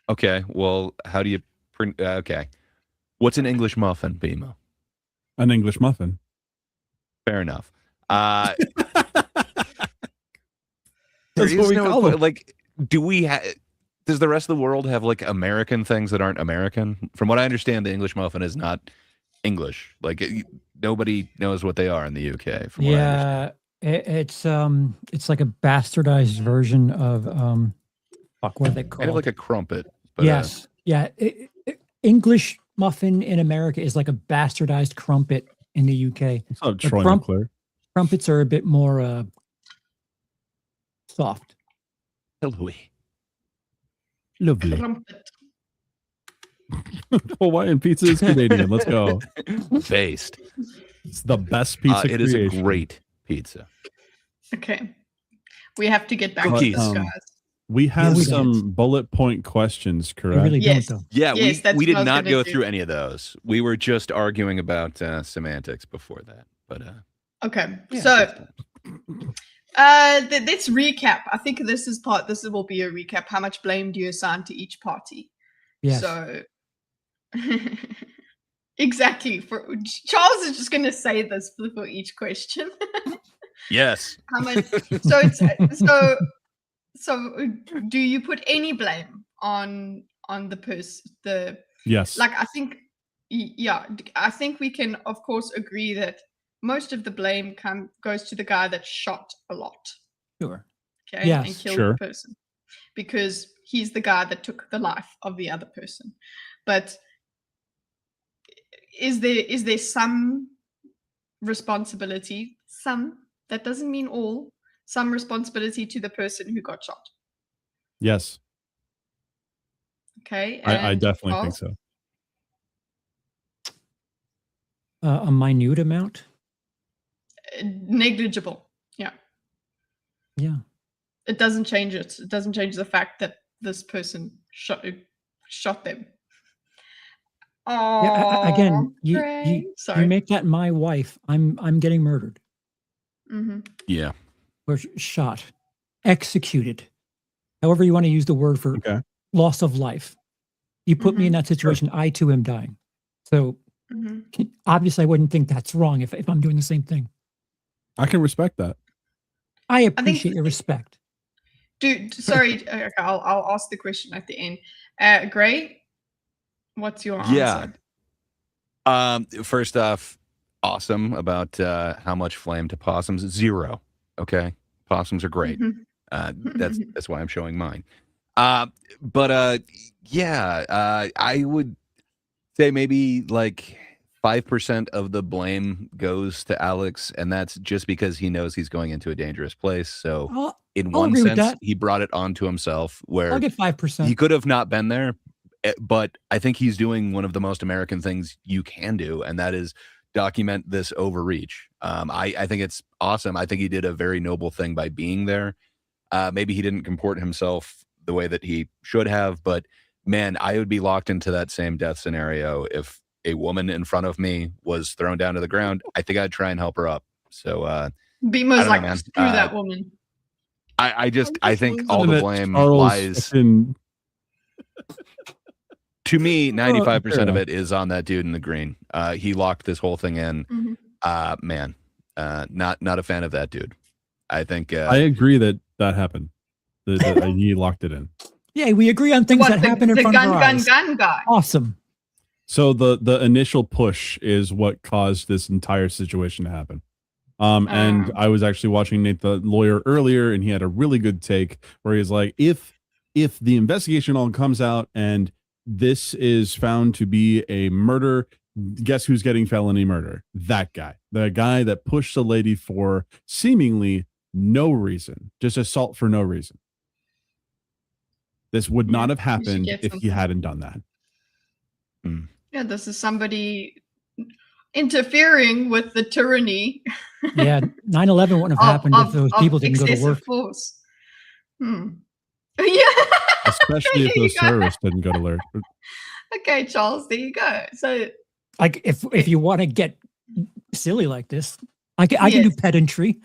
Okay. Well, how do you? Okay. What's an English muffin, BMO? An English muffin. Fair enough. That's what we call them. like. Do we have? Does the rest of the world have like American things that aren't American? From what I understand, the English muffin is not English. Like nobody knows what they are in the UK. From what I understand. It's like a bastardized version of fuck, what are they called? Kind of like a crumpet. But, yes, yeah. English muffin in America is like a bastardized crumpet in the UK. It's not The Troy McClure. Crumpets are a bit more soft. Louis. Lovely. Crumpet. Hawaiian pizza is Canadian. Let's go. Based. It's the best pizza It is a creation. great pizza. Okay. We have to get back Cookies. to this, guys. We have we some bullet point questions, They correct? really Yes. don't, though. Yeah, Yes, that's we what did I was not gonna go do. through any of those. We were just arguing about semantics before that. But Okay. yeah, So that's fine. let's recap. I think this will be a recap. How much blame do you assign to each party? Yes. So exactly. For Charles is just going to say this for each question. Yes. How much? So it's so do you put any blame on the person? Yes. Like I think, yeah, I think we can of course agree that most of the blame goes to the guy that shot a lot. Sure. Okay, Yes, and killed sure. the person because he's the guy that took the life of the other person. But is there some responsibility? Some, that doesn't mean all. Some responsibility to the person who got shot. Yes. Okay, I and definitely think Charles? so. A minute amount. Negligible. Yeah, Yeah. it doesn't change it. It doesn't change the fact that this person shot them. Oh, Yeah. Again, you sorry. make that my wife. I'm getting murdered hmm Yeah. or shot, executed. However you want to use the word for Okay. loss of life. You put me in that situation, I too am dying. So hmm obviously I wouldn't think that's wrong if I'm doing the same thing. I can respect that. I appreciate your respect. Dude, sorry. Okay, I'll ask the question at the end. Gray, what's your answer? Yeah. First off, awesome about how much flame to possums. 0. Okay. Possums are great. Mhm. That's why I'm showing mine. But yeah, I would say maybe like 5% of the blame goes to Alex, and that's just because he knows he's going into a dangerous place. So in I'll one agree with sense, that. he brought it onto himself where I'll get 5%. he could have not been there, but I think he's doing one of the most American things you can do, and that is document this overreach. I think it's awesome. I think he did a very noble thing by being there. Maybe he didn't comport himself the way that he should have, but man, I would be locked into that same death scenario if a woman in front of me was thrown down to the ground. I think I'd try and help her up. So Beamer's I don't know, like, man. screw that woman. I think all the blame Charles lies. fucking- To me, 95% of fair it is on that dude in the green. He locked this whole thing in. Mhm. Man, not a fan of that dude. I think I agree that happened. He locked it in. Yeah, we agree on things What, that happen in the front gun, of our gun, eyes. gun guy. Awesome. So the initial push is what caused this entire situation to happen. And I was actually watching Nate the lawyer earlier, and he had a really good take where he's like, if the investigation all comes out and this is found to be a murder, guess who's getting felony murder? That guy, the guy that pushed the lady for seemingly no reason, just assault for no reason. This would not have happened get if he something. hadn't done that. Yeah, this is somebody interfering with the tyranny Yeah, 9/11 wouldn't have happened if those people didn't go to excessive work. force. Yeah. Especially if There you those go. terrorists didn't go to work. Okay, Charles, there you go. So Like if you want to get silly like this, I can do Yes. pedantry.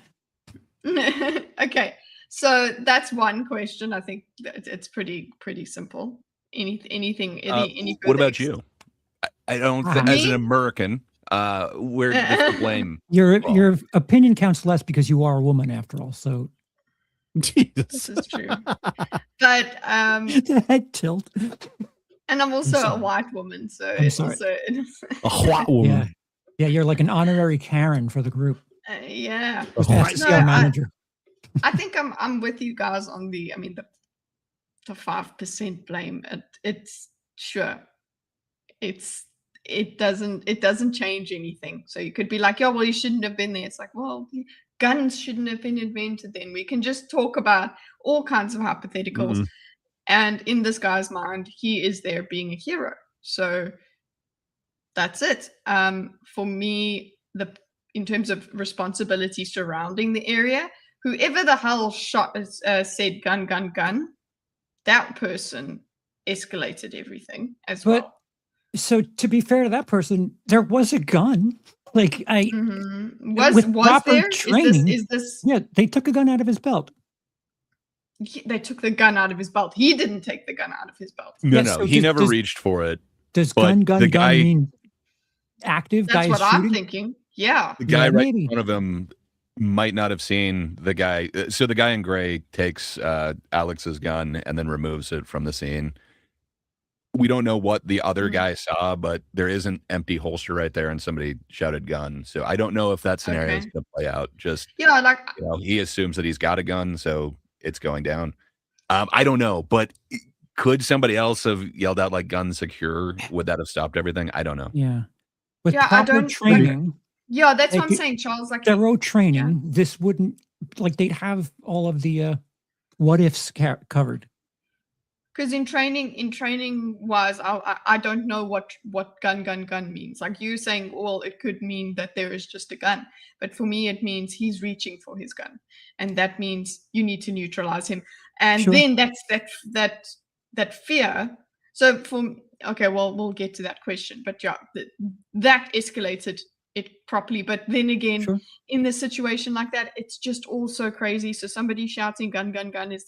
okay, so that's one question. I think that it's pretty simple. Anything? Any What further about you? I don't Ah. as an Me? American, where does the blame? Your opinion counts less because you are a woman after all. So This Jesus. is true. But the head tilt. and I'm also a sorry. white woman, so I'm it's sorry. also A white woman. Yeah, you're like an honorary Karen for the group. yeah. A Just ask white the No, CR manager. I think I'm with you guys on the 5% blame. It's sure. It doesn't change anything. So you could be like, yeah, well, you shouldn't have been there. It's like, well, guns shouldn't have been invented then. We can just talk about all kinds of hypotheticals. Mhm. And in this guy's mind, he is there being a hero. So that's it. For me, in terms of responsibility surrounding the area, whoever the hell said gun, gun, gun, that person escalated everything as But well. So to be fair to that person, there was a gun. Like Mhm. with Was proper there? training- Is this? yeah, they took a gun out of his belt. They took the gun out of his belt. He didn't take the gun out of his belt. No, Yeah, no, so he never does- reached for it. Does But gun, the gun, guy- gun mean active? That's guy what is I'm shooting? thinking. Yeah. The guy Yeah, right in maybe. front of him might not have seen the guy. So the guy in gray takes Alex's gun and then removes it from the scene. We don't know what the other Mhm. guy saw, but there is an empty holster right there, and somebody shouted gun. So I don't know if that scenario is Okay. going to play out. Just Yeah, like he assumes that he's got a gun, so it's going down. I don't know, but could somebody else have yelled out like "gun secure"? Would that have stopped everything? I don't know. Yeah. With Yeah, I proper don't- training, yeah, that's what Like, I'm saying, Charles. Like thorough training, this wouldn't like they'd have all of the what ifs covered. because in training wise, I don't know what gun means. Like you saying, well, it could mean that there is just a gun, but for me, it means he's reaching for his gun, and that means you need to neutralize him, and Sure. then that's that fear. So okay, well, we'll get to that question, but yeah, that escalated it properly. But then again, Sure. in a situation like that, it's just all so crazy. So somebody shouting gun is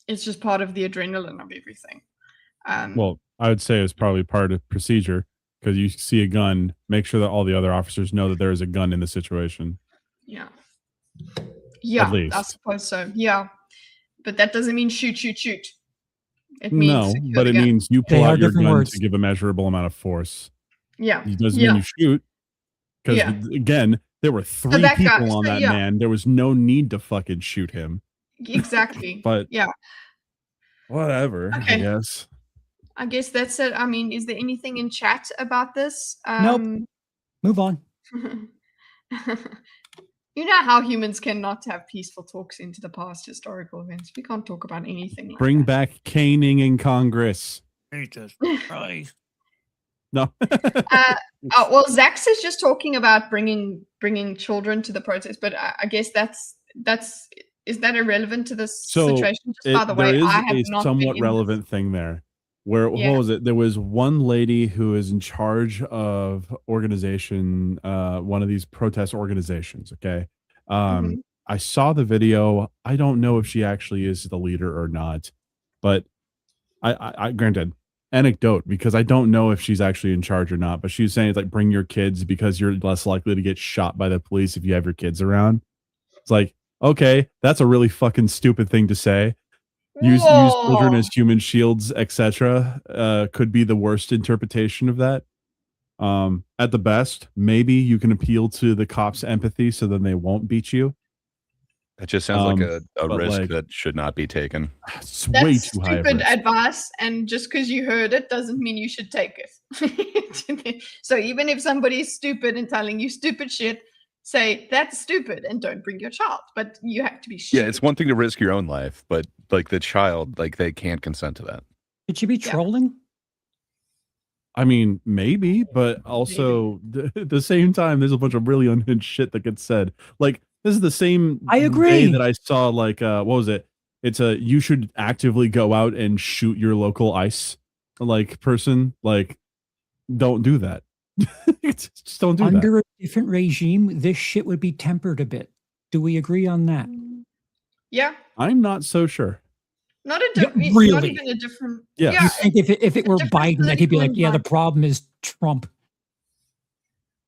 it's just part of the adrenaline of everything. Well, I would say it's probably part of procedure because you see a gun, make sure that all the other officers know that there is a gun in the situation. yeah, I least. suppose so. Yeah, but that doesn't mean shoot. It means No, secure but the it gun. means you They pull are out your different gun words. to give a measurable amount of force. Yeah, It doesn't Yeah. mean you shoot. Because Yeah. again, there were three that guy- people on so that yeah. man. There was no need to fucking shoot him. exactly. But Yeah. whatever, I Okay. guess. I guess that's it. I mean, is there anything in chat about this? Nope. Move on. You know how humans cannot have peaceful talks into the past historical events. We can't talk about anything. Like Bring that. back caning in Congress. Jesus Christ. No. Oh, well, Zax is just talking about bringing children to the protest, but I guess is that irrelevant to this So, situation? Just by the there way, is I have a not somewhat been in relevant thing there. Where Yeah. what was it? There was one lady who is in charge of organization, one of these protest organizations. Okay, Mhm. I saw the video. I don't know if she actually is the leader or not, but I granted anecdote because I don't know if she's actually in charge or not. But she was saying it's like bring your kids because you're less likely to get shot by the police if you have your kids around. It's like Okay, that's a really fucking stupid thing to say. Use children Whoa. as human shields, etc. Could be the worst interpretation of that. At the best, maybe you can appeal to the cops' empathy so then they won't beat you. It just sounds like a But, risk like, that should not be taken. it's way That's too high of stupid risk. advice, and just because you heard it doesn't mean you should take it. So even if somebody's stupid and telling you stupid shit, say that's stupid and don't bring your child. But you have to be Yeah, stupid. it's one thing to risk your own life, but like the child, like they can't consent to that. Could she be Yeah. trolling? I mean, maybe, but also at the same time, there's a bunch of really unhinged shit that gets said. Like, this is the same I day agree. that I saw, like, what was it? It's you should actively go out and shoot your local ICE, like, person. Like, don't do that. Just don't do that. Under a different regime, this shit would be tempered a bit. Do we agree on that? Yeah, I'm not so sure. not a Yeah, different, not really? even a different. Yes. Yeah, You think if it were different Biden, that he'd be like, political yeah, the environment. problem is Trump.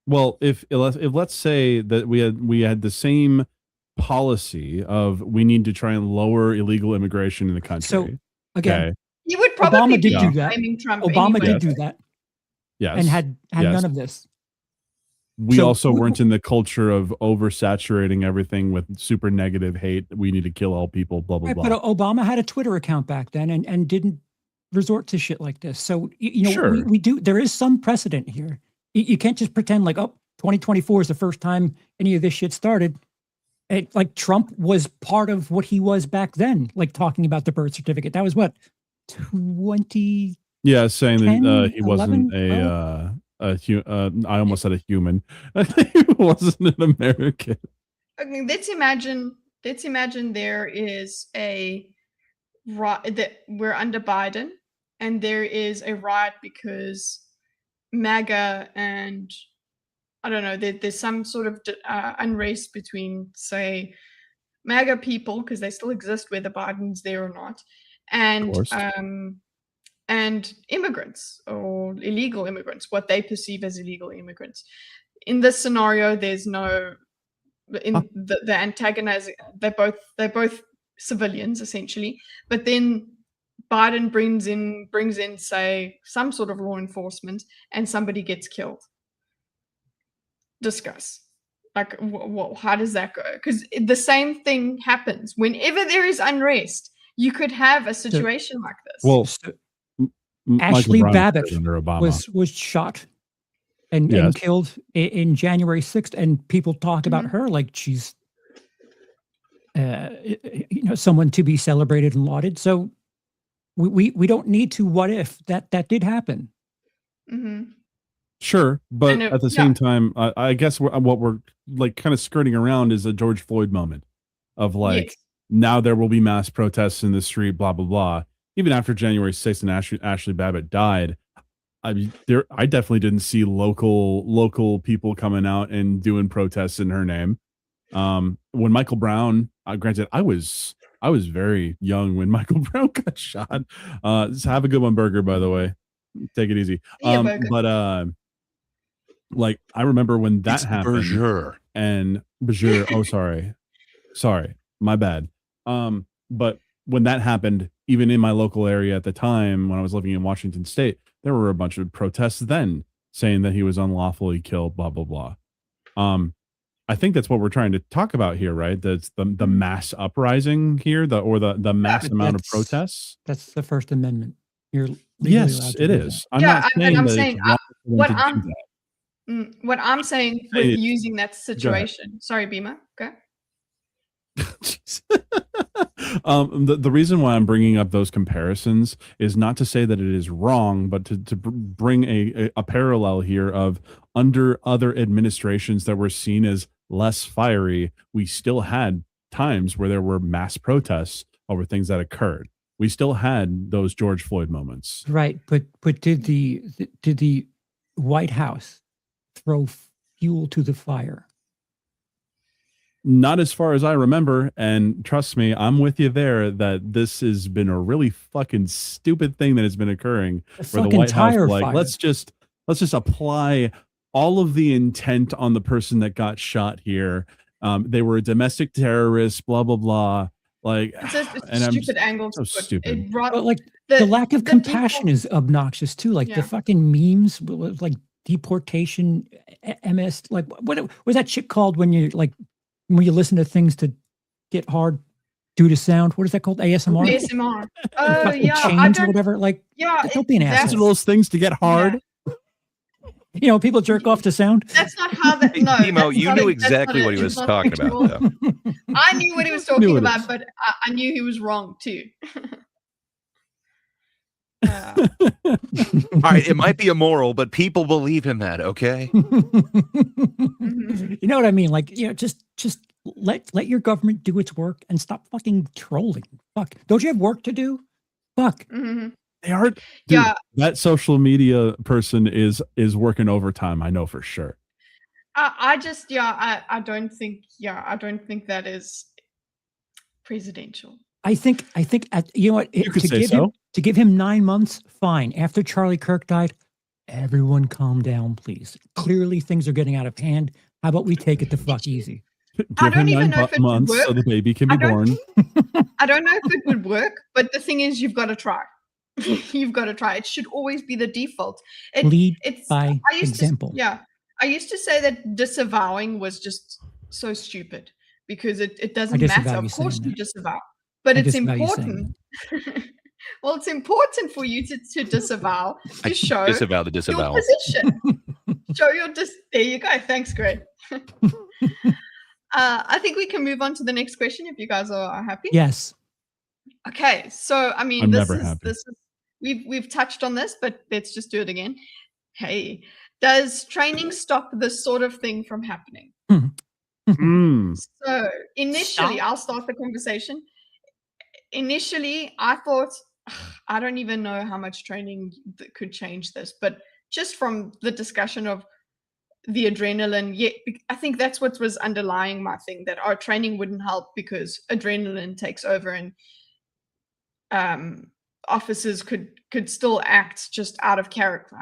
Well, if let's say that we had the same policy of we need to try and lower illegal immigration in the country. So again, okay. he would probably Obama be did do that. blaming Trump. Obama anyway. did do that Yes. and had Yes. none of this. We So also we- weren't in the culture of oversaturating everything with super negative hate. We need to kill all people, blah, blah, Right, blah. but Obama had a Twitter account back then and didn't resort to shit like this. So you know, Sure. we do. There is some precedent here. You can't just pretend like, oh, 2024 is the first time any of this shit started. Like Trump was part of what he was back then, like talking about the birth certificate. That was what 20. Yeah, saying that 10, he wasn't 11, I almost said a human. He wasn't an American. Okay, let's imagine there is a riot that we're under Biden, and there is a riot because MAGA and I don't know. There's some sort of unrest between, say, MAGA people because they still exist whether Biden's there or not, course. and immigrants or illegal immigrants, what they perceive as illegal immigrants. In this scenario, there's no the antagonizing. They're both civilians essentially, but then Biden brings in say some sort of law enforcement and somebody gets killed. Discuss like how does that go? Because the same thing happens whenever there is unrest. You could have a situation like this. Well, So Michael Ashley Brown Babbitt was under Obama. was shot and Yes. killed in January 6th, and people talk about her like she's someone to be celebrated and lauded. So we don't need to what if that did happen. hmm Sure, but know, at the yeah. same time, I guess what we're like kind of skirting around is a George Floyd moment of like Yes. now there will be mass protests in the street, blah blah blah. Even after January 6th and Ashley Babbitt died, I definitely didn't see local people coming out and doing protests in her name. When Michael Brown, granted, I was very young when Michael Brown got shot. Have a good one, Burger, by the way. Take it easy. Yeah, Burger. But like I remember when that It's happened. Berger. And Bajir, oh sorry, my bad. But when that happened, even in my local area at the time when I was living in Washington State, there were a bunch of protests then saying that he was unlawfully killed, blah blah blah. I think that's what we're trying to talk about here, right? That's the mass uprising here, the mass amount of That's- protests. That's the First Amendment. You're legally allowed Yes, to it do is. I'm Yeah, not and saying I'm that saying, it's wrong for them what to do I'm- that. What I'm saying with Hey, using that situation. Sorry, Beamer. Okay. The reason why I'm bringing up those comparisons is not to say that it is wrong, but to bring a parallel here of under other administrations that were seen as less fiery, we still had times where there were mass protests over things that occurred. We still had those George Floyd moments. Right, but did the White House throw fuel to the fire? Not as far as I remember, and trust me, I'm with you there that this has been a really fucking stupid thing that has been occurring. The For the fucking White House, tire like fire. let's just apply all of the intent on the person that got shot here, They were a domestic terrorist, blah blah blah. Like, It's a and I'm stupid angle to so put. stupid. It brought But like the lack of the compassion default- is obnoxious too. Like Yeah. the fucking memes, like deportation, MS. Like what was that shit called when you listen to things to get hard due to sound? What is that called? ASMR. ASMR. Oh Fucking yeah, I chains or don't. whatever. Like Yeah, don't be an that's- Those are asshole. those things to get hard. People jerk off to sound. That's not how that. Hey, No, Timo, that's you not knew a- that's exactly not what a- he was it's not talking sexual. about, though. I knew what he was Knew talking it about, is. but I knew he was wrong too. All right, it might be immoral, but people believe in that. Okay. Mhm. You know what I mean? Like, just let your government do its work and stop fucking trolling. Fuck. Don't you have work to do? Fuck. Mhm. They are. Dude, Yeah, that social media person is working overtime. I know for sure. I just I don't think that is presidential. I think you know what? You could to say give so. him to give him 9 months, fine. After Charlie Kirk died, everyone calm down, please. Clearly things are getting out of hand. How about we take it the fuck easy? Give don't him even 9 know if it would months so work. the baby can I be don't- born. I don't know if it would work, but the thing is, you've got to try. You've got to try. It should always be the default. Lead It's by I used example. To, I used to say that disavowing was just so stupid because it doesn't disavow matter. you Of course saying you that. disavow, but I it's disavow you saying important. Well, it's important for you to disavow I to show disavow the your disavowal. position. Show your There you go. Thanks, Greg. I think we can move on to the next question if you guys are happy. Yes. Okay, so I mean, I'm this never is happy. this is we've touched on this, but let's just do it again. Hey, does training stop this sort of thing from happening? Mm. So initially, I'll start the conversation. Initially, I thought I don't even know how much training could change this, but just from the discussion of the adrenaline, I think that's what was underlying my thing, that our training wouldn't help because adrenaline takes over and officers could still act just out of character,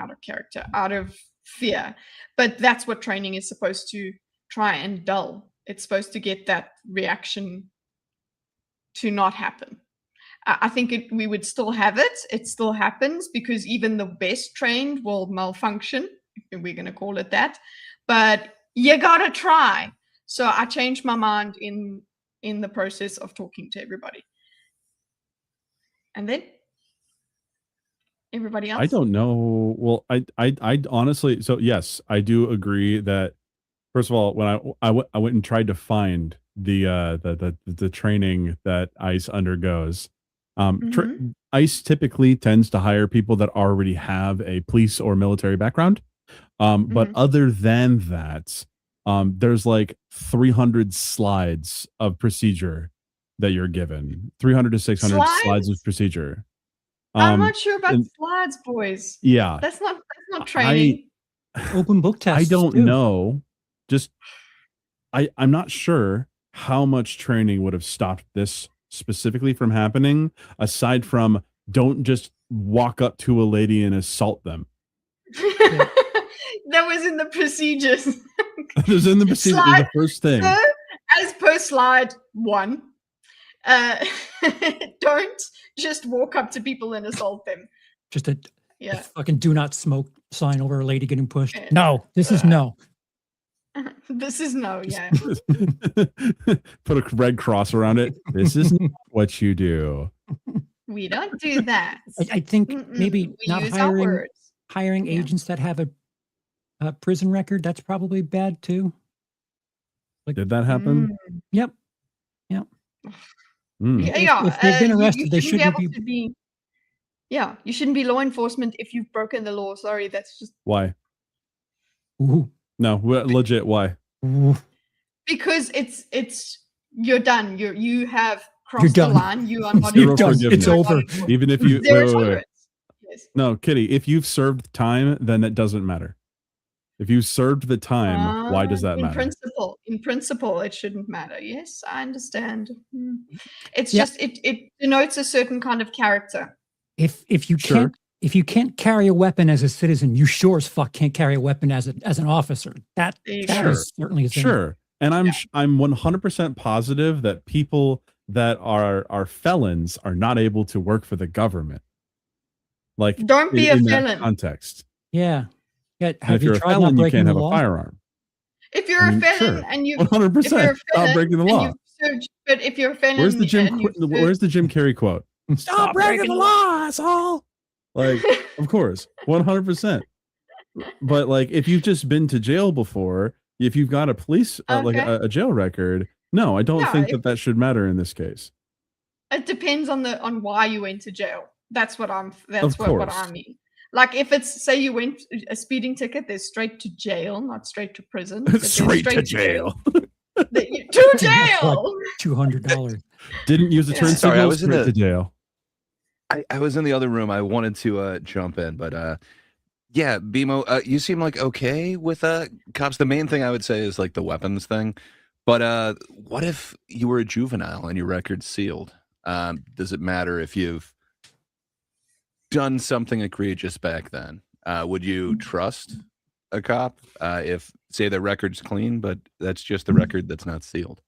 out of fear. But that's what training is supposed to try and dull. It's supposed to get that reaction to not happen. I think we would still have it. It still happens because even the best trained will malfunction, if we're going to call it that. But you got to try. So I changed my mind in the process of talking to everybody. And then everybody else? I don't know. Well, I honestly, so yes, I do agree that first of all, when I went and tried to find the training that ICE undergoes, ICE typically tends to hire people that already have a police or military background. But other than that, there's like 300 slides of procedure that you're given, 300 to 600 slides of procedure. I'm not sure about and- slides, boys. Yeah, That's not training. Open book tests. I don't too. know. Just I'm not sure how much training would have stopped this specifically from happening, aside from don't just walk up to a lady and assault them. That was in the procedures. It was in the procedure, Slide- the first thing. So, as per slide 1, don't just walk up to people and assault them. Just a Yeah. fucking do not smoke sign over a lady getting pushed. Yeah. No, this is no. This is no, yeah. Put a red cross around it. This is not what you do. We don't do that. I think Mm-mm. maybe We not use our words. hiring Yeah. agents that have a prison record. That's probably bad too. Did that happen? Yep. Mm. Yeah, If they've been you arrested, they shouldn't shouldn't able to be. Yeah, you shouldn't be law enforcement if you've broken the law. Sorry, that's just Why? Ooh. No, legit. Why? Ooh. because it's you're done. You have crossed the done. line. You are not. Zero able to- forgiveness. you're It's not over. able to- Even if you Zero wait, wait, wait. tolerance. Yes. No, Kitty, if you've served time, then that doesn't matter. If you served the time, why does that in matter? in principle, it shouldn't matter. Yes, I understand. It's Yeah. just it denotes a certain kind of character. If you Sure. can't carry a weapon as a citizen, you sure as fuck can't carry a weapon as an officer. That There you that go. is certainly a thing. Sure. And Yeah. I'm 100% positive that people that are felons are not able to work for the government. Like Don't be a in that felon. context. Yeah. Yeah. And Have if you you're a tried not felon, you breaking can't the have a law? firearm. If you're I mean, a felon sure. and you've 100%. if you're a Stop felon breaking the and law. you've served, but if you're a felon Where's the and you've served, Where's the Jim Carrey quote? Stop breaking the law, asshole. Like, of course, 100%. But like, if you've just been to jail before, if you've got a police like Okay. a jail record, no, I don't No, think if- that should matter in this case. it depends on why you went to jail. That's what Of what I course. mean. Like if it's say you went a speeding ticket, there's straight to jail, not straight to prison. but there's Straight to jail. To jail. $200. Didn't use the Yeah. turn Sorry, I signal, was in straight the- to jail. I was in the other room. I wanted to jump in, but yeah, BMO, you seem like okay with cops. The main thing I would say is like the weapons thing. But what if you were a juvenile and your record's sealed? Does it matter if you've done something egregious back then? Would you trust a cop if, say, the record's clean, but that's just the record that's not sealed?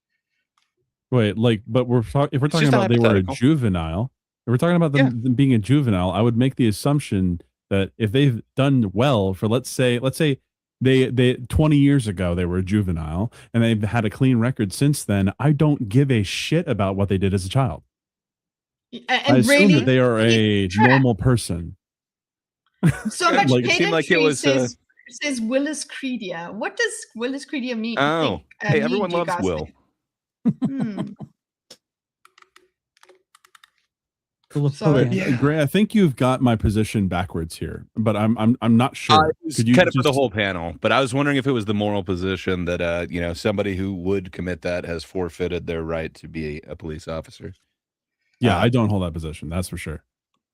Wait, like, but if we're talking just about they were a hypothetical. juvenile, if we're talking about them being a juvenile, I would make the assumption that if they've done well for let's say they 20 years ago they were a juvenile and they've had a clean record since then, I don't give a shit about what they did as a child. And I assume really, that they are a normal person. so much Like, it seemed like it pedantry was, says Willis Credia. What does Willis Credia mean? Oh, hey, mean, everyone do you loves guys Will. think? Hmm. Philip So- Hogan. Yeah, Gray, I think you've got my position backwards here, but I'm not sure. Could you kind of for the just- whole panel, but I was wondering if it was the moral position that somebody who would commit that has forfeited their right to be a police officer. Yeah, I don't hold that position. That's for sure.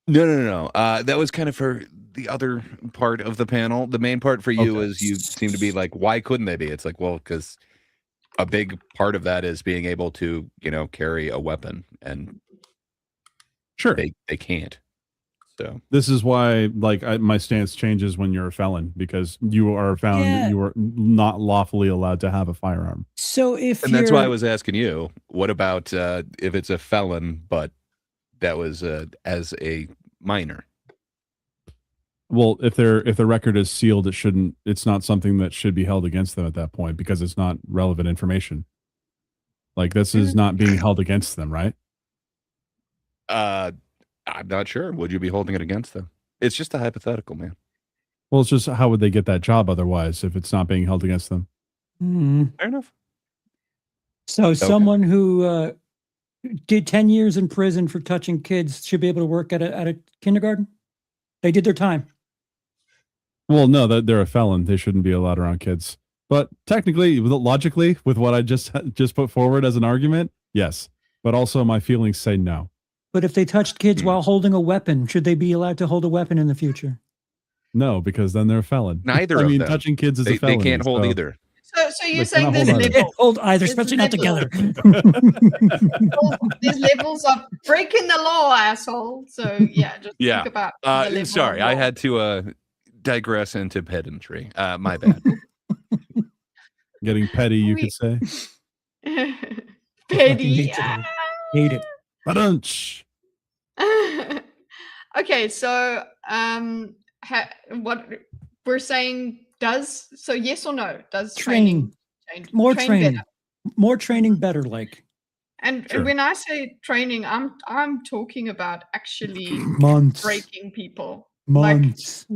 No. That was kind of for the other part of the panel. The main part for you Okay. is you seem to be like, why couldn't they be? It's like, well, because a big part of that is being able to, carry a weapon, and Sure. they can't. So This is why, like, my stance changes when you're a felon because you are found Yeah. you are not lawfully allowed to have a firearm. So if and that's why I you're- was asking you, what about if it's a felon, but that was as a minor? Well, if the record is sealed, it's not something that should be held against them at that point because it's not relevant information. Like this is not being held against them, right? I'm not sure. Would you be holding it against them? It's just a hypothetical, man. Well, it's just how would they get that job otherwise if it's not being held against them? Hmm. Fair enough. So someone who did 10 years in prison for touching kids should be able to work at a kindergarten? They did their time. Well, no, that they're a felon. They shouldn't be allowed around kids. But technically, logically, with what I just put forward as an argument, yes. But also, my feelings say no. But if they touched kids while holding a weapon, should they be allowed to hold a weapon in the future? No, because then they're a felon. Neither I of mean, them. touching kids is They a felony. can't hold so- either. So you're They saying cannot there's hold either. Can't levels. hold either, There's especially not together. There's levels of breaking the law, asshole. So yeah, just Yeah. think about. the level of Sorry, I law. had to digress into pedantry. My bad. Getting petty, you We- could say. Petty. hate it. Hate it. Ba-dunch. Okay, so what we're saying so yes or no? Does Training. change? More Train training. better? More training better, like And Sure. when I say training, I'm talking about actually months. breaking people. Months.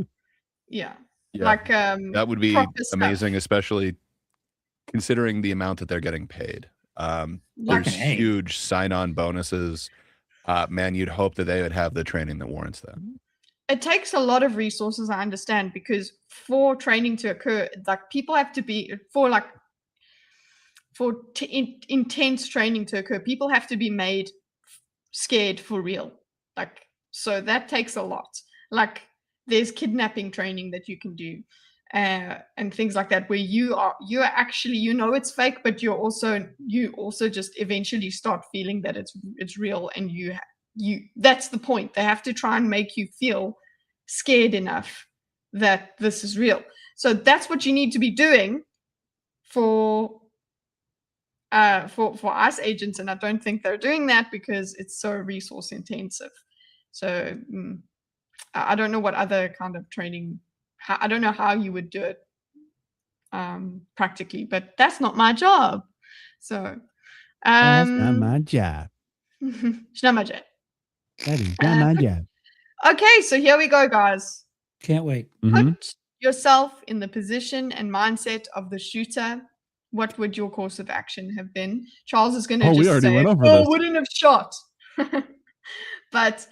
Yeah. Yeah, Like that would be proper stuff. amazing, especially considering the amount that they're getting paid. Like There's an A. huge sign-on bonuses. Man, you'd hope that they would have the training that warrants that. it takes a lot of resources, I understand, because for training to occur, like people have to be intense training to occur, people have to be made scared for real. Like, so that takes a lot. Like there's kidnapping training that you can do and things like that, where you're actually, it's fake, but you also just eventually start feeling that it's real, and you that's the point. They have to try and make you feel scared enough that this is real. So that's what you need to be doing for for us agents, and I don't think they're doing that because it's so resource intensive. So I don't know what other kind of training. I don't know how you would do it practically, but that's not my job. So That's not my job. it's not my job. That is not my job. Okay, so here we go, guys. Can't wait. Mhm. Put yourself in the position and mindset of the shooter. What would your course of action have been? Charles is going to Oh, we just already say, went over "Oh, this." wouldn't have shot." But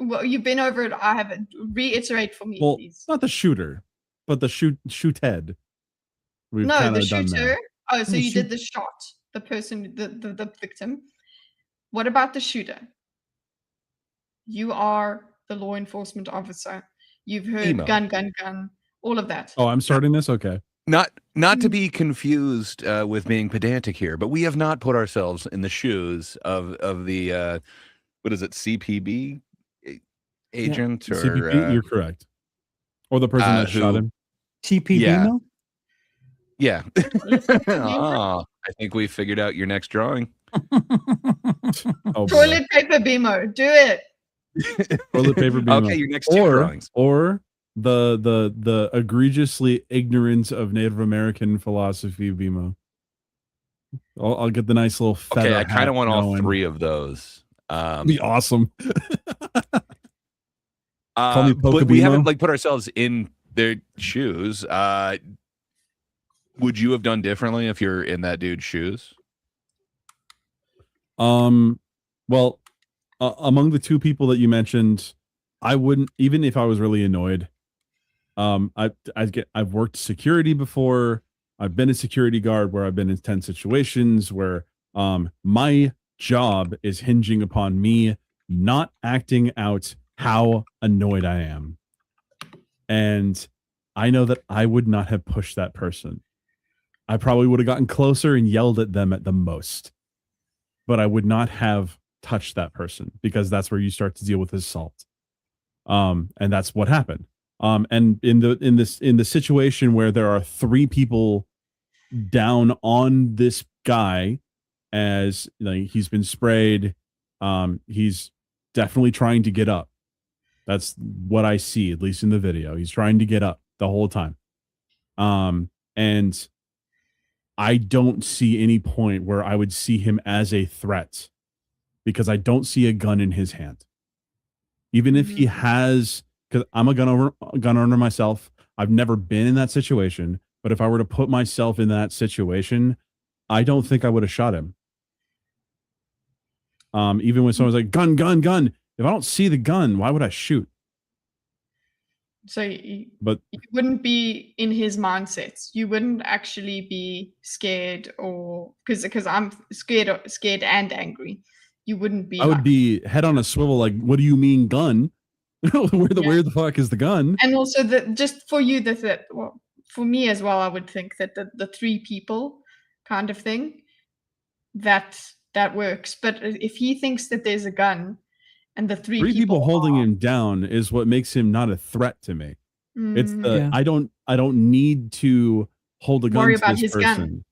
well, you've been over it. I haven't. Reiterate for me, Well, please. not the shooter, but the shoot head. We've No, the kinda done that. shooter. Oh, so The you did the shot, the person, the victim. What about the shooter? You are the law enforcement officer. You've heard Emo. gun, gun, gun, all of that. Oh, I'm starting this. Okay. Not to be confused with being pedantic here, but we have not put ourselves in the shoes of the what is it, CPB agent or CPP, you're correct. Or the person that shot who- him. TP Yeah. BMO? yeah. Ah, I think we figured out your next drawing. Oh, boy. Toilet paper BMO, do it. Toilet paper BMO. Okay, your next two drawings. Or the egregiously ignorant of Native American philosophy BMO. I'll get the nice little feather. Okay, I kind hat of want all going. three of those. Be awesome. Call me But we Pokebimo. haven't like put ourselves in their shoes. Would you have done differently if you're in that dude's shoes? Well, among the two people that you mentioned, I wouldn't, even if I was really annoyed. I've worked security before. I've been a security guard where I've been in tense situations where my job is hinging upon me not acting out how annoyed I am. And I know that I would not have pushed that person. I probably would have gotten closer and yelled at them at the most. But I would not have touched that person because that's where you start to deal with assault. And that's what happened. And in the situation where there are three people down on this guy, as like he's been sprayed, he's definitely trying to get up. That's what I see, at least in the video. He's trying to get up the whole time. And I don't see any point where I would see him as a threat because I don't see a gun in his hand. Even if he has, because I'm a gun owner myself. I've never been in that situation, but if I were to put myself in that situation, I don't think I would have shot him. Even when someone's like, gun, gun, gun. If I don't see the gun, why would I shoot? So you But wouldn't be in his mindset. You wouldn't actually be scared, or because I'm scared and angry. You wouldn't be. I would like- be head on a swivel. Like, what do you mean gun? where the fuck is the gun? And also just for you that well, for me as well, I would think that the three people kind of thing that works. But if he thinks that there's a gun and the three People holding are- him down is what makes him not a threat to me. It's Mm, the Yeah. I don't need to hold a gun Worry to about this his gun. person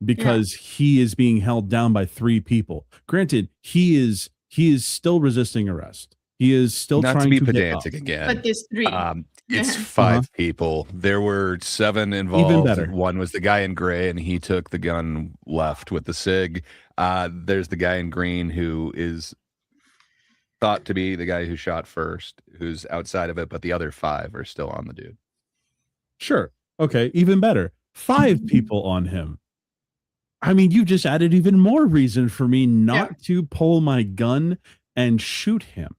because he is being held down by three people. Granted, he is still resisting arrest. He is still Not to trying be to get pedantic up. again. but there's three. It's Yeah. 5 people. There were 7 involved. better. One was the guy in gray, and he took the gun left with the SIG. There's the guy in green who is thought to be the guy who shot first, who's outside of it, but the other 5 are still on the dude. Sure. Okay, even better. 5 people on him. I mean, you just added even more reason for me not to pull my gun and shoot him.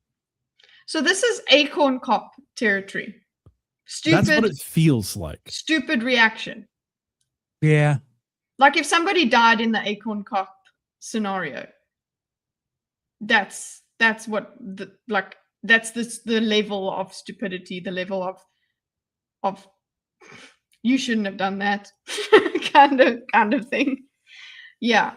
So this is Acorn Cop territory. That's what Stupid, it feels like. stupid reaction. Yeah. Like if somebody died in the Acorn Cop scenario, that's what that's the level of stupidity, the level of you shouldn't have done that kind of thing. Yeah.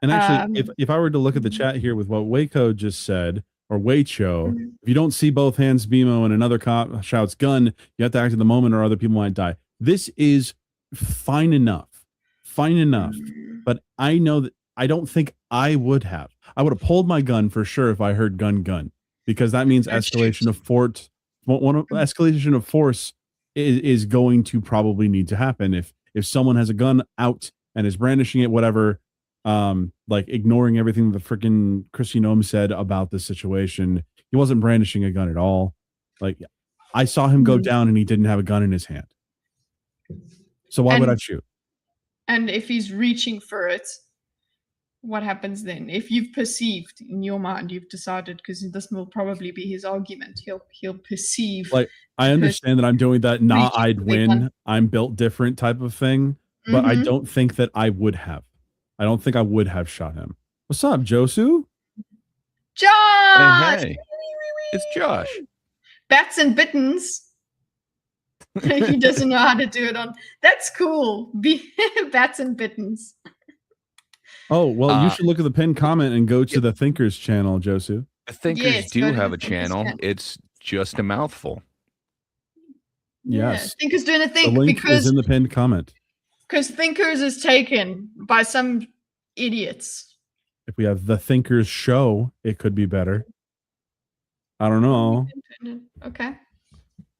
And actually, Um, if I were to look at the chat here with what Waco just said, or Wacho, Mhm. if you don't see both hands BMO and another cop shouts gun, you have to act at the moment or other people might die. This is fine enough fine enough. Mm. But I know that I don't think I would have. I would have pulled my gun for sure if I heard gun, because that means Don't shoot. escalation of force. Escalation of force is going to probably need to happen if someone has a gun out and is brandishing it, whatever. Like ignoring everything the freaking Christy Nome said about the situation. He wasn't brandishing a gun at all. Like I saw him go Mhm. down and he didn't have a gun in his hand. So why would I And- shoot? And if he's reaching for it, what happens then? If you've perceived in your mind, you've decided, because this will probably be his argument, he'll perceive. Like I understand that I'm doing that nah reaching I'd for the win, gun. I'm built different type of thing, but I Mhm. don't think that I would have. I don't think I would have shot him. What's up, Josu? Josh! Hey, it's Josh. Bats and bittens. He doesn't know how to do it on. That's cool. Bats and bittens. Oh, well, you Uh, should look at the pinned comment and go to the Thinkers channel, Josu. The Thinkers Yes, do go to have the a Thinkers channel. channel. It's just a mouthful. Yes. Thinkers doing a The thing link is because in the pinned comment. Thinkers is taken by some idiots. If we have the Thinkers show, it could be better. I don't know. Okay.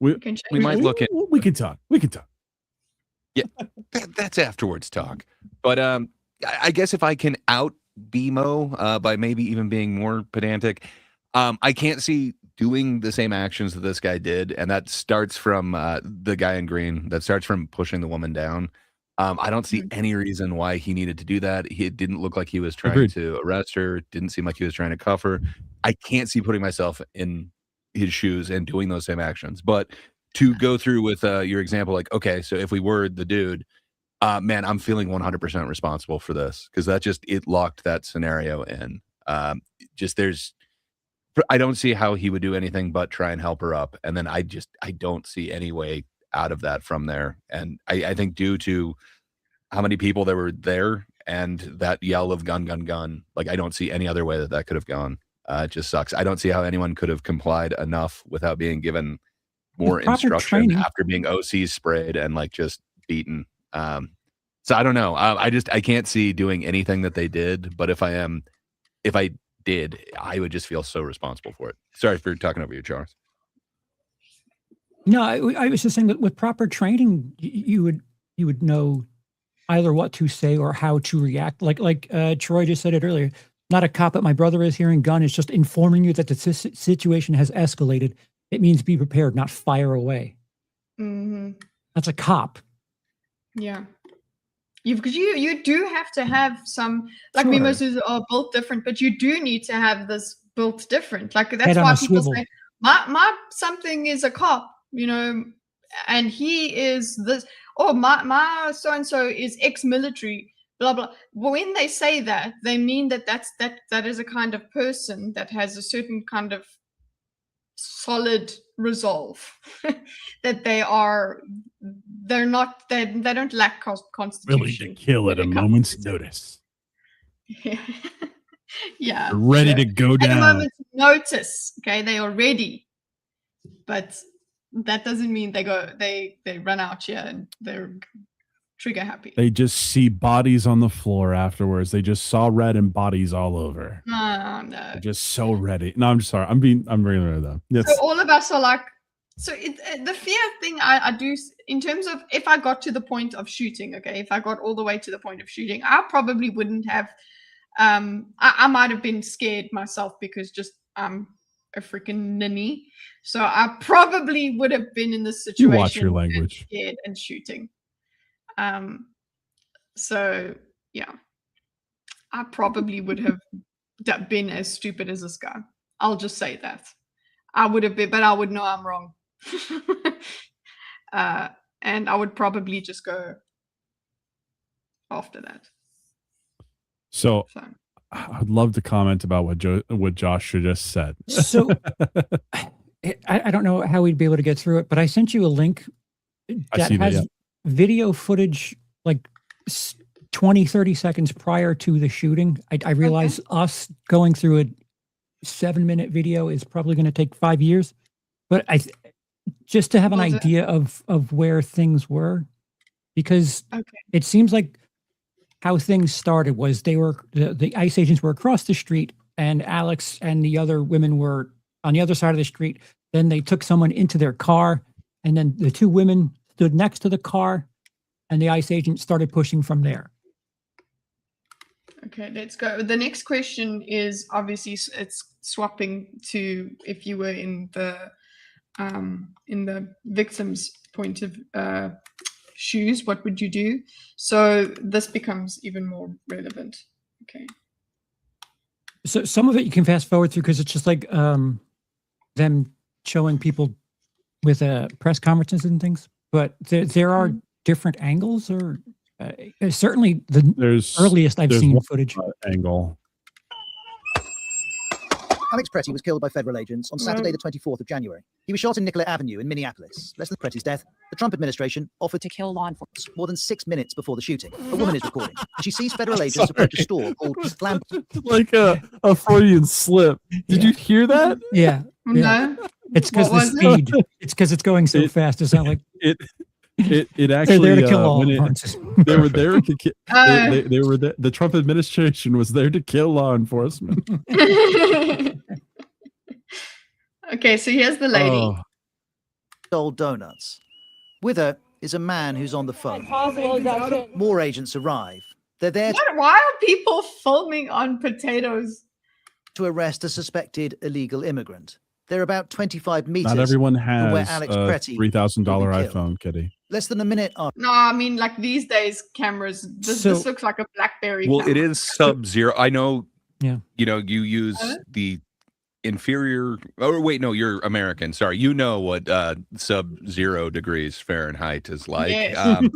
We- can change we might it. look at- We can talk. We can talk. That's afterwards talk. But I guess if I can out BMO by maybe even being more pedantic, I can't see doing the same actions that this guy did, and that starts from the guy in green. That starts from pushing the woman down. I don't see any reason why he needed to do that. It didn't look like he was trying Agreed. to arrest her. Didn't seem like he was trying to cuff her. I can't see putting myself in his shoes and doing those same actions. But to go through with your example, like, okay, so if we were the dude, man, I'm feeling 100% responsible for this because it locked that scenario in. I don't see how he would do anything but try and help her up. And then I don't see any way out of that from there. And I think due to how many people there were there and that yell of gun, like I don't see any other way that could have gone. It just sucks. I don't see how anyone could have complied enough without being given more With proper instruction training. after being OC sprayed and like just beaten. So I don't know. I can't see doing anything that they did. But if I did, I would just feel so responsible for it. Sorry for talking over you, Charles. No, I was just saying that with proper training, you would know either what to say or how to react. Like Troy just said it earlier. Not a cop, but my brother is hearing gun. It's just informing you that the situation has escalated. It means be prepared, not fire away. Mhm. That's a cop. Yeah. Because you do have to have some, like Sure. Mimosas are built different, but you do need to have this built different. Like that's Head on why a people swivel. say my something is a cop, and he is this, or my so and so is ex-military, blah blah. When they say that, they mean that is a kind of person that has a certain kind of solid resolve that they don't lack constitution. kill at a moment's notice. Yeah, Ready sure. to go At a down. moment's notice, okay, they are ready, but that doesn't mean they run out here and they're trigger happy. They just see bodies on the floor afterwards. They just saw red and bodies all over. No. They're just so ready. No, I'm sorry. I'm bringing it though. Yes. So all of us are like, the fear thing I do in terms of if I got to the point of shooting, okay, if I got all the way to the point of shooting, I probably wouldn't have. I might have been scared myself because just I'm a freaking ninny, so I probably would have been in this You situation. watch your and language. scared and shooting. So yeah, I probably would have been as stupid as this guy. I'll just say that. I would have been, but I would know I'm wrong. And I would probably just go after that. So So I'd love to comment about what Josh just said. So I don't know how we'd be able to get through it, but I sent you a link that see that, has yeah. video footage like 20, 30 seconds prior to the shooting. I realize us going through a 7-minute video is probably going to take 5 years, but just to have an Was it- idea of where things were, because Okay. it seems like how things started was the ICE agents were across the street, and Alex and the other women were on the other side of the street. Then they took someone into their car, and then the two women stood next to the car, and the ICE agent started pushing from there. Okay, let's go. The next question is obviously it's swapping to if you were in the victim's point of shoes, what would you do? So this becomes even more relevant. Okay. So some of it you can fast forward through because it's just like them showing people with press conferences and things. But there are different angles, or certainly There's earliest I've seen one, footage. Angle. Alex Pretty was killed by federal agents on Saturday, the 24th of January. He was shot in Nicollet Avenue in Minneapolis. Less than Pretty's death, the Trump administration offered to kill law enforcement more than 6 minutes before the shooting. A woman is recording, and she sees federal agents approach a store called Glam. Like a Freudian slip. Did you hear that? Yeah, No. it's because the What was it? speed. It's because it's going so fast. It's not like It they're actually there to kill all when enforcement. they were there to kill. Uh, They were the Trump administration was there to kill law enforcement. Okay, so here's the lady. Oh, Sold donuts. With her is a man who's on the phone. More agents arrive. They're there Why are people filming on potatoes? to arrest a suspected illegal immigrant. They're about 25 meters. not everyone where has Alex a Pretty $3,000 will be killed. iPhone, Kitty. Less than a minute after No, I mean like these days cameras. This So- looks like a BlackBerry. Well, it camera. is Sub-Zero. I know. Yeah. You know, you use Huh? the inferior. Oh wait, no, you're American. Sorry, you know what Sub-Zero degrees Fahrenheit is like. Yes. Um,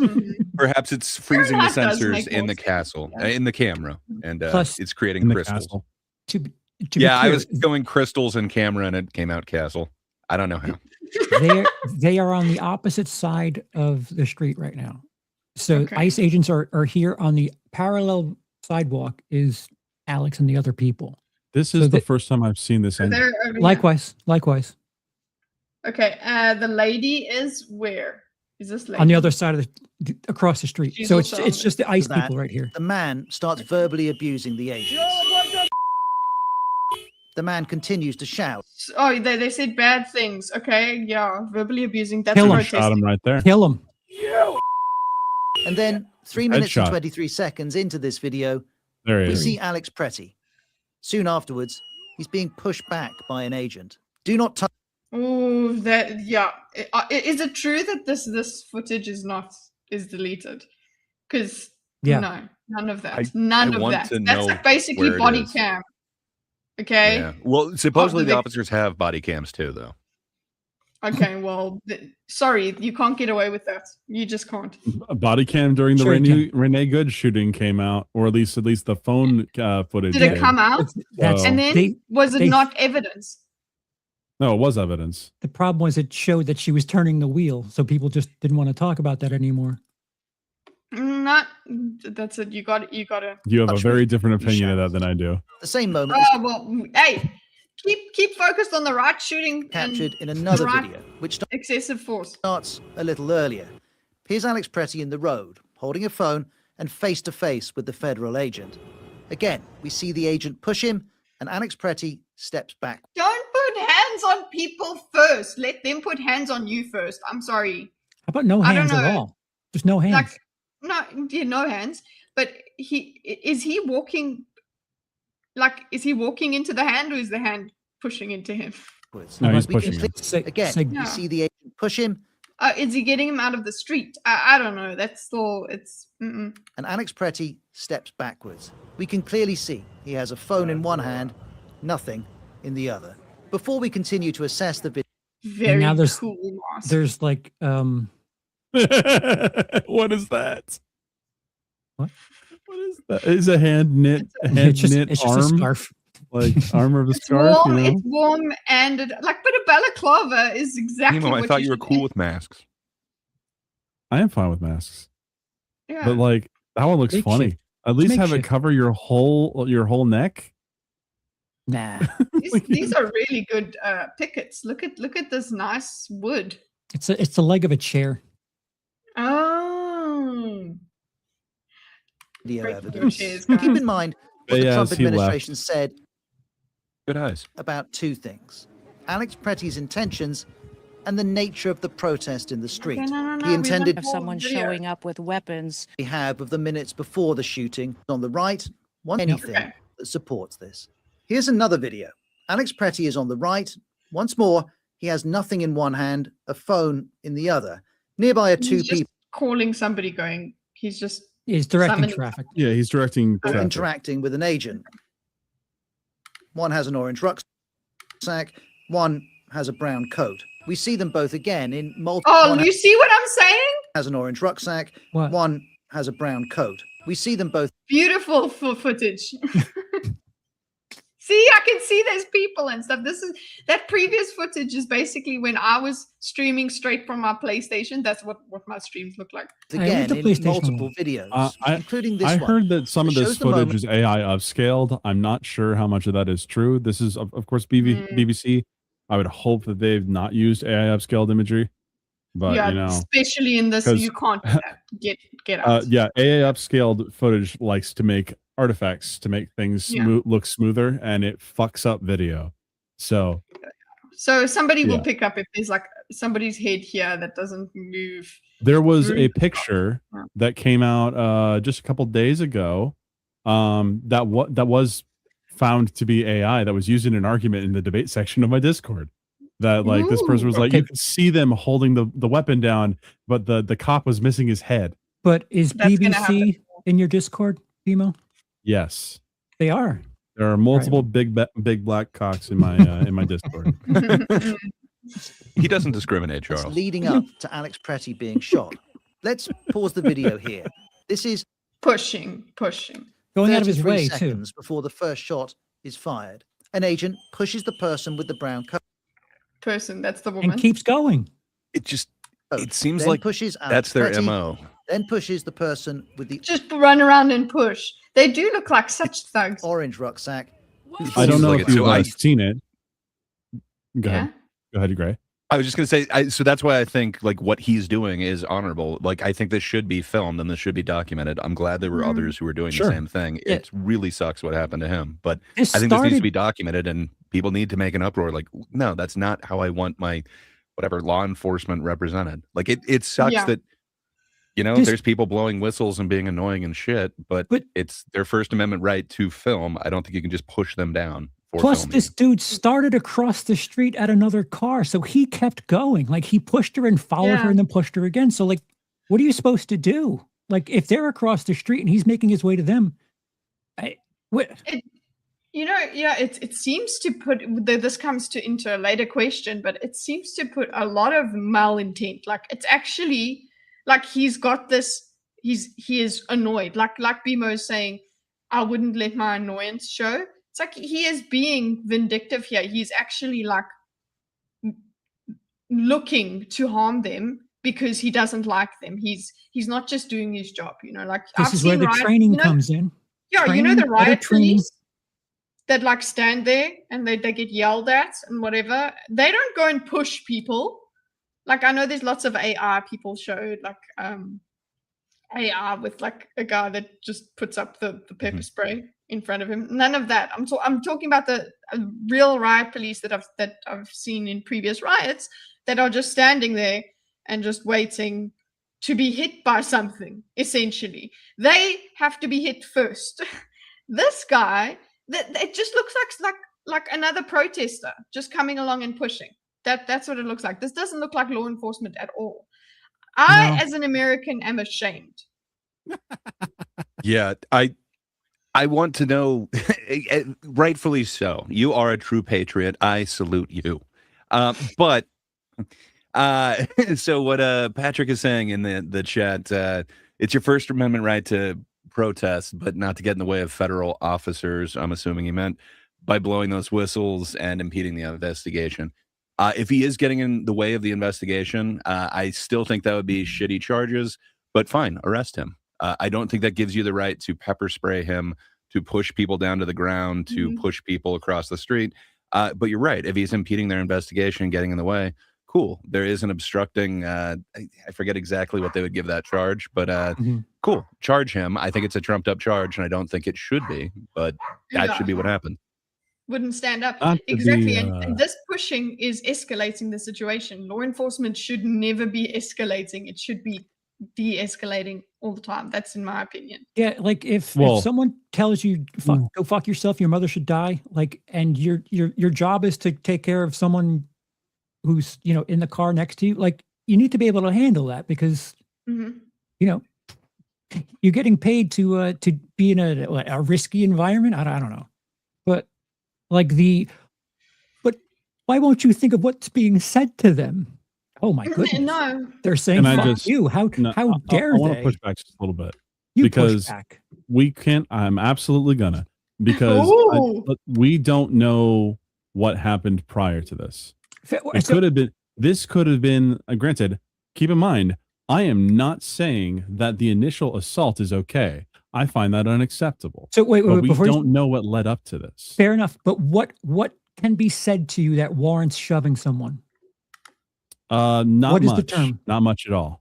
perhaps it's freezing the Fahrenheit does sensors make in more the sense, castle, yeah. in the camera, and Plus- it's creating In the crystals. castle. to be Yeah, I clear, was going crystals and camera, and it came out castle. I don't know how. they are on the opposite side of the street right now. So Okay. ICE agents are here on the parallel sidewalk is Alex and the other people. This So is the they- first time I've seen this So angle. they're over here. Likewise. Okay, the lady is where? Is this lady? On the other side of across the street. She's So it's also it's on just the ICE that. people right here. the man starts verbally abusing the agents. The man continues to shout. Oh, they said bad things. Okay, yeah, verbally abusing. That's Kill 'em. Shot him protesting. right there. Kill him. And then 3 minutes and Headshot. 23 seconds into this video, There he we is. see Alex Pretty. Soon afterwards, he's being pushed back by an agent. Do not touch Oh, that yeah. Is it true that this footage is deleted? Because Yeah. no, none of that. I None of want that. to That's know like basically where it body is. cam. Okay. Yeah. Well, supposedly the vic- officers have body cams too, though. Okay. Well, sorry, you can't get away with that. You just can't. A body cam during the Sure you Renee Good shooting came out, or at least the phone footage. Did it did. come out? That's And then they, was it they- not evidence? No, it was evidence. the problem was it showed that she was turning the wheel, so people just didn't want to talk about that anymore. Not. That's it. You got it. You got to. You have a Touch very me. different He opinion of shouts. that than I do. the same moment Oh well. Hey, keep focused on the right shooting captured and in another right video, which excessive force. starts a little earlier. Here's Alex Pretty in the road, holding a phone and face to face with the federal agent. Again, we see the agent push him, and Alex Pretty steps back. Don't put hands on people first. Let them put hands on you first. I'm sorry. How about no I don't hands at know. all? Just no hands. Like, no hands. But is he walking? Like, is he walking into the hand, or is the hand pushing into him? backwards. No, he's We can pushing him. click- Say- Again, say- we see the agent push him, Is he getting him out of the street? I don't know. That's still it's. Mm-mm. and Alex Pretty steps backwards. We can clearly see he has a phone in one hand, nothing in the other. Before we continue to assess the video, Very now there's- cool mask. There's like What is that? What? What is that? Is a hand knit it's just, knit it's just a arm scarf. like armor of a It's scarf? warm. You know? It's warm and but a balaclava is exactly. Nemo, I what thought you were should cool do. with masks. I am fine with masks, Yeah. but like that one looks Makeshift. funny. At least have it makeshift. cover your whole neck. Nah. These are really good pickets. Look at this nice wood. It's the leg of a chair. Oh. video Breaking your evidence. chairs, Keep guys. in mind what the Yes, Trump he left. administration said Good eyes. about two things: Alex Pretty's intentions and the nature of the protest in the street. Okay, no, He we intended want Of someone video. showing up with weapons. we have of the minutes before the shooting. On the right, one anything Okay. that supports this. Here's another video. Alex Pretty is on the right. Once more, he has nothing in one hand, a phone in the other. Nearby are two He's just people calling somebody going, he's just Is directing Summoning- traffic. Yeah, he's directing traffic. interacting with an agent. One has an orange rucksack, one has a brown coat. We see them both again in multiple. Oh, one you see what I'm saying? has an orange rucksack, What? one has a brown coat. We see them both Beautiful footage. See, I can see there's people and stuff. That previous footage is basically when I was streaming straight from my PlayStation. That's what my streams look like. I leave again the in PlayStation multiple alone. videos, including this I one. heard that some of It this shows the footage moment- is AI upscaled. I'm not sure how much of that is true. This is, of course, BBC. I would hope that they've not used AI upscaled imagery, but yeah, you know, especially in this, 'cause- you can't do that. Get out. yeah, AI upscaled footage likes to make artifacts to make things Yeah. look smoother, and it fucks up video. So So somebody will yeah. pick up if there's like somebody's head here that doesn't move. there was Very a good. picture Yeah. that came out just a couple days ago. That was found to be AI that was used in an argument in the debate section of my Discord. That like this person was like, Okay. you could see them holding the weapon down, but the cop was missing his head. But is That's gonna happen. BBC in your Discord, Bimo? Yes, They are. there are multiple big black cocks in my Discord. He doesn't discriminate, It's Charles. leading up to Alex Pretty being shot. Let's pause the video here. This is pushing. Going out of his 33 way, too. seconds before the first shot is fired. An agent pushes the person with the brown coat. Person, that's the woman. And keeps going. It just it seems then like pushes Alex that's their Pretty, MO. Then pushes the person with the Just run around and push. They do look like such thugs. orange rucksack. who I don't falls know like if it. you've So I- seen it. Go Yeah. ahead. Go ahead, Gray. I was just gonna say, so that's why I think like what he's doing is honorable. Like I think this should be filmed and this should be documented. I'm glad there were Mhm. others who were doing Sure. the same thing. Yeah. It really sucks what happened to him, but This I think this needs to started be documented and people need to make an uproar. Like, no, that's not how I want my whatever law enforcement represented. Like it sucks Yeah. that This- there's people blowing whistles and being annoying and shit, but it's their First Amendment right to film. I don't think you can just push them down. For Plus, filming. this dude started across the street at another car, so he kept going. Like he pushed her and followed her Yeah. and then pushed her again. So, like, what are you supposed to do? Like, if they're across the street and he's making his way to them, what? You know, yeah, it seems to put this comes to into a later question, but it seems to put a lot of malintent. Like it's actually like he's got this. He is annoyed. Like Bimo is saying, I wouldn't let my annoyance show. It's like he is being vindictive here. He's actually like looking to harm them because he doesn't like them. He's not just doing his job. You know, like This I've is where seen the riot- training you know, comes in. yeah, you know Training, the better riot training. police that like stand there and they get yelled at and whatever. They don't go and push people. Like I know there's lots of AI people showed like AI with like a guy that just puts up the pepper spray in front of him. None of that. I'm talking about the real riot police that I've seen in previous riots that are just standing there and just waiting to be hit by something. Essentially, they have to be hit first. This guy, it just looks like another protester just coming along and pushing. That's what it looks like. This doesn't look like law enforcement at all. I, No. as an American, am ashamed. Yeah, I want to know, rightfully so. You are a true patriot. I salute you. But so what Patrick is saying in the chat, it's your First Amendment right to protest, but not to get in the way of federal officers. I'm assuming he meant by blowing those whistles and impeding the investigation. If he is getting in the way of the investigation, I still think that would be shitty charges, but fine, arrest him. I don't think that gives you the right to pepper spray him, to push people down to the ground, to push people across the street. But you're right. If he's impeding their investigation and getting in the way, cool. There is an obstructing. I forget exactly what they would give that charge, but Mhm. cool. Charge him. I think it's a trumped up charge, and I don't think it should be, but that Yeah. should be what happened. Wouldn't stand up. Not to Exactly. be, And this pushing is escalating the situation. Law enforcement should never be escalating. It should be de-escalating all the time. That's in my opinion. Yeah, like if Well- someone tells you go fuck yourself, your mother should die, like, and your job is to take care of someone who's in the car next to you, like, you need to be able to handle that because Mhm. you're getting paid to be in a risky environment. I don't know, but but why won't you think of what's being said to them? Oh my goodness, No. they're saying And I fuck just- you. How No, dare I want they? to push back just a little bit. You because push back. We can't. I'm absolutely gonna because Ooh. we don't know what happened prior to this. It So- could have been. This could have been. Granted, keep in mind, I am not saying that the initial assault is okay. I find that unacceptable. So wait, But we before you don't know what led up to this. fair enough, but what can be said to you that warrants shoving someone? Not What is much. the term? Not much at all.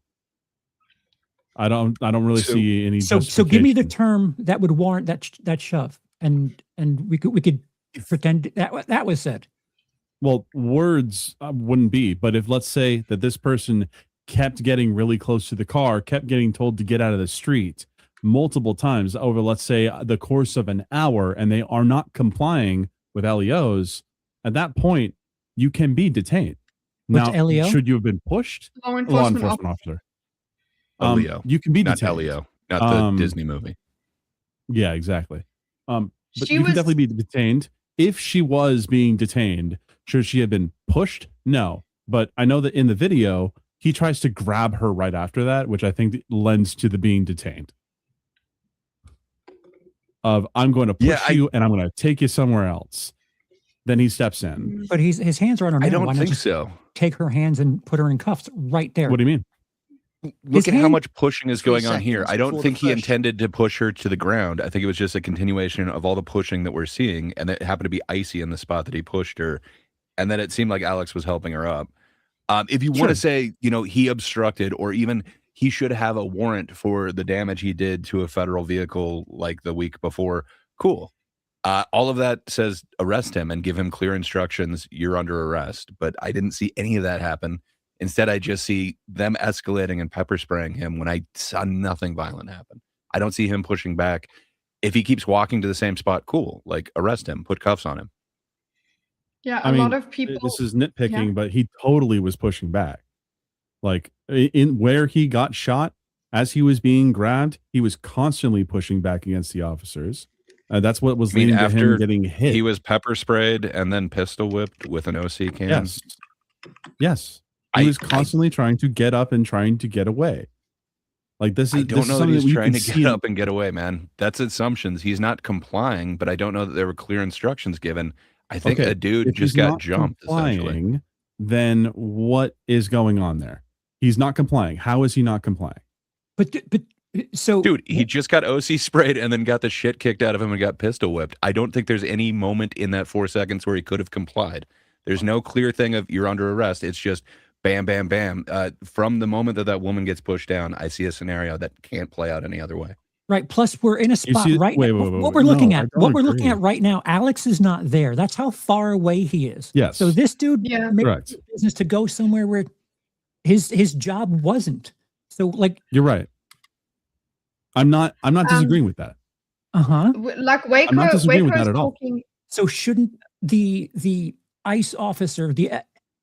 I don't really So- see any. So give me the justification. term that would warrant that shove, and we could pretend that was said. Well, words wouldn't be, but if let's say that this person kept getting really close to the car, kept getting told to get out of the street multiple times over, let's say, the course of an hour, and they are not complying with LEOs, at that point, you can be detained. What's Now, LEO? should you have been pushed? Law Law enforcement. enforcement officer. Leo, You can be not detained. Leo, not the Um, Disney movie. Yeah, exactly. But She you can was- definitely be detained. If she was being detained, should she have been pushed? No. But I know that in the video, he tries to grab her right after that, which I think lends to the being detained. Of I'm going to push Yeah, you and I'm going to take you somewhere else. Then he steps Mm. in. But his hands are on her. I now. don't Why not think just so. take her hands and put her in cuffs right there? What do you mean? Look at how hand- much pushing is 3 going on here. seconds I don't before think the he push. intended to push her to the ground. I think it was just a continuation of all the pushing that we're seeing, and it happened to be icy in the spot that he pushed her, and then it seemed like Alex was helping her up. If you want Sure. to say, he obstructed, or even he should have a warrant for the damage he did to a federal vehicle like the week before, cool. All of that says arrest him and give him clear instructions. You're under arrest. But I didn't see any of that happen. Instead, I just see them escalating and pepper spraying him when I saw nothing violent happen. I don't see him pushing back. If he keeps walking to the same spot, cool. Like, arrest him, put cuffs on him. Yeah, I a mean, lot of people. This is nitpicking, but he totally was pushing back. Like in where he got shot as he was being grabbed, he was constantly pushing back against the officers. That's what was I mean, leading to after him getting hit. He was pepper sprayed and then pistol whipped with an OC can. Yes. Yes. He I- was constantly trying to get up and trying to get away. Like this is I don't this is know that something he's we trying can to see get in- up and get away, man. That's assumptions. He's not complying, but I don't know that there were clear instructions given. I think Okay, a dude if just he's got not jumped, essentially. complying, then what is going on there? He's not complying. How is he not complying? But so Dude, he just got OC sprayed and then got the shit kicked out of him and got pistol whipped. I don't think there's any moment in that 4 seconds where he could have complied. There's no clear thing of you're under arrest. It's just bam, bam, bam. From the moment that woman gets pushed down, I see a scenario that can't play out any other way. Right. Plus, we're in a spot see- right wait, now. wait, wait, What wait. we're looking No, I at, don't what we're looking agree. at right now, Alex is not there. That's how far away he is. Yes. So this dude Yeah. made Correct. it business to go somewhere where his job wasn't. So like, You're right. I'm not disagreeing with that. Like Waco, I'm not disagreeing with Waco's that at all. talking. So shouldn't the ICE officer, the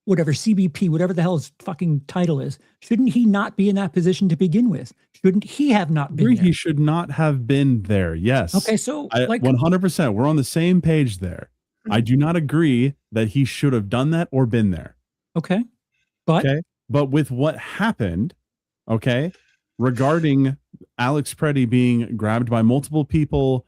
whatever CBP, whatever the hell his fucking title is, shouldn't he not be in that position to begin with? Shouldn't he have not been Agree there? he should not have been there. Yes. Okay, so I, like 100%. We're on the same page there. I do not agree that he should have done that or been there. okay, but Okay. But with what happened, okay, regarding Alex Preddy being grabbed by multiple people,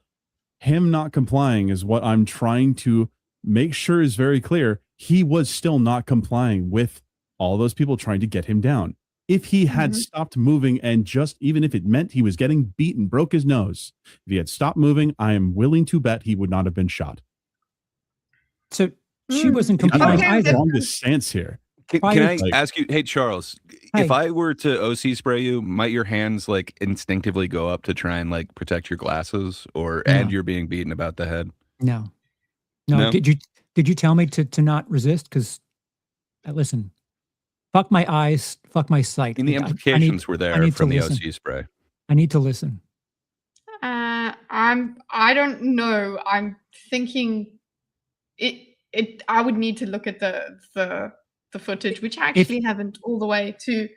him not complying is what I'm trying to make sure is very clear. He was still not complying with all those people trying to get him down. If he had Mhm. stopped moving and just even if it meant he was getting beaten, broke his nose, if he had stopped moving, I am willing to bet he would not have been shot. so she Mm. wasn't I don't complying Okay, have the either. strongest stance here. Can I ask you, hey Charles, Hi. if I were to OC spray you, might your hands like instinctively go up to try and like protect your glasses, or No. and you're being beaten about the head? No. No? Did you tell me to not resist? Because listen, fuck my eyes, fuck my sight. And the Like, implications were I there need from to the listen. OC spray. I need to listen. I don't know. I'm thinking I would need to look at the footage, which I actually haven't all the way to.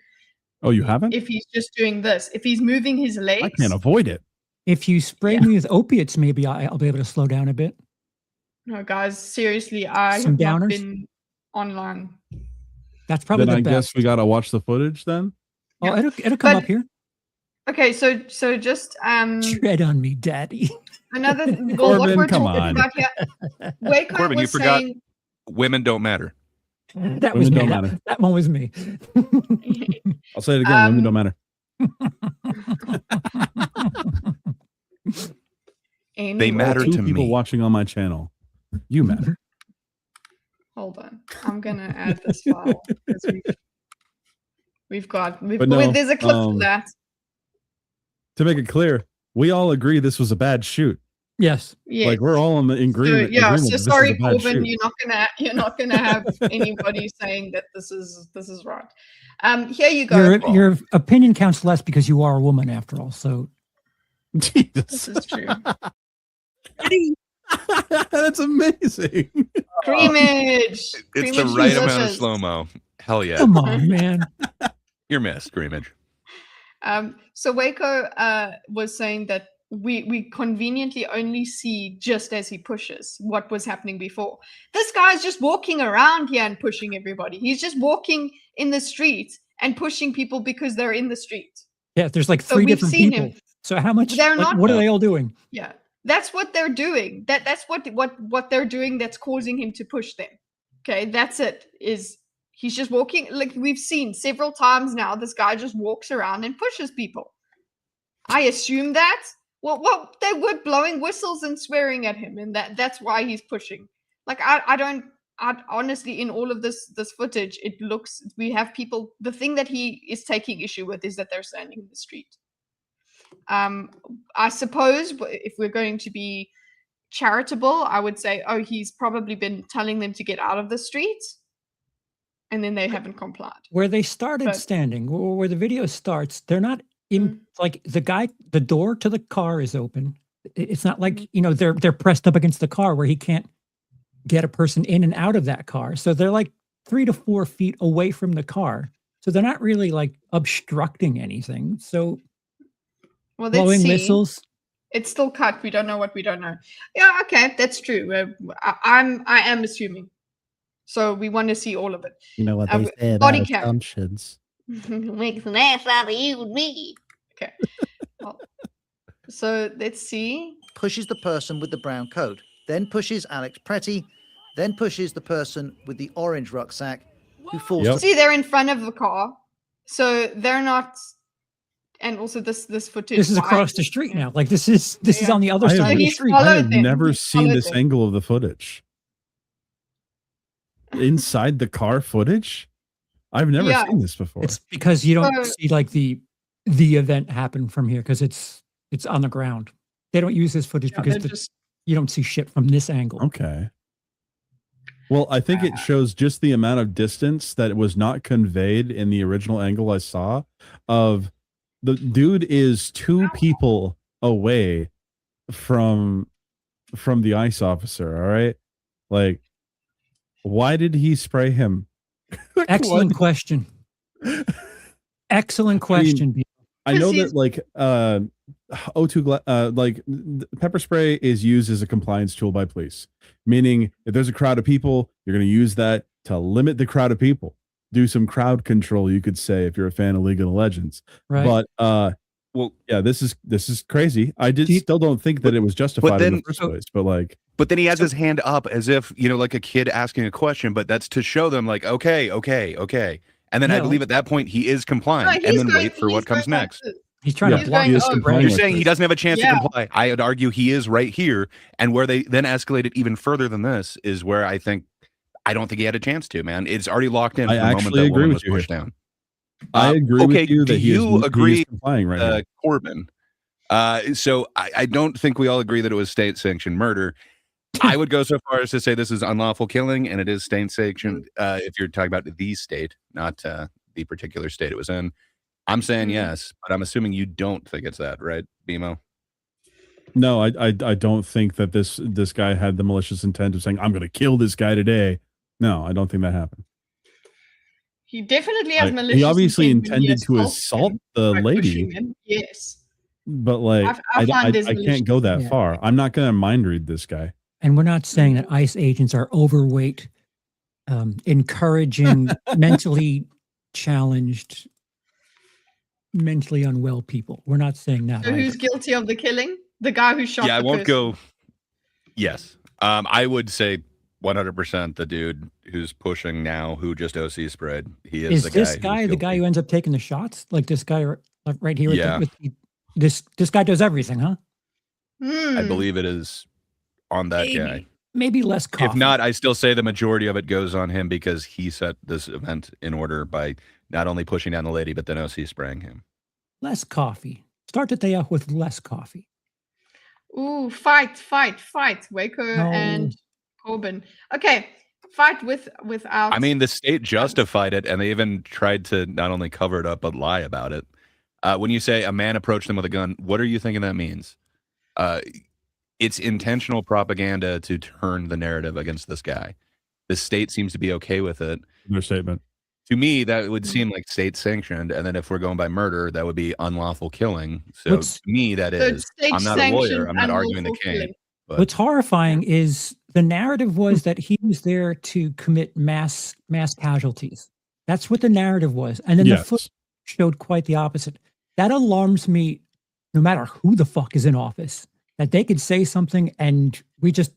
Oh, you haven't? If he's just doing this, if he's moving his legs, I can't avoid it. If you spray me with opiates, maybe I'll be able to slow down a bit. No, guys, seriously, I Some have not downers? been online. That's probably Then the I best. guess we gotta watch the footage then. Oh, Yeah. it'll come But- up here. Okay, so just Tread on me, daddy. another. Well, what Corbin, we're come talking on. about here, Waco Corbin, you was forgot- saying. Women don't matter. That was Women me. don't matter. That one was me. I'll say it again. Women don't matter. They Anyway, matter Two to people me. watching on my channel. You matter. Hold on, I'm gonna add this file because we've got But no, there's a clip for um, that. To make it clear, we all agree this was a bad shoot. Yes. Yeah. Like we're all in the So, agreement. yeah, agreement so that this is sorry, a bad Corbin, shoot. you're not gonna have anybody saying that this is right. Here you go. Your opinion counts less because you are a woman after all. So This Jesus. is true. That's amazing. Creamage. It's Creamage the right amount of delicious. slow mo. Hell yeah. come on, man. You're missed, Screamage. So Waco was saying that we conveniently only see just as he pushes what was happening before. This guy's just walking around here and pushing everybody. He's just walking in the street and pushing people because they're in the street. Yeah, there's like So 3 we've different seen people. him. So how much? They're like, not- what are they all doing? Yeah, that's what they're doing. That's what they're doing. That's causing him to push them. Okay, that's it. Is he's just walking like we've seen several times now. This guy just walks around and pushes people. I assume that. Well, they were blowing whistles and swearing at him, and that's why he's pushing. Like I honestly, in all of this footage, it looks we have people. The thing that he is taking issue with is that they're standing in the street. I suppose if we're going to be charitable, I would say, oh, he's probably been telling them to get out of the street, and then they haven't complied. Where they started But- standing, where the video starts, they're not in like the door to the car is open. It's not like, they're pressed up against the car where he can't get a person in and out of that car. So they're like 3 to 4 feet away from the car. So they're not really like obstructing anything. So Well, let's blowing see. whistles. It's still cut. We don't know what we don't know. Yeah, okay, that's true. I am assuming. So we want to see all of it. You know what Uh, they say body about cam. assumptions. Makes an ass out of you and me. Okay. Well, so let's see. Pushes the person with the brown coat, then pushes Alex Pretty, then pushes the person with the orange rucksack, who falls Yep. to See, they're in front of the car, so they're not. And also, this footage. This is why- across the street now. Like this is Yeah. on the other I have- side of the He's street. followed I have them. never He's seen followed this them. angle of the footage. Inside the car footage? I've never Yeah. seen this before. It's because you don't So- see like the event happen from here because it's on the ground. They don't use this footage Yeah, because they're just you don't see shit from this angle. Okay. Well, I think it shows just the amount of distance that was not conveyed in the original angle I saw of the dude is 2 people away from the ICE officer, all right? Like why did he spray him? Like, Excellent what? question. Excellent question. Beau. I know Because that like pepper spray is used as a compliance tool by police, meaning if there's a crowd of people, you're going to use that to limit the crowd of people, do some crowd control, you could say, if you're a fan of League of Legends. Right. But Well, yeah, this is crazy. I Do you- still don't think that it was justified in then- the first place, but like but then he has his hand up as if, like a kid asking a question, but that's to show them like, okay. And then I No. believe at that point he is No, compliant he's and then going- wait for he's what comes going like next. this. He's trying Yeah, to He's block going, he is "Oh, complying You're with saying he this. doesn't have a chance Yeah. to comply. I would argue he is right here. And where they then escalated even further than this is where I think I don't think he had a chance to, man. It's already locked in I from the moment actually that agree woman with was you pushed here. down. I agree okay, with you do that he you is agree, complying right now. Corbin? So I don't think we all agree that it was state-sanctioned murder. I would go so far as to say this is unlawful killing, and it is state-sanctioned. If you're talking about the state, not the particular state it was in, I'm saying yes, but I'm assuming you don't think it's that, right, BMO? No, I don't think that this guy had the malicious intent of saying I'm going to kill this guy today. No, I don't think that happened. He definitely has Like, malicious. he obviously intent when he intended to assaults assault him the by lady, pushing him. Yes. but like I find there's I can't go that Yeah. far. I'm not going to mind read this guy. And we're not saying that ICE agents are overweight, encouraging mentally challenged, mentally unwell people. We're not saying that. So who's either. guilty of the killing? The guy who shot. Yeah, I the won't person. go. Yes, I would say 100% the dude who's pushing now, who just OC sprayed. He is Is the this guy. guy the guy who ends up taking the shots? Like this guy right here? Yeah. This guy does everything, huh? I Hmm. believe it is on that guy. Maybe less coffee. If not, I still say the majority of it goes on him because he set this event in order by not only pushing down the lady, but then OC spraying him. less coffee. Start the day off with less coffee. Ooh, fight. Waco No. and Corbin. Okay, fight without. I mean, the state justified it, and they even tried to not only cover it up but lie about it. When you say a man approached them with a gun, what are you thinking that means? It's intentional propaganda to turn the narrative against this guy. The state seems to be okay with it. Understatement. To me, that would seem like state sanctioned, and then if we're going by murder, that would be unlawful killing. So What's- to me, that So is. it's state I'm not a lawyer. sanctioned I'm not arguing the unlawful case. killing. But What's horrifying is the narrative was that he was there to commit mass casualties. That's what the narrative was. And then the Yes. footage showed quite the opposite. That alarms me no matter who the fuck is in office, that they could say something and we just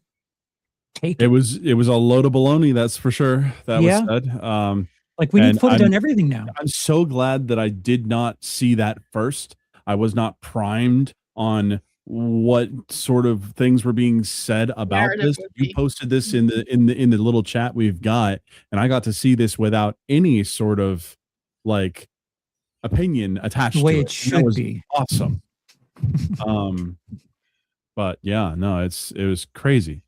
take It it. was a load of baloney, that's for sure. That Yeah. was said. Like we need and footage I'm- on everything now. I'm so glad that I did not see that first. I was not primed on what sort of things were being said about Narrative this. would You be. posted this in the little chat we've got, and I got to see this without any sort of like opinion attached The way to it And that should was be. awesome. But yeah, no, it was crazy.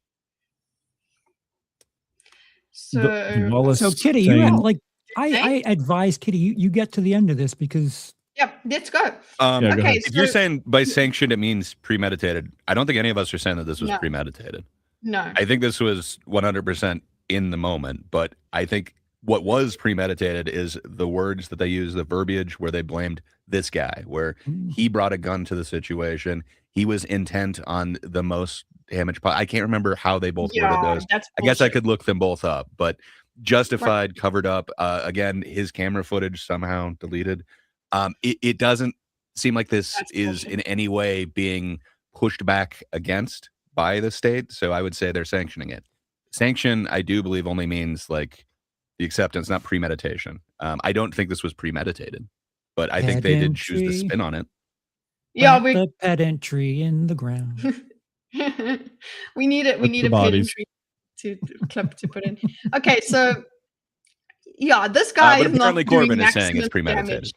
So Wallace So Kitty, saying- you have like I Thank- advise Kitty, you get to the end of this because yep, let's go. Yeah, go Okay, ahead. if you're so- saying by sanctioned, it means premeditated. I don't think any of us are saying that this was No. premeditated. No. I think this was 100% in the moment, but I think what was premeditated is the words that they use, the verbiage where they blamed this guy, where he brought a gun to the situation. He was intent on the most damage. I can't remember how they both worded those. That's I guess I bullshit. could look them both up, but justified, covered up. Again, his camera footage somehow deleted. It doesn't seem like this That's is bullshit. in any way being pushed back against by the state. So I would say they're sanctioning it. Sanction, I do believe, only means like the acceptance, not premeditation. I don't think this was premeditated, but I think they did choose the Pedantry. spin on it. Yeah, plant the pedantry in the ground. we need it. We With need the a bodies. pedantry to clip to put in. Okay, so yeah, this guy But is not apparently doing Corbin is saying it's maximum premeditated.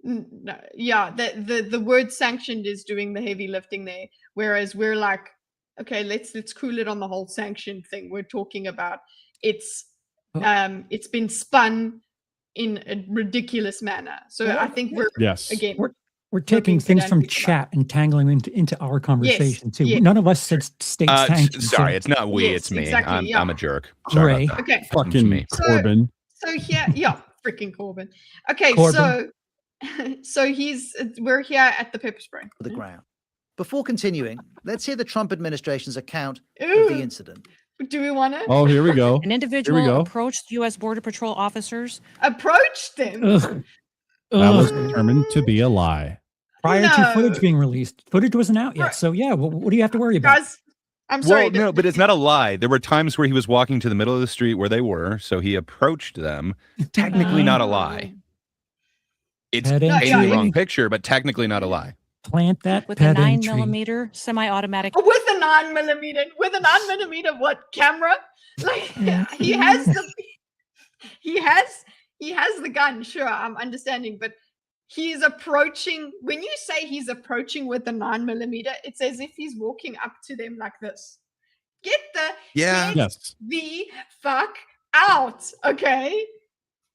damage. No, yeah, the word sanctioned is doing the heavy lifting there, whereas we're like, okay, let's cool it on the whole sanction thing. We're talking about it's been spun in a ridiculous manner. So I think we're Yes. again. We're taking being things from pedantic about chat and tangling into our conversation too. yes. None of us said state sanctions. Sorry, it's not we, Yes, it's me. exactly, I'm yeah. a jerk. Sorry Gray. about that. Okay, Comes to Fucking me. Corbin. so here, yeah, freaking Corbin. Okay, Corbin. so we're here at the pepper spray. For the ground. Before continuing, let's hear the Trump administration's account of Ooh, the incident. do we want to Oh, here we go. An individual go. approached U.S. Border Patrol officers. approach them? Ugh. That was Ugh. determined to be a lie. Prior to No. footage being released. Footage wasn't out yet. Right. So yeah, what do you have to worry about? Guys, I'm sorry. Well, no, but it's not a lie. There were times where he was walking to the middle of the street where they were, so he approached them. Technically not a lie. It's Pedantry. painting the wrong picture, but technically not a lie. Plant that With a pedantry. 9mm semi-automatic With a 9mm, what camera? Like he has the gun. Sure, I'm understanding, but he's approaching. When you say he's approaching with the 9mm, it's as if he's walking up to them like this. Get Yeah. Yes. the fuck out. Okay.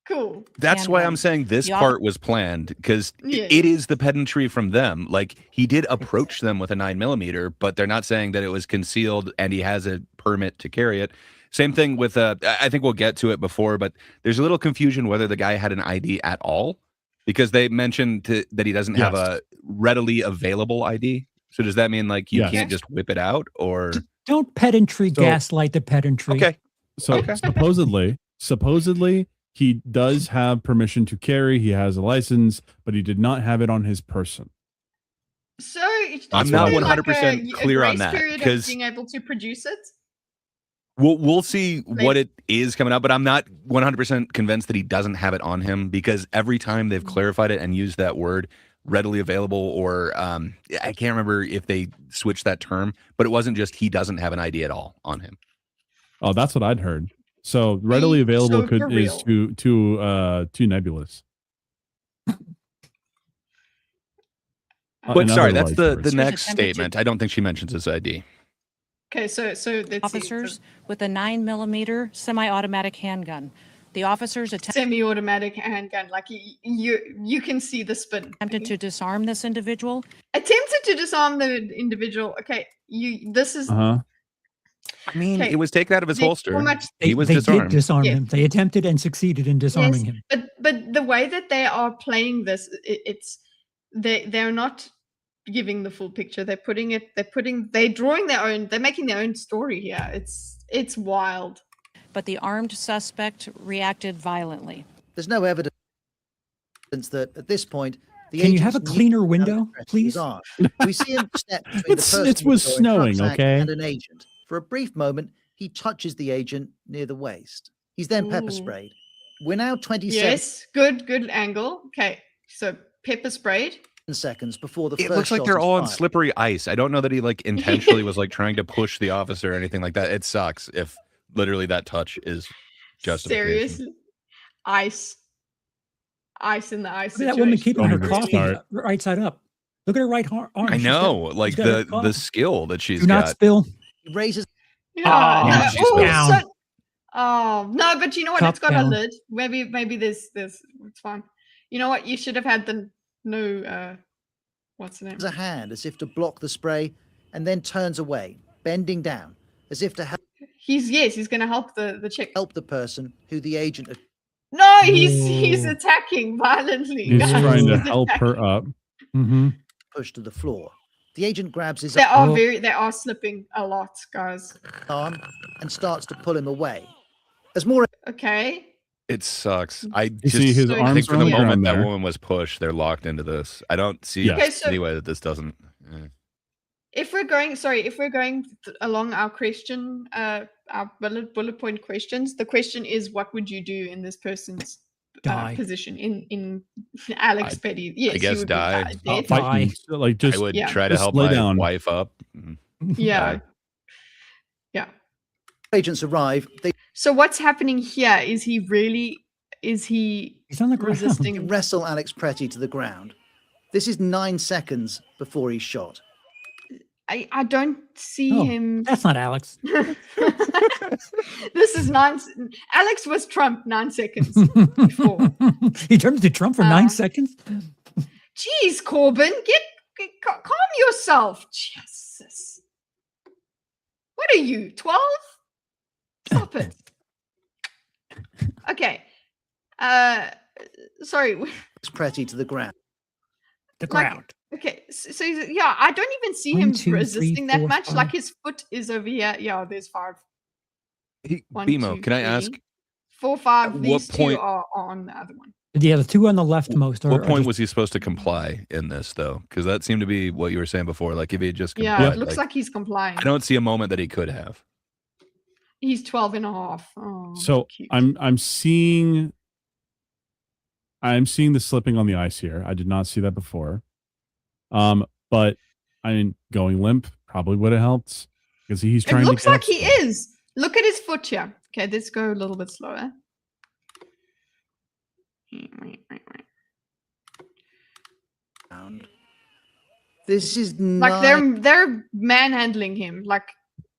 Cool. That's why I'm handgun. saying this The off- part was planned, because Yeah. it is the pedantry from them. Like, he did approach them with a 9mm, but they're not saying that it was concealed and he has a permit to carry it. Same thing with I think we'll get to it before, but there's a little confusion whether the guy had an ID at all, because they mentioned that he doesn't have Yes. a readily available ID. So does that mean like you Yes. can't just whip it out, or Don't pedantry So- gaslight the pedantry. okay? So supposedly he does have permission to carry. He has a license, but he did not have it on his person. So I'm is not there 100% a clear on grace that, period of 'cause- being able to produce it. We'll see Like- what it is coming up, but I'm not 100% convinced that he doesn't have it on him, because every time they've clarified it and used that word readily available, or I can't remember if they switched that term, but it wasn't just he doesn't have an ID at all on him. Oh, that's what I'd heard. So readily Wait, available so for is too nebulous. But In sorry, other that's the words. next attempted to- statement. I don't think she mentions his ID. Okay, so let's see. Officers with a 9mm semi-automatic handgun. The officers Semi-automatic handgun, like you can see the spin. attempted to disarm this individual. Attempted to disarm the individual. Okay, this is Uh-huh. I mean, Okay, it was taken out of his there's holster. so much- He was they disarmed. did disarm Yes. him. They attempted and succeeded in disarming him. But the way that they are playing this, they're not giving the full picture. They're drawing their own. They're making their own story here. It's wild. But the armed suspect reacted violently. There's no evidence that at this point the Can you have a agents knew cleaner Alex window, Pretty was please? armed. We see him step between the It's- person it was with the snowing, rucksack okay? and an agent. For a brief moment, he touches the agent near the waist. He's then pepper Ooh. sprayed. We're now 27 Yes, good angle. Okay, so pepper sprayed. seconds before the It first looks like shot they're is all on fired. slippery ice. I don't know that he like intentionally was like trying to push the officer or anything like that. It sucks if literally that touch is justification. Serious ice in the ice. Look at that woman situation. keeping Don't her even coffee start. right side up. Look at her right arm. I She's know, got- like she's got her the coffee. skill that she's Do not got. spill. He raises Yeah, Oh, no, she's oh, down. oh no, but you know what? Cup It's got down. a lid. Maybe there's it's fine. You know what? You should have had the new what's the name? a hand as if to block the spray and then turns away, bending down as if to He's gonna help the chick. help the person who the agent had No, he's Oh. attacking violently. He's guys. trying to He's help her attacking. up. Mm-hmm. pushed to the floor. The agent grabs his They are Oh. they are slipping a lot, guys. arm and starts to pull him away. As more Okay. It sucks. I You see his So- I arms think for are the on the moment ground that there. woman was pushed, they're locked into this. I don't see Yeah. Okay, so- any way that this doesn't. If we're going along our question, our bullet point questions, the question is, what would you do in this person's Die. position in Alex Petty? Yes, you guess would be die. dead. Fighting. Like just I would Yeah. try to Just help lay my down. wife up. Yeah. Yeah. agents arrive, they So what's happening here? Is he He's on the ground. resisting? wrestle Alex Pretty to the ground. This is 9 seconds before he's shot. I don't see Oh, him. That's not Alex. This is Alex was Trump 9 seconds before. He turned to Trump for 9 Uh, seconds. Jeez, Corbyn, calm yourself. Jesus. What are you, 12? Stop it. Okay. Sorry. Alex Pretty to the ground. The Like, ground. Okay. So yeah, I don't even see 1, him 2, 3, resisting that 4, much. 5. Like his foot is over here. Yeah, there's 5. Hey, 1, Bimo, 2, can I ask 3, 4, 5. at These what point- two are on the other one. Yeah, the two on the leftmost are. what are point just- was he supposed to comply in this though? Because that seemed to be what you were saying before. Like if he had just Yeah, complied, it looks like he's complying. I don't see a moment that he could have. He's 12 and a half. Oh, so cute. I'm seeing the slipping on the ice here. I did not see that before. But I mean, going limp probably would have helped because he's It trying looks to like he is. Look at his foot here. Okay, let's go a little bit slower. This is Like they're manhandling him like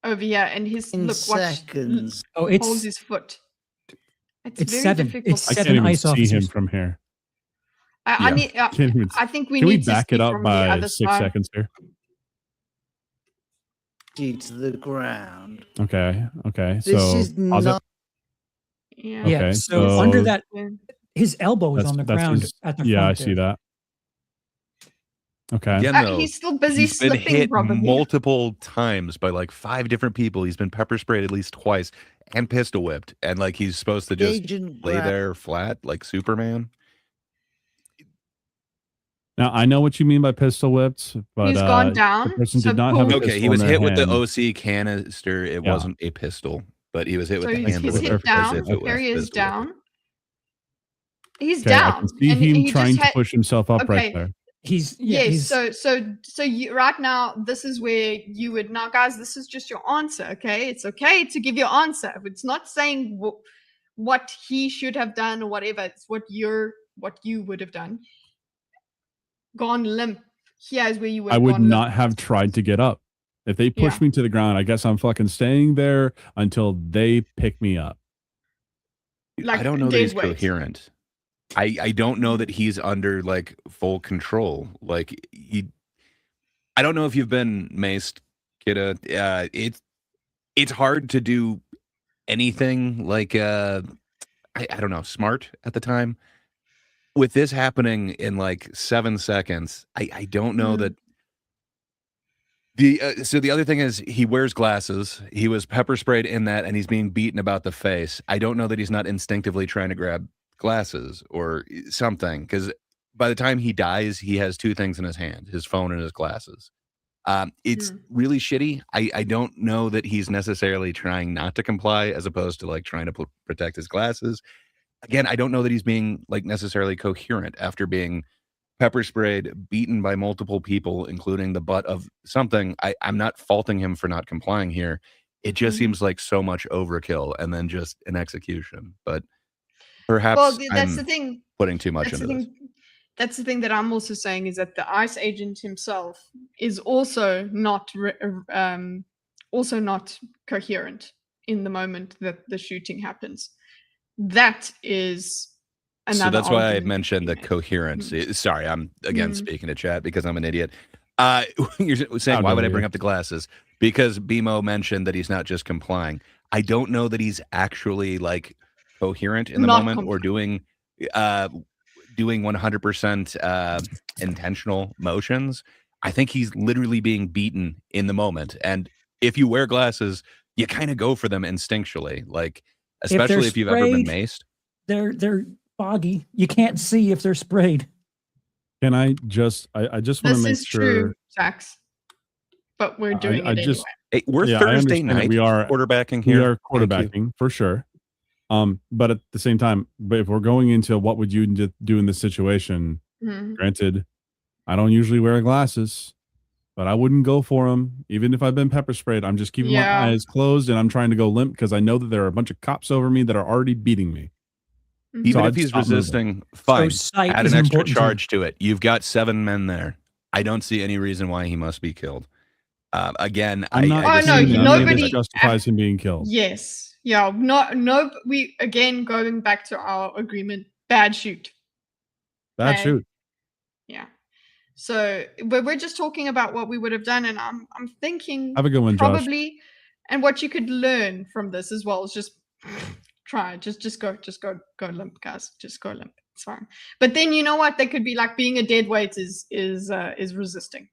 over here, and his look watch seconds. Oh, holds it's his foot. it's very 7. difficult. It's I can't 7 even ice see him officers. from here. I Yeah. need. Can't even, I think we can we need to back see it up from the by other 6 side. seconds here? To the ground. Okay. Okay. This So is pause it. not. Yeah. Yeah. Okay, So under so that, Yeah. his elbow is That's- on the that's ground his- at the Yeah, I front see there. that. Okay. Again, though, He's still busy he's been slipping, hit probably. multiple times by like 5 different people. He's been pepper sprayed at least twice and pistol whipped, and like he's supposed to just Agent lay Grab- there flat like Superman. Now I know what you mean by pistol whipped, but He's gone down. the person so did not have a pull- Okay, he pistol was in hit their with the hand. OC canister. It Yeah. wasn't a pistol, but he was hit So with the he's handle. hit Perfect. down. as if it was Here he is pistol whipped. down. He's Okay, I down. can see and him he trying just to had, push himself up okay. right there. He's yes. So you right now, this is where you would now, guys. This is just your answer. Okay, it's okay to give your answer. It's not saying what he should have done or whatever. It's what you would have done. Gone limp. Here's where you would. I have would gone not limp. have tried to get up. If they push Yeah. me to the ground, I guess I'm fucking staying there until they pick me up. Like I don't know that he's dead weight. coherent. I don't know that he's under like full control. Like I don't know if you've been maced, kidda. It's hard to do anything like I don't know, smart at the time. With this happening in like 7 seconds, I don't know Mhm. that so the other thing is he wears glasses. He was pepper sprayed in that, and he's being beaten about the face. I don't know that he's not instinctively trying to grab glasses or something, because by the time he dies, he has 2 things in his hand: his phone and his glasses. It's really shitty. I don't know that he's necessarily trying not to comply as opposed to like trying to protect his glasses. Again, I don't know that he's being like necessarily coherent after being pepper sprayed, beaten by multiple people, including the butt of something. I'm not faulting him for not complying here. It just Mhm. seems like so much overkill and then just an execution. But perhaps Well, that's I'm the thing. putting too much That's into the this. thing. That's the thing that I'm also saying is that the ICE agent himself is also not coherent in the moment that the shooting happens. That is another. So that's why I argument mentioned to the be made. coherence. Sorry, I'm again Mhm. speaking to chat because I'm an idiot. You're saying Oh, why no, would I you're bring good. up the glasses? Because BMO mentioned that he's not just complying. I don't know that he's actually like coherent in the Not moment or complying. doing 100% intentional motions. I think he's literally being beaten in the moment. And if you wear glasses, you kind of go for them instinctually, like they're especially if you've ever been sprayed, maced. They're foggy. You can't see if they're sprayed. Can I just I just want to This make is sure true, Jax. But we're doing I it just Hey, we're Yeah, I Thursday understand that night we are- quarterbacking we here. are Thank you. quarterbacking for sure. But at the same time, but if we're going into what would you do in this situation, anyway. Mhm. granted, I don't usually wear glasses, but I wouldn't go for them. Even if I've been pepper sprayed, I'm just keeping Yeah. my eyes closed and I'm trying to go limp because I know that there are a bunch of cops over me that are already beating me. Mhm. Even So if I'd he's stop moving. resisting, fine. So sight Add is an extra important too. charge to it. You've got 7 men there. I don't see any reason why he must be killed. Again, I'm not Oh, just no, saying think that that any of this nobody- justifies him being killed. Yes. Yeah. No. We again going back to our agreement. Bad shoot. Bad Okay. shoot. Yeah. So, but we're just talking about what we would have done, and I'm thinking Have a good one, Josh. probably, and what you could learn from this as well is just try, just go limp, guys. Just go limp. It's fine. But then you know what? They could be like being a dead weight is resisting.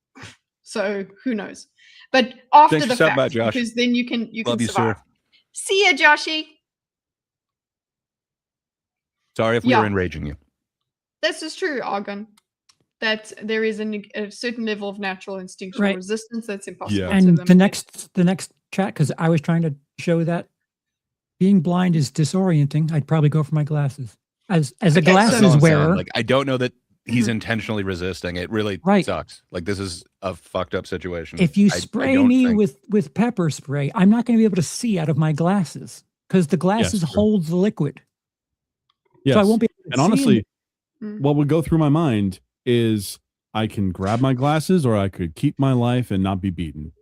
So who knows? But after Thanks the for stopping by, fact, Josh. because then you can Love you, survive. sir. See ya, Joshy. Sorry if we Yeah. were enraging you. This is true, Argon. That there is a certain level of natural instinctual Right. resistance that's impossible. Yeah. to And them. the next chat, because I was trying to show that being blind is disorienting. I'd probably go for my glasses as a Okay, so- That's all glasses I'm saying. wearer. Like, I don't know that he's intentionally resisting. It really Right. sucks. Like this is a fucked up situation. If you I spray don't me think- with pepper spray, I'm not going to be able to see out of my glasses because the glasses true. hold the liquid. Yes. So I won't be able to And see honestly, Mm. what would go through my mind is I can grab my glasses or I could keep my life and not be beaten.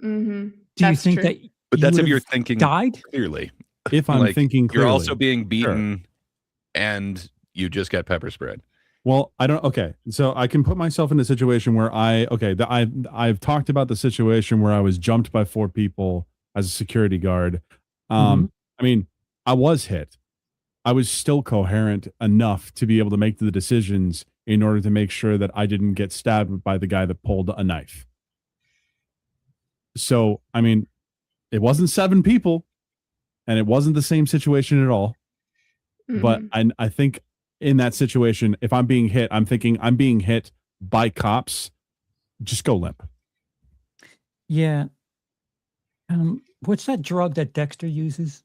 Mm-hmm. Do you That's think true. that But you that's if would you're have thinking died? clearly. If I'm Like, thinking clearly. You're also being beaten and you just get pepper sprayed. Well, I don't. Okay, so I can put myself in a situation where I've talked about the situation where I was jumped by 4 people as a security guard. I mean, I was hit. I was still coherent enough to be able to make the decisions in order to make sure that I didn't get stabbed by the guy that pulled a knife. So, I mean, it wasn't 7 people, and it wasn't the same situation at all. But I think in that situation, if I'm being hit, I'm thinking I'm being hit by cops. Just go limp. Yeah. What's that drug that Dexter uses?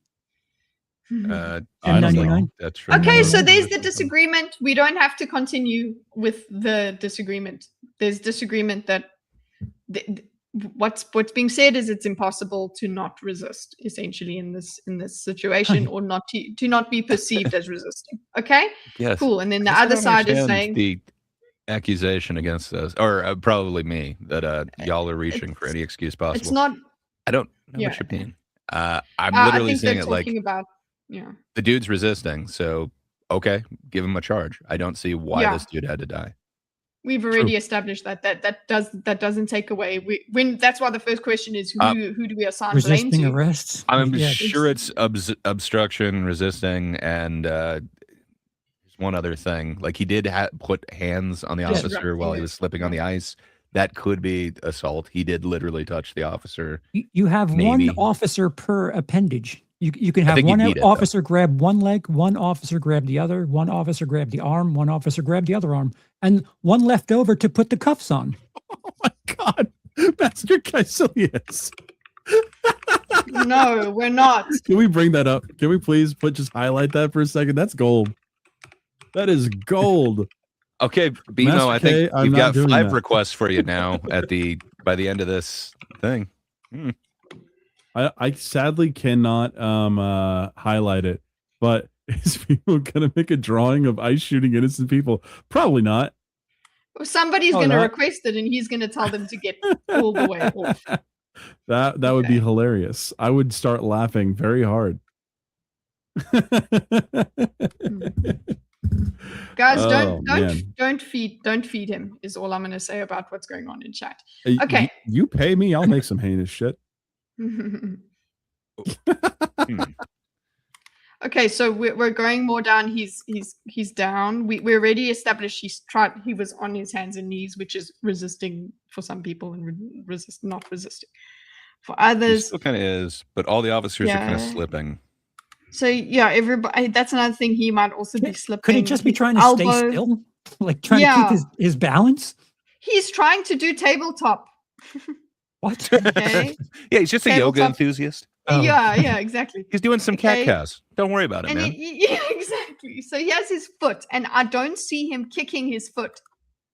I don't know. N99? That's true. Okay, so Mm. there's the disagreement. We don't have to continue with the disagreement. There's disagreement that what's being said is it's impossible to not resist, essentially, in this situation, or not to not be perceived as resisting. Okay, Yes. cool. And then the I other don't side is understand saying the accusation against us, or probably me, that y'all are reaching for any excuse possible. it's not. I don't know Yeah. what you mean. I'm I literally think they're saying it like talking about. Yeah. the dude's resisting, so okay, give him a charge. I don't see why Yeah. this dude had to die. We've already established that doesn't take away. When that's why the first question is who do we assign blame Resisting to? arrests? I'm Yeah. sure it's obstruction, resisting, and there's one other thing. Like he did put hands on the Yes, officer while he was slipping on the ice. That could be assault. He did literally touch the officer. You have Maybe. one officer per appendage. You can have think one you need it, though. officer grab one leg, one officer grab the other, one officer grab the arm, one officer grab the other arm, and one left over to put the cuffs on. Oh my God, Master Caecilius. No, we're not. Can we bring that up? Can we please just highlight that for a second? That's gold. That is gold. Okay, Bimo, Master I think K, I'm we've not got doing 5 that. requests for you now by the end of this thing. I sadly cannot highlight it, but is people gonna make a drawing of ice shooting innocent people? Probably not. Somebody's Oh, going to no. request it, and he's going to tell them to get all the way off. That would be Okay. hilarious. I would start laughing very hard. Guys, Oh, man. don't feed him. Is all I'm going to say about what's going on in chat. Hey, Okay. you pay me, I'll make some heinous shit. Okay, so we're going more down. He's down. We already established he was on his hands and knees, which is resisting for some people and not resisting for He others. still kind of is, but all the officers are kind of Yeah. slipping. So yeah, everybody. That's another thing. He might also be slipping. Could he just be his trying to stay elbow- still? Like trying to Yeah. keep his balance? He's trying to do tabletop. What? Okay. Yeah, he's just a yoga Tabletop- enthusiast. Oh. Yeah, exactly. He's doing some cat Okay. cows. Don't worry about it, And man. yeah, exactly. So he has his foot, and I don't see him kicking his foot.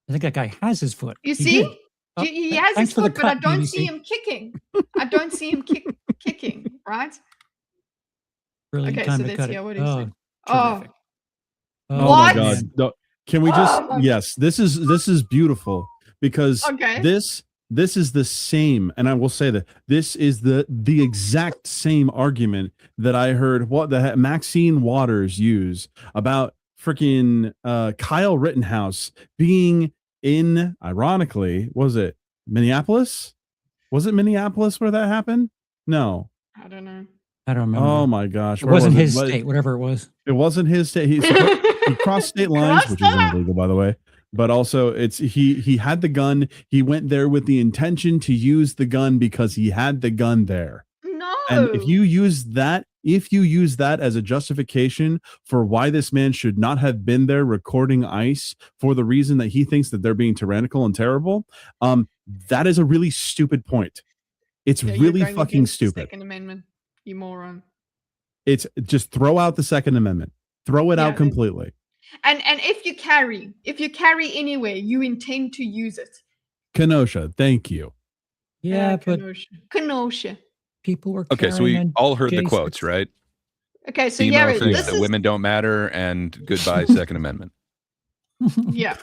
I think that guy has his foot. You He see? did. Oh, He has thanks his for the foot, but I cut, don't BBC. see him kicking. I don't see him kicking, right? Brilliant Okay, time so to let's cut hear it. what he Oh, said. Oh, terrific. Oh What? my God. No, can we just Oh my- yes, this is beautiful because Okay. this is the same, and I will say that this is the exact same argument that I heard Maxine Waters use about freaking Kyle Rittenhouse being in, ironically, was it Minneapolis? Was it Minneapolis where that happened? No. I don't know. I don't remember. Oh my gosh. It where wasn't was his What- state, whatever it was. It wasn't his state. He crossed state lines, which is illegal, by the way. But also, it's he had the gun. He went there with the intention to use the gun because he had the gun there. No. And if you use that as a justification for why this man should not have been there recording ICE for the reason that he thinks that they're being tyrannical and terrible, that is a really stupid point. It's Yeah, you're really going fucking against the stupid. Second Amendment, you moron. It's just throw out the Second Amendment. Throw it Yeah, out completely. And if you carry anywhere, you intend to use it. Kenosha, thank you. Yeah, but Kenosha. people were Okay, so we carrying all heard the J6. quotes, right? Okay, so Emo here thinks this that is women don't matter, and goodbye Second Amendment. yeah.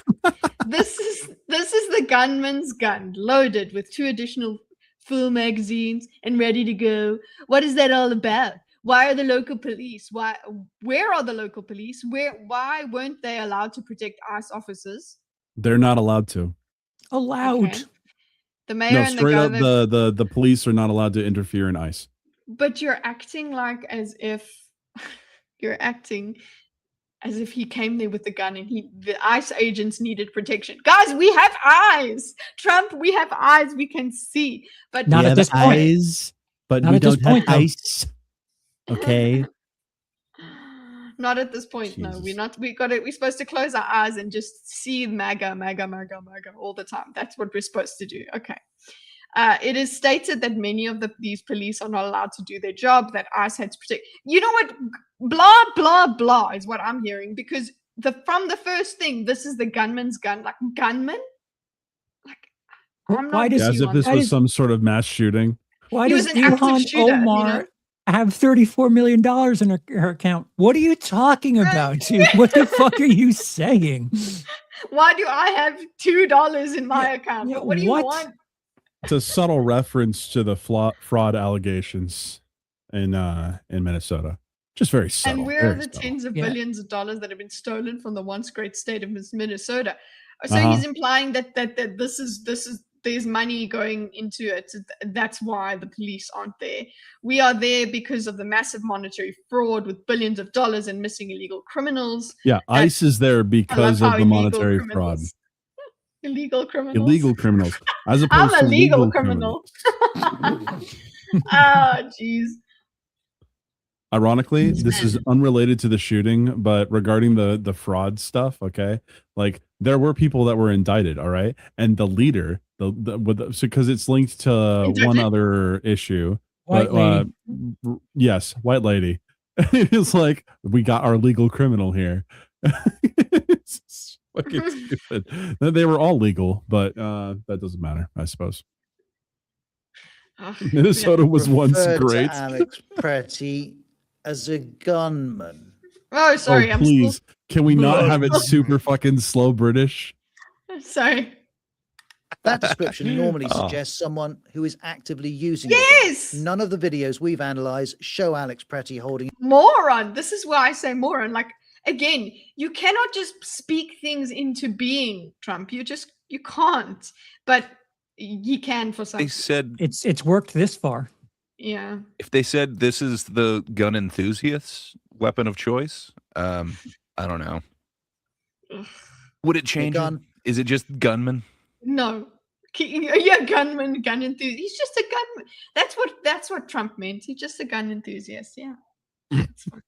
this is the gunman's gun, loaded with 2 additional full magazines and ready to go. What is that all about? Why are the local police? Where are the local police? Why weren't they allowed to protect ICE officers? They're not allowed to. Allowed. Okay. The mayor No, and the straight up, governor. the police are not allowed to interfere in ICE. But you're acting like as if he came there with the gun and the ICE agents needed protection. Guys, we have eyes. Trump, we have eyes. We can see. But Not We at have this point. eyes, but Not we at this don't have point, though. ice. Okay. not at this point. No, we're Jesus. not. We're supposed to close our eyes and just see MAGA, MAGA, MAGA, MAGA all the time. That's what we're supposed to do. Okay. It is stated that many of these police are not allowed to do their job, that ICE had to protect. You know what? Blah, blah, blah is what I'm hearing, because from the first thing, this is the gunman's gun. Like, gunman? Like, I'm Why not does Yeah, with as you if on this that. That was is- some sort of mass shooting. Why He does was an active Ilhan shooter, you know? Omar have $34 million in her account? What are you talking about, dude? What the fuck are you saying? Why do I have $2 in my Yeah, account? yeah, What do you what? want? It's a subtle reference to the fraud allegations in Minnesota. Just very subtle. And where are very the subtle. tens of Yeah. billions of dollars that have been stolen from the once great state of Minnesota? So Uh-huh. he's implying that this is there's money going into it. That's why the police aren't there. We are there because of the massive monetary fraud with billions of dollars and missing illegal criminals. Yeah, ICE is there I love because how of the illegal monetary fraud. criminals- Illegal criminals. Illegal criminals, as I'm opposed a to legal legal criminal. criminals. Ah, jeez. Ironically, this is unrelated to the shooting, but regarding the fraud stuff, okay? Like there were people that were indicted, all right? And the leader, because it's linked to one Indicted? other issue. White lady. Yes, white lady. It's like we got our legal criminal here. It's fucking stupid. They were all legal, but that doesn't matter, I suppose. Ah, Minnesota was once Referred to great. Alex Pretty as a gunman. Oh, sorry. Oh, I'm please. Can we not have it super fucking slow British? still sorry. That description normally Oh. suggests someone who is actively using a gun. Yes. None of the videos we've analyzed show Alex Pretty holding Moron. This is why I say moron. Like, again, you cannot just speak things into being, Trump. You can't. But you can for some. They said It's worked this far. Yeah. if they said this is the gun enthusiast's weapon of choice, I don't know. Ugh. Would it a change? It? gun. Is it just gunman? No. Yeah, gunman, gun enthusiast. He's just a gunman. That's what Trump meant. He's just a gun enthusiast. Yeah. That's fine.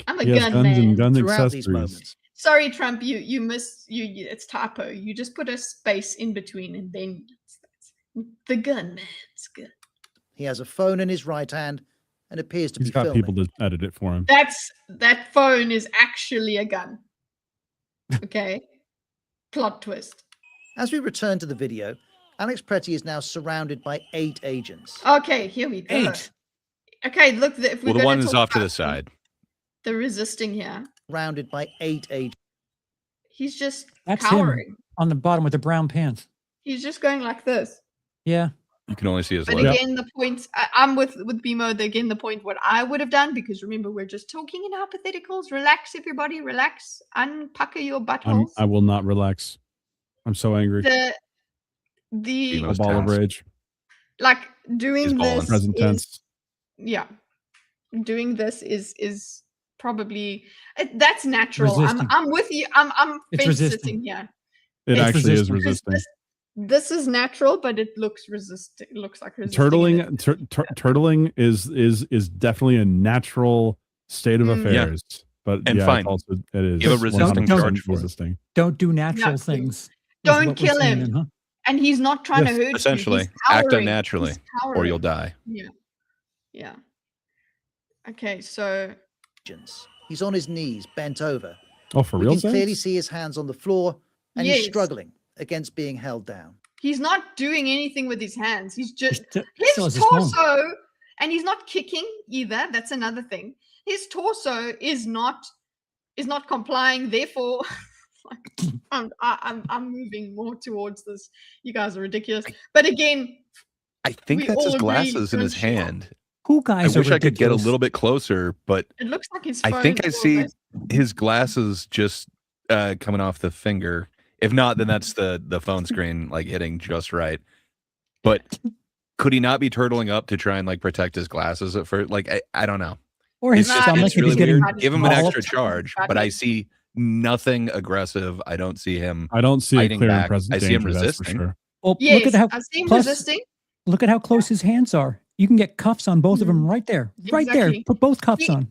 I'm a He has gun guns and man. gun throughout these accessories. moments. Sorry, Trump. You missed. It's typo. You just put a space in between, and then the gunman's gun. He has a phone in his right hand and appears to He's be got filming. people to edit it for him. That phone is actually a gun. Okay. Plot twist. As we return to the video, Alex Pretty is now surrounded by 8 agents. Okay, here we go. 8. Okay, look. If we're Well, the gonna one is talk off to about the side. The resisting here. Surrounded by 8 agents. He's just That's him. cowering. On the bottom with the brown pants. He's just going like this. Yeah. You can only see his But leg. again, the point I'm with BMO. Again, the point what I would have done, because remember we're just talking in hypotheticals. Relax, everybody. Relax. Unpucker your buttholes. I will not relax. I'm so angry. The A Most ball of times. rage. like He's doing balling. this Present is, tense. yeah, doing this is probably that's natural. Resisting. I'm with you. I'm It's fence resisting. sitting here. It It's actually is Because resisting. This is natural, but it looks resisting. It looks like resisting. and Turtling is definitely a natural state of Mm. Yeah. affairs. But And yeah, fine. it's also it is. Give a resisting 100% charge for it. resisting. Don't do natural Yeah, things. is don't what we're kill saying him. then, huh? And he's not trying Yes, to hurt you. Essentially, He's act cowering. unnaturally, He's or you'll cowering. die. Yeah. Yeah. Okay, so He's on his knees, bent over, Oh, for We real? can clearly Zach? see his hands on the floor, and he's Yes. struggling against being held down. He's not doing anything with his hands. He's just Still his has his phone. torso, and he's not kicking either. That's another thing. His torso is not complying. Therefore, like, I'm moving more towards this. You guys are ridiculous. But again, I think We that's his all agree glasses in his gunshot. hand. Who I guys are wish I could get a ridiculous? little bit closer, but it looks like his. I phone think I is see almost- his glasses just coming off the finger. If not, then that's the phone screen like hitting just right. But could he not be turtling up to try and like protect his glasses at first? Like I don't know. Or his It's just stomach it's if really he's getting weird. Give him an extra walloped. charge, but I see nothing aggressive. I don't see him. I don't see a Fighting clear and back. present I see him danger, that's for resisting. sure. Well, Yes, look at how I see him plus- resisting. look at how close his hands are. You can get cuffs on both of them right there. Right there. Exactly. Put both cuffs He- on.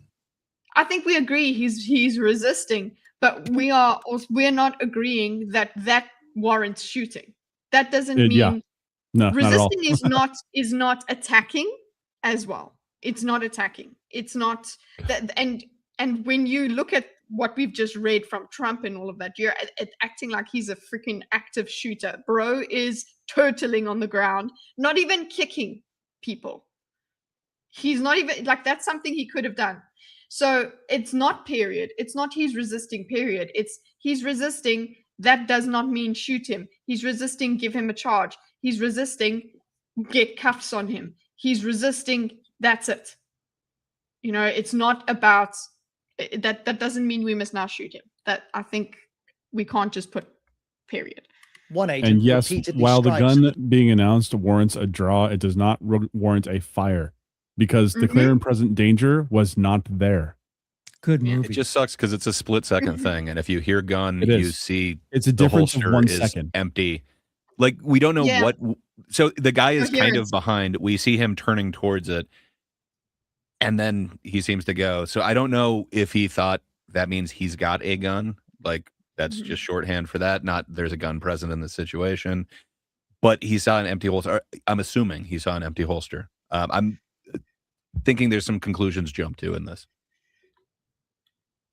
I think we agree he's resisting, but we're not agreeing that warrants shooting. That doesn't mean Yeah. No, not at all. resisting is not attacking as well. It's not attacking. It's not that. And when you look at what we've just read from Trump and all of that, you're acting like he's a freaking active shooter. Bro is turtling on the ground, not even kicking people. He's not even like, that's something he could have done. So it's not period. It's not he's resisting period. It's he's resisting. That does not mean shoot him. He's resisting, give him a charge. He's resisting, get cuffs on him. He's resisting, that's it. You know, it's not about that doesn't mean we must now shoot him. That I think we can't just put period. One agent And yes, repeatedly while the strikes gun being announced warrants a draw, it does not warrant a fire because the clear and present danger was not there. Good Yeah. movie. It just sucks because it's a split second thing, and if you hear gun, It you is. see It's a the difference of holster 1 is second. empty. Like we don't know Yeah. what. So the guy is kind Coherence. of behind. We see him turning towards it, and then he seems to go. So I don't know if he thought that means he's got a gun. Like that's Mhm. just shorthand for that. Not there's a gun present in the situation, but he saw an empty holster. I'm assuming he saw an empty holster. I'm thinking there's some conclusions jumped to in this.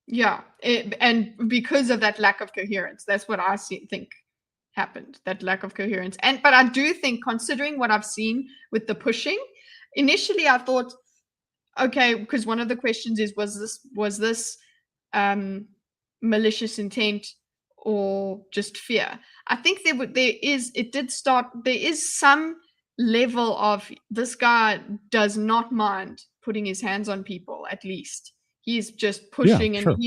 Yeah, and because of that lack of coherence, that's what I think happened. That lack of coherence, but I do think, considering what I've seen with the pushing, initially I thought, okay, because one of the questions is, was this malicious intent or just fear? I think there is some level of this guy does not mind putting his hands on people. At least he's just pushing, sure. and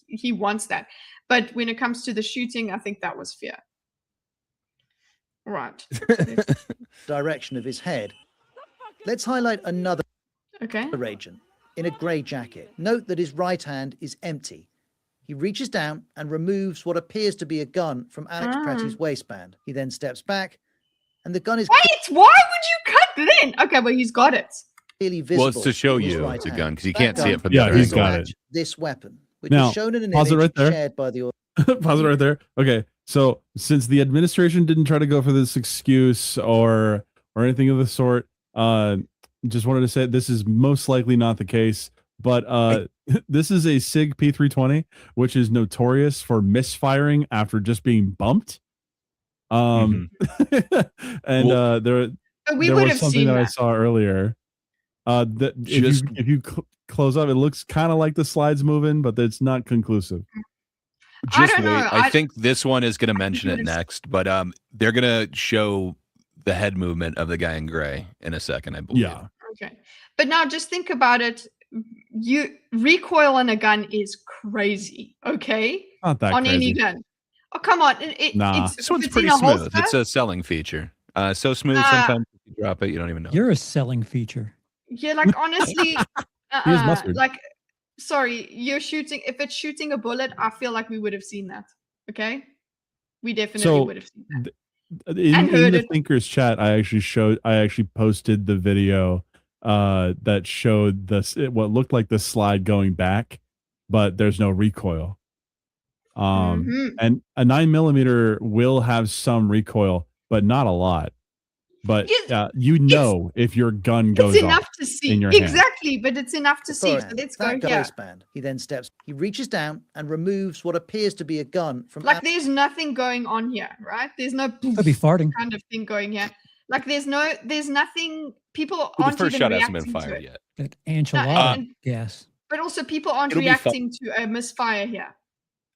he wants that. But when it comes to the shooting, I think that was fear. Right. direction of his head. Let's highlight another Okay. agent in a grey jacket. Note that his right hand is empty. He reaches down and removes what appears to be a gun from Alex Ah. Pretty's waistband. He then steps back, and the gun is Wait, why would you cut then? Okay, well, he's got it. clearly visible. Well, it's to show in his you right the hand. gun because you That can't see gun it from Yeah, the other he's angle. got it. match this weapon, which Now, is shown in an pause it image right there. shared by the Pause it right there. Okay, so since the administration didn't try to go for this excuse or anything of the sort, just wanted to say this is most likely not the case. But this is a SIG P320, which is notorious for misfiring after just being bumped. And there But we there would was have something seen that I that. saw earlier. That Just- if you close up, it looks kind of like the slides moving, but it's not conclusive. I Just don't wait. know. I think this one is going to mention it noticed- next, but they're going to show the head movement of the guy in gray in a second, I believe. Yeah. Okay. But now just think about it. You recoil on a gun is crazy, okay? Not that On crazy. any gun. Oh, come on. Nah. It's, This if one's it's pretty in a smooth. holster- It's a selling feature. So smooth Ah. sometimes if you drop it, you don't even know. You're a selling feature. Yeah, like honestly, Here's mustard. like, sorry, you're shooting. If it's shooting a bullet, I feel like we would have seen that. Okay, we definitely So, would have seen that. In And heard the it. Thinkers chat, I actually posted the video that showed what looked like the slide going back, but there's no recoil. Mhm. And a 9mm will have some recoil, but not a lot. but Yes, you know if your gun goes It's off. enough to see. in your hand. Exactly, but it's enough to see. So Authority. let's go That gun here. waistband. He then steps. He reaches down and removes what appears to be a gun from. Like there's nothing going on here, right? There's no Could be farting. kind of thing going here. Like there's nothing. People Well, the aren't first even shot hasn't reacting been to fired it. yet. Like enchilada and- gas. But also, people aren't It'll be fun. reacting to a misfire here.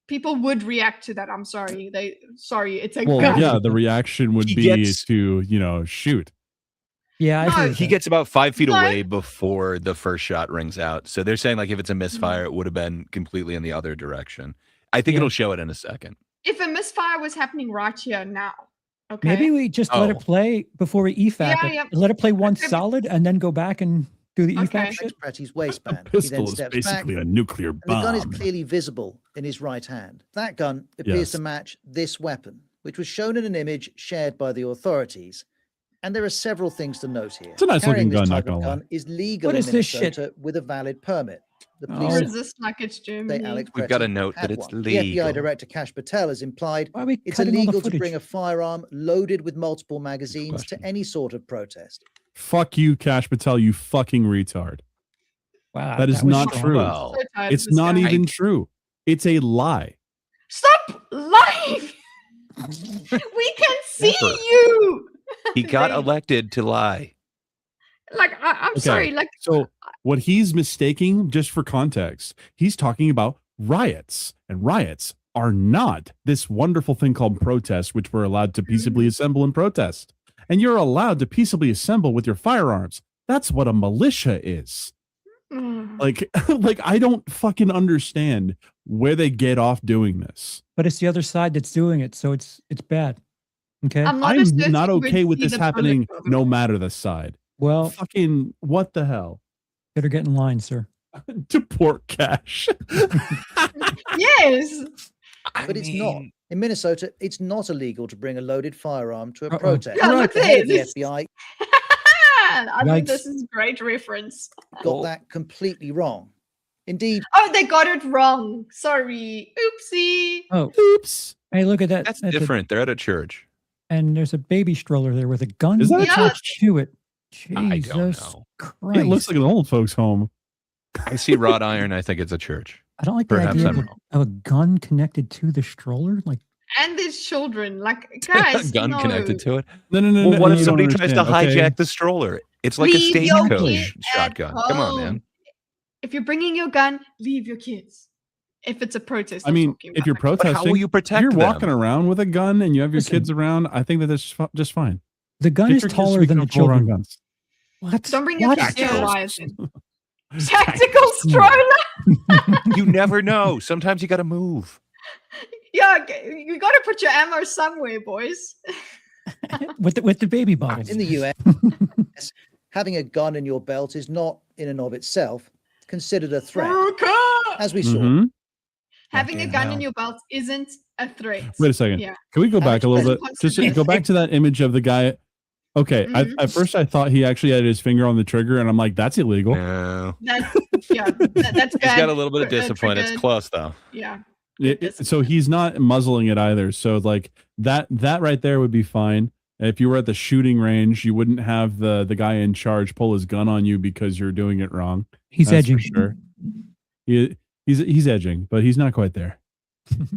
People would react to that. I'm sorry. It's a Well, gun. yeah, the reaction would He be gets- to shoot. Yeah, I No, agree with He that. gets about 5 feet No. away before the first shot rings out. So they're saying like if it's a misfire, it would have been completely in the other direction. I think Yeah. it'll show it in a second. If a misfire was happening right here now, okay. Maybe we just let it Oh. play before we EFAP Yeah, it. yeah. Let it play one Okay. solid and then go back and do the EFAP Okay. shit. Pretty's A waistband. He then pistol is steps basically back, a nuclear and the gun is bomb. clearly visible in his right hand. That gun appears Yes. to match this weapon, which was shown in an image shared by the authorities. And there are several things to note here. It's a nice Carrying looking this gun, not type of gonna lie. gun is legal What in is this shit? Minnesota with a valid permit. The Oh. police Or say is this like it's Germany? Alex We've got a Pretty note that had it's one. The FBI legal. director Cash Patel has implied Why are we it's cutting all the illegal to footage? bring a firearm loaded with multiple magazines question. to any sort of protest. Fuck you, Cash Patel, you fucking retard. Wow, That is was not strong. true. Well, So tired of It's this not guy. even true. It's a lie. Stop lying. We can see Never. you. he got They- elected to lie. Like I'm Okay. sorry. Like So what he's mistaking, just for context, he's talking about riots, and riots are not this wonderful thing called protest, which we're allowed to peaceably assemble and protest. And you're allowed to peaceably assemble with your firearms. That's what a militia is. Like, like I don't fucking understand where they get off doing this. But it's the other side that's doing it, so it's bad. Okay. I'm not, I'm associated not okay with see this the happening, bullet no over it. matter the side. Well, Fucking what the hell? better get in line, sir. Deport Cash. Yes. But it's not. In Minnesota, it's not illegal to bring a loaded firearm to a Uh-oh. protest. Yeah, look The head of the there, this- FBI I think this Yikes. is great reference. got that completely wrong. Indeed, Oh, they got it wrong. Sorry. Oopsie. Oh, Oops. hey, look at that. That's a- different. They're at a church. and there's a baby stroller there with a gun Is that a Yeah. church? to it. I Jesus don't know. Christ. It looks like an old folks' home. I see wrought iron. I think it's a church. I don't like the Perhaps idea I'm of wrong. of a gun connected to the stroller. Like, And there's children. Like A guys. gun connected no. to it. No, no, no. Well, no, what no, if you don't somebody tries to understand, okay? hijack the stroller? It's like Leave a your stagecoach kids at shotgun. Come on, man. home. If you're bringing your gun, leave your kids. If it's a protest, I I'm mean, talking if you're about, like, But how protesting, will you if protect you're them? walking around with a gun and you have your Listen. kids around, I think that that's just fine. the gun Get is your kids to taller be than the comfortable around children. guns. What? Don't bring your What? kids to Tacticals. riot then. Tactical stroller. You never know. Sometimes you got to move. Yeah, you got to put your ammo somewhere, boys. with the baby bottles. in the US, having a gun in your belt is not, in and of itself, considered a threat. As we saw, Mhm. Having a Fucking gun in hell. your belt isn't a threat. Wait a second. Yeah. Can we go back a little bit? Alex, Just yes. go back to that image of the guy. Okay, Mhm. at first I thought he actually had his finger on the trigger, and I'm like, that's illegal. No. That's that's He's bad. got a little bit of for- discipline. It's triggered. close though. Yeah. So he's not muzzling it either. So like that right there would be fine. If you were at the shooting range, you wouldn't have the guy in charge pull his gun on you because you're doing it wrong. He's That's for edging. sure. He's edging, but he's not quite there.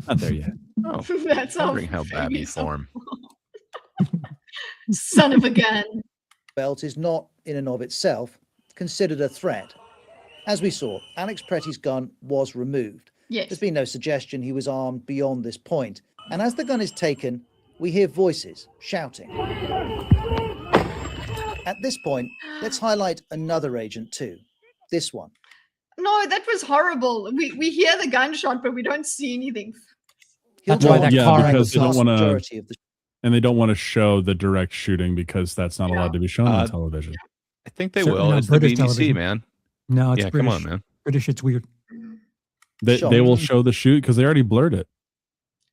Not there yet. Oh, That's all. wondering how bad you famous of- form. Son of a gun. belt is not, in and of itself, considered a threat. As we saw, Alex Pretty's gun was removed. Yes. There's been no suggestion he was armed beyond this point. And as the gun is taken, we hear voices shouting. At this point, let's highlight another agent too. This one. No, that was horrible. We hear the gunshot, but we don't see anything. He'll That's why drive that the car because they don't vast wanna- majority of the And they don't want to show the direct shooting because that's not Yeah. allowed to be shown Uh, on television. I think they Certainly will. not It's the British BBC, television. man. No, it's Yeah, British. come on, man. British, it's weird. They Sean. will show the shoot because they already blurred it.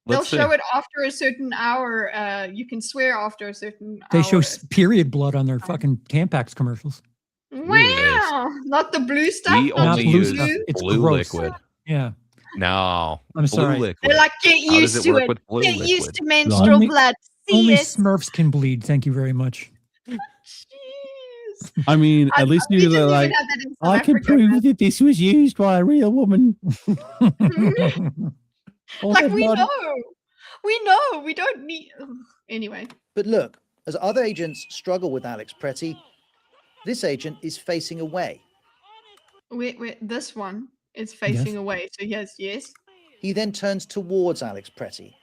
They'll Let's see. show it after a certain hour. You can swear after a certain They hour. show period blood on their fucking Tampax commercials. Wow, not the blue stuff. We not Not only the blue use stuff. blue. It's blue gross. liquid. Yeah. No. I'm sorry. Blue liquid. They're like, get How does used it to work it. with blue Get used liquid? to menstrual Only- blood. See Only it. Smurfs can bleed. Thank you very much. Jeez. I mean, at least We you didn't are even like, have that in South I can Africa, prove that this was used by a real woman. All like they've we done- know. We don't need. Ugh. Anyway, But look, as other agents struggle with Alex Pretty, this agent is facing away. this one is facing away. So yes. He then turns towards Alex Pretty.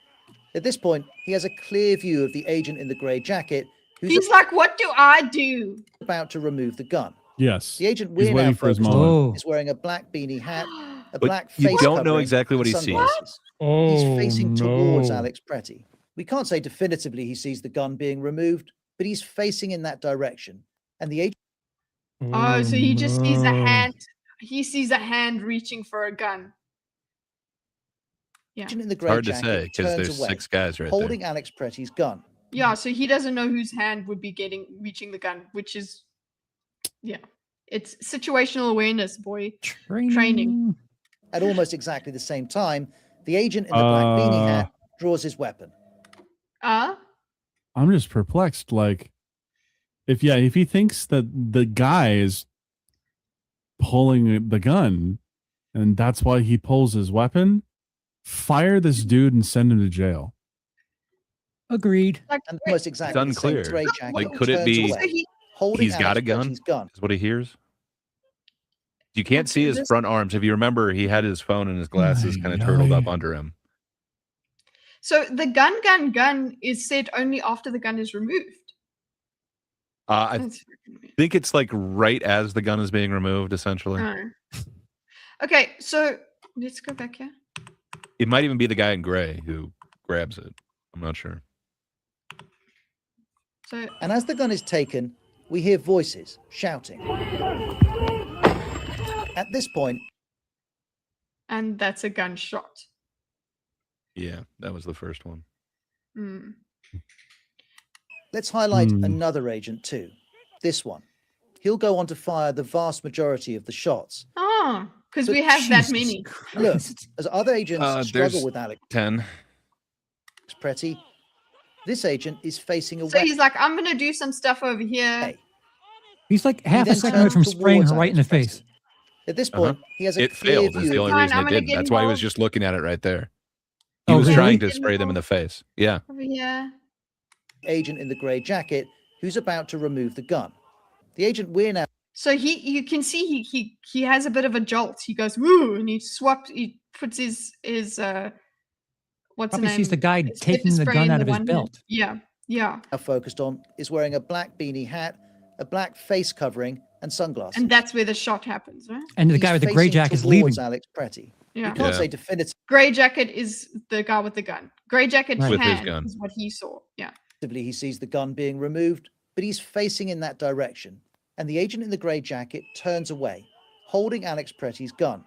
At this point, he has a clear view of the agent in the grey jacket who's He's like, what do I do? about to remove the gun. yes. The agent He's we're now waiting for his focused on moment. Oh. is wearing a black beanie hat, a But black you face don't know covering, exactly what and he sees. sunglasses. Oh, He's facing towards Alex Pretty. We can't say definitively he sees the gun being removed, but he's facing in that direction. And the agent Oh, so he just sees a no. hand. He sees a hand reaching for a gun. Yeah. in the It's grey hard to jacket say because turns there's away, 6 guys right holding there. Alex Pretty's gun. Yeah, so he doesn't know whose hand would be reaching the gun, which is, yeah, it's situational awareness, boy. Training. At almost exactly the same time, the agent in the black beanie hat draws his weapon. I'm just perplexed. Like, if he thinks that the guy is pulling the gun, and that's why he pulls his weapon, fire this dude and send him to jail. Agreed. Like, And almost exactly the unclear. same grey jacket Like, could it turns be- away, so he, holding He's got Alex a gun? Pretty's gun. Is what he hears. You can't Okay, see his this- front arms. If you remember, he had his phone and his glasses kind of turtled up under him. so the gun is said only after the gun is removed. I That's freaking weird. think it's like right as the gun is being removed, essentially. Oh. Okay, so let's go back here. It might even be the guy in gray who grabs it. I'm not sure. So And as the gun is taken, we hear voices shouting. At this point, and that's a gunshot. Yeah, that was the first one. Hmm. let's highlight Hmm. another agent too. This one. He'll go on to fire the vast majority of the shots. Oh, because But we have that Jesus many. Look, Christ. as other agents struggle there's- with Alex 10. Pretty, this agent is facing away. So he's like, I'm gonna do some stuff over here. He's like half a then second away turns from spraying her towards right in the Alex Pretty. face. At this point, he has a It clear failed. Is view the of only Fine, reason I'm it gonna didn't. get That's why he was involved. just looking at it right there. He Oh, was really? trying to Get spray them in the face. Yeah. Over here. the agent in the grey jacket who's about to remove the gun. The agent we're now So you can see he has a bit of a jolt. He goes woo, and he puts his what's the Probably name? sees the guy His taking pepper the spray gun in out the of his one hand. belt. Yeah, focused on is wearing a black beanie hat, a black face covering, and sunglasses. and that's where the shot happens, right? And the He's guy with the gray facing jacket is leaving. towards Alex Pretty. Yeah. You can't Yeah. say definitively Gray jacket is the guy with the gun. Gray jacket's Right. With his hand gun. is what he saw. Yeah. he sees the gun being removed, but he's facing in that direction. And the agent in the grey jacket turns away, holding Alex Pretty's gun.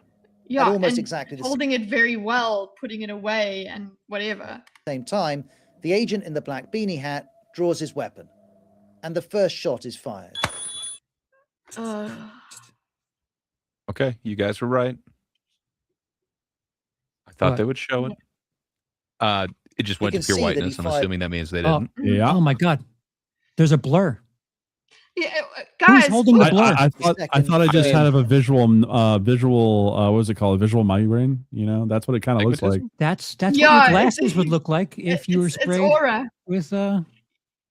Yeah. At almost and exactly the holding it very well, putting it away and whatever. same time, the agent in the black beanie hat draws his weapon. And the first shot is fired. Okay, you guys were right. I thought What? they would show it. It just You went can to pure see that he whiteness. I'm fired- assuming that means they Oh. didn't. Yeah. Oh my god. There's a blur. Yeah, guys. holding the look- blur? I thought I just Second, had a visual what was it called? A visual migraine. You know, that's what it kind of looks like. Astigmatism? That's what Yeah, your it's- glasses would look like if you were it's sprayed aura. with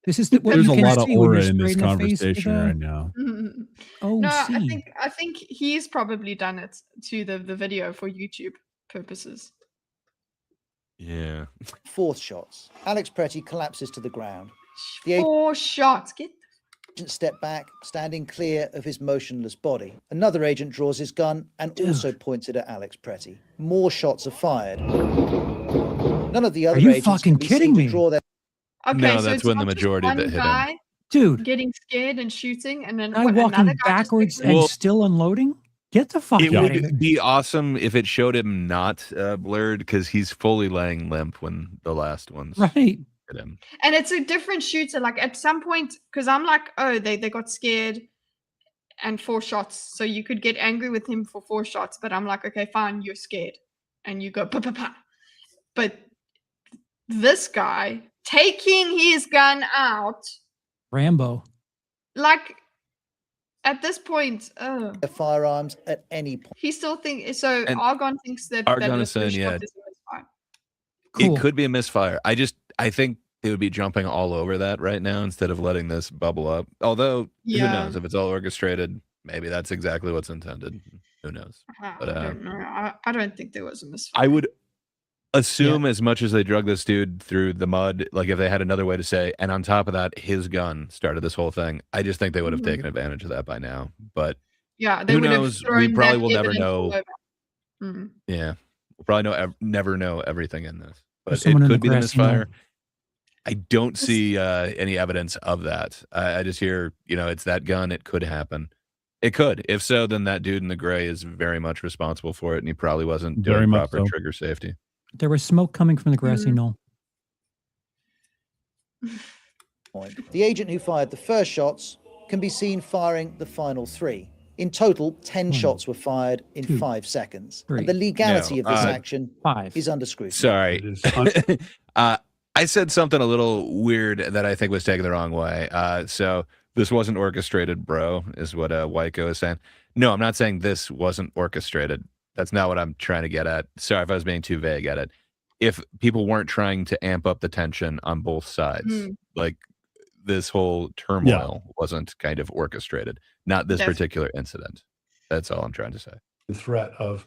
this is what There's you a can lot of see when aura you're in this sprayed the face with, conversation right now. Mhm. Oh, No, see. I think he's probably done it to the video for YouTube purposes. Yeah. Fourth shots. Alex Pretty collapses to the ground. The agent 4 shots. Get step back, standing clear of his motionless body. Another agent draws his gun and also points it at Alex Pretty. More shots are fired. None of the other you agents fucking can be seen kidding to me? draw their okay. No, so that's it's when the not just majority one that hit him. guy Dude, getting scared and shooting, and then guy what, walking another guy just backwards gets and Well- still unloading? Get the fuck It out of here. would be awesome if it showed him not blurred because he's fully laying limp when the last ones Right. hit him. And it's a different shooter. Like at some point, because I'm like, oh, they got scared and 4 shots. So you could get angry with him for 4 shots, but I'm like, okay, fine, you're scared. And you go, pa pa pa. But this guy taking his gun out, Rambo. like at this point, their firearms at any point. he still thinks so. And Argon thinks that Argon that is saying, first shot yeah. is a misfire. Cool. It could be a misfire. I think they would be jumping all over that right now instead of letting this bubble up. Although, who Yeah. knows? If it's all orchestrated, maybe that's exactly what's intended. Who knows? But, I don't know. I don't think there was a misfire. I would assume as much as they drug this dude through the mud, like if they had another way to say, and on top of that, his gun started this whole thing, I just think they would have taken advantage of that by now. But Yeah, they who would knows? have We thrown probably that will never evidence all know. over. Mhm. Yeah, we'll probably never know everything in this. But it someone in the could be the grassy knoll. misfire. I don't see any evidence of that. I just hear, it's that gun. It could happen. It could. If so, then that dude in the gray is very much responsible for it, and he probably wasn't Very doing much proper so. trigger safety. There was smoke coming from the grassy Mm. knoll. Point. The agent who fired the first shots can be seen firing the final 3. In total, 10 shots were fired in 2, 5 seconds. 3. And the legality No, of this action 5. is under scrutiny. Sorry. It is I said something a little weird that I think was taken the wrong way. So this wasn't orchestrated, bro, is what Wyko is saying. No, I'm not saying this wasn't orchestrated. That's not what I'm trying to get at. Sorry if I was being too vague at it. If people weren't trying to amp up the tension on both sides, like this whole turmoil wasn't kind of orchestrated, not this particular incident. That's all I'm trying to say. The threat of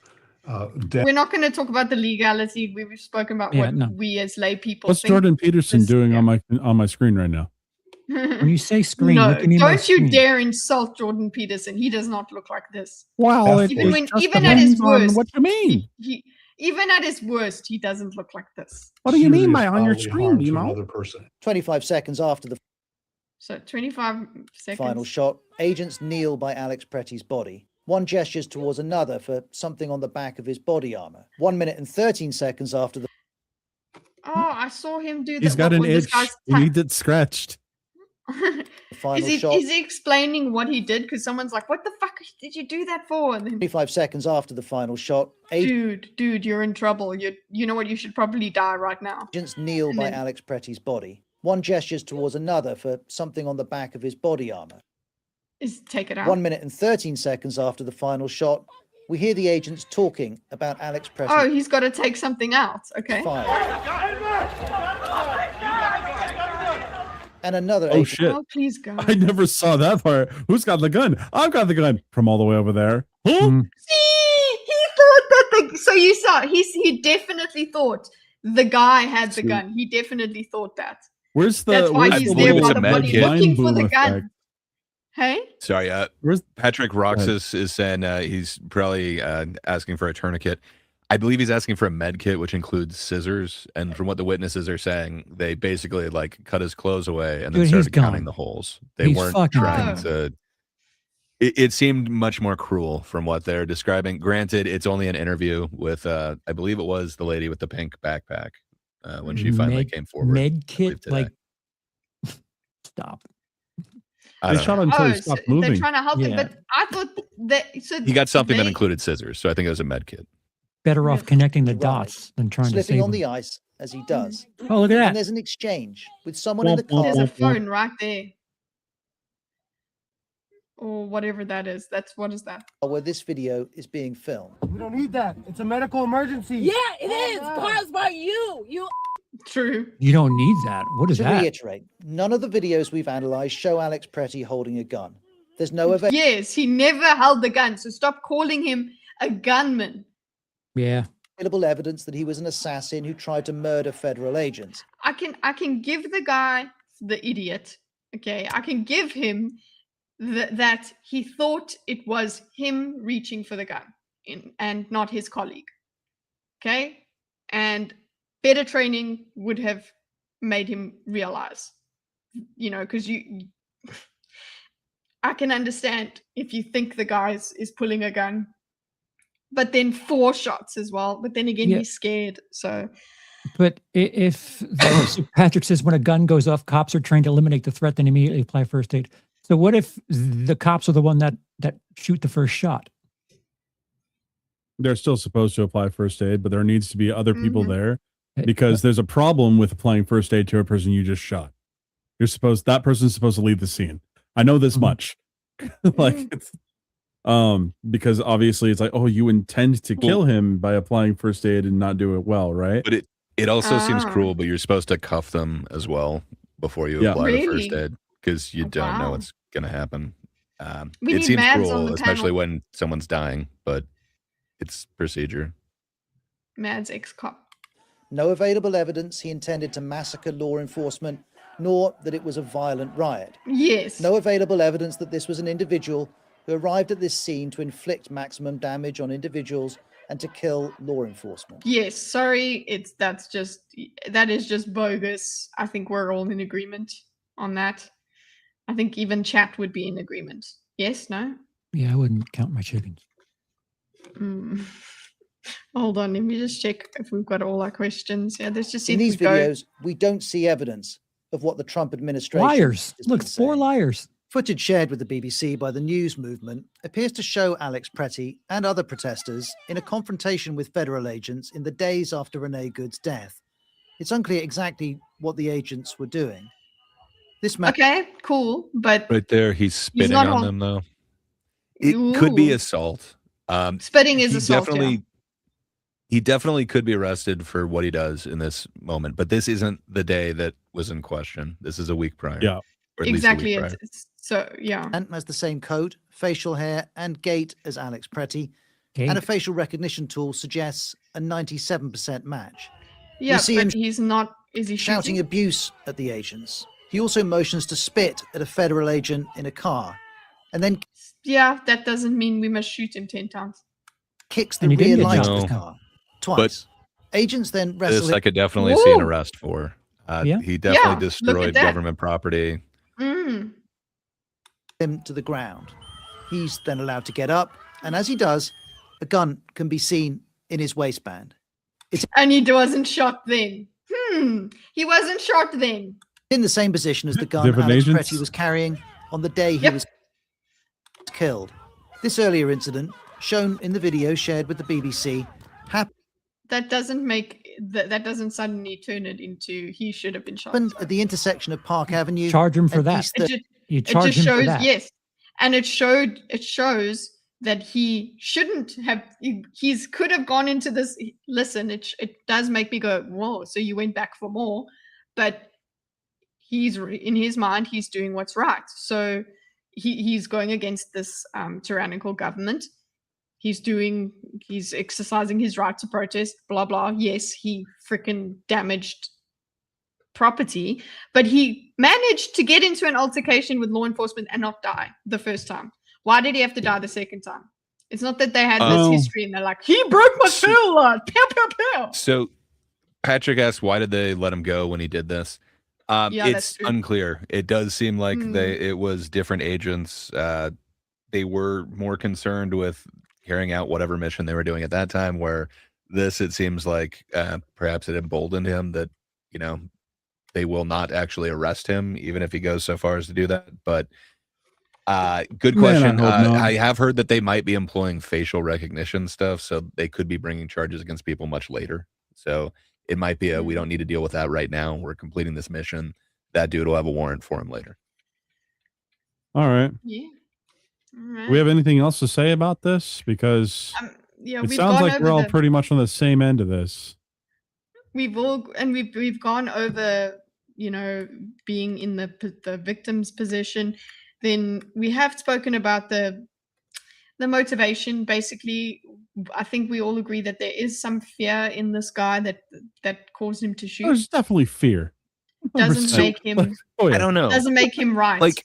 death. We're not going to talk about the legality. We've spoken about Yeah, what no. we as lay people. What's think Jordan Peterson this- doing on my screen right now? When you say screen, No, what do you mean by don't you screen? dare insult Jordan Peterson. He does not look like this. Well, it Even was when- just even at his depends on worst, what you mean. He even at his worst, he doesn't look like this. What do you mean by serious on your bodily screen, harm to Demo? another person. 25 seconds after the So 25 seconds. final shot, agents kneel by Alex Pretty's body. One gestures towards another for something on the back of his body armor. 1 minute and 13 seconds after the Oh, I saw him do that. He's got What an was this itch. guy's He needs it scratched. final is shot, he explaining what he did? Because someone's like, "What the fuck did you do that for?" And then, 25 seconds after the final shot, dude, you're in trouble. You know what? You should probably die right now. agents kneel And by then- Alex Pretty's body. One gestures towards another for something on the back of his body armor. Take it out. 1 minute and 13 seconds after the final shot, we hear the agents talking about Alex Oh, Pretty's he's got to take something out. Okay. fire. And another Oh agent shit! Oh, please go. I never saw that part. Who's got the gun? I've got the gun from all the way over there. Huh? Mm. See, he thought that the. So you saw he definitely thought the guy had the See. gun. He definitely thought that. Where's the? That's why where's he's the there believe by it's the a body med kit. looking for Mind the boom gun. effect. Hey. Sorry, Where's Patrick Roxas is saying he's probably asking for a tourniquet. I believe he's asking for a med kit, which includes scissors. And from what the witnesses are saying, they basically like cut his clothes away and then Dude, he's started counting gone. the holes. They He's weren't fucking trying gone. to. It seemed much more cruel from what they're describing. Granted, it's only an interview with, I believe it was the lady with the pink backpack when she finally Med- came forward. Med kit, today. like, stop. I They don't shot know. him until he So stopped they're moving. trying to help him, Yeah. but I thought that so He got something that they- included scissors, so I think it was a med kit. Better off Yeah. connecting the Right. dots than trying to slipping save on him. the ice as he does. Oh, look at And that. there's an exchange with someone in the Womp, womp, There's car. a womp. phone right there. Or whatever that is. What is that? Where this video is being filmed. We don't need that. It's a medical emergency. Yeah, it is caused by you. You True. You don't need that. What is To that? reiterate, none of the videos we've analyzed show Alex Pretty holding a gun. There's no evidence Yes, he never held the gun, so stop calling him a gunman. Yeah. available evidence that he was an assassin who tried to murder federal agents. I can give the guy, the idiot, okay, I can give him that he thought it was him reaching for the gun and not his colleague. Okay? And better training would have made him realize, because I can understand if you think the guy is pulling a gun, but then 4 shots as well. But then again, Yeah. he's scared. So But if so Patrick says when a gun goes off, cops are trained to eliminate the threat, then immediately apply first aid. So what if the cops are the one that shoot the first shot? They're still supposed to apply first aid, but there needs to be other people Mhm. there Eh, because there's a problem with applying first aid to a person you just shot. That person's supposed to leave the scene. I know this Mhm. much. Like, it's, because obviously it's like, oh, you intend to kill him by applying first aid and not do it well, right? But it also seems Ah. cruel, but you're supposed to cuff them as well before you Yeah. apply the first Really? aid because you Oh, don't know wow. what's going to happen. We It need seems Mads on cruel, the especially panel. when someone's dying, but it's procedure. Mads ex-cop. No available evidence he intended to massacre law enforcement, nor that it was a violent riot. Yes. No available evidence that this was an individual who arrived at this scene to inflict maximum damage on individuals and to kill law enforcement. Yes. Sorry. That is just bogus. I think we're all in agreement on that. I think even chat would be in agreement. Yes? No? Yeah, I wouldn't count my chickens. Hmm. Hold on. Let me just check if we've got all our questions. Yeah, let's just see In if these we go. videos, we don't see evidence of what the Trump administration Liars. has Look, been 4 saying. liars. Footage shared with the BBC by the news movement appears to show Alex Pretty and other protesters in a confrontation with federal agents in the days after Renee Good's death. It's unclear exactly what the agents were doing. This man Okay, cool. But Right there, he's spitting not on on- them, though. It could be Ooh. assault. Spitting is he assault. Yeah. definitely could be arrested for what he does in this moment, but this isn't the day that was in question. This is a week prior. Yeah. Or at least a Exactly. week prior. So, yeah. has the same coat, facial hair, and gait as Alex Pretty, Okay. and a facial recognition tool suggests a 97% match. Yeah, see but him he's not. Is he Shouting shooting? abuse at the agents. He also motions to spit at a federal agent in a car, and then Yeah, that doesn't mean we must shoot him 10 times. kicks the And he didn't rear get light of shot. the car twice. Agents then wrestle This I could definitely see an arrest for. Yeah. He Yeah, definitely look at destroyed that. government property. Mm. him to the ground. He's then allowed to get up, and as he does, a gun can be seen in his waistband. And he wasn't shot then. He wasn't shot then. In the same position as the gun Different Alex agents? Pretty was carrying on the day he Yep. was killed. This earlier incident, shown in the video shared with the BBC, That doesn't that doesn't suddenly turn it into he should have been shot. happened at the intersection of Park Avenue. Charge him for and that. East It just, You it charge just him for shows, that. yes, and it shows that he shouldn't have. He's could have gone into this. Listen, it does make me go, whoa. So you went back for more, but in his mind, he's doing what's right. So he's going against this tyrannical government. He's exercising his right to protest, blah, blah. Yes, he freaking damaged property, but he managed to get into an altercation with law enforcement and not die the first time. Why did he have to die the second time? It's not that they had this history and they're like, he broke my tail light. Pew, pew, pew. So Patrick asked, why did they let him go when he did this? Yeah, that's It's true. unclear. It does seem like Hmm. it was different agents. They were more concerned with carrying out whatever mission they were doing at that time, where this, it seems like perhaps it emboldened him that, they will not actually arrest him, even if he goes so far as to do that. But good question. Man, I hope not. I have heard that they might be employing facial recognition stuff, so they could be bringing charges against people much later. So it might be we don't need to deal with that right now. We're completing this mission. That dude will have a warrant for him later. All right. Yeah. All right. Do we have anything else to say about this? Because Yeah, it we've sounds gone like we're over all the- pretty much on the same end of this. we've gone over, being in the victim's position. Then we have spoken about the motivation. Basically, I think we all agree that there is some fear in this guy that caused him to shoot. There's definitely fear. Doesn't 100%. make him Oh yeah. I don't know. doesn't make him right. Like,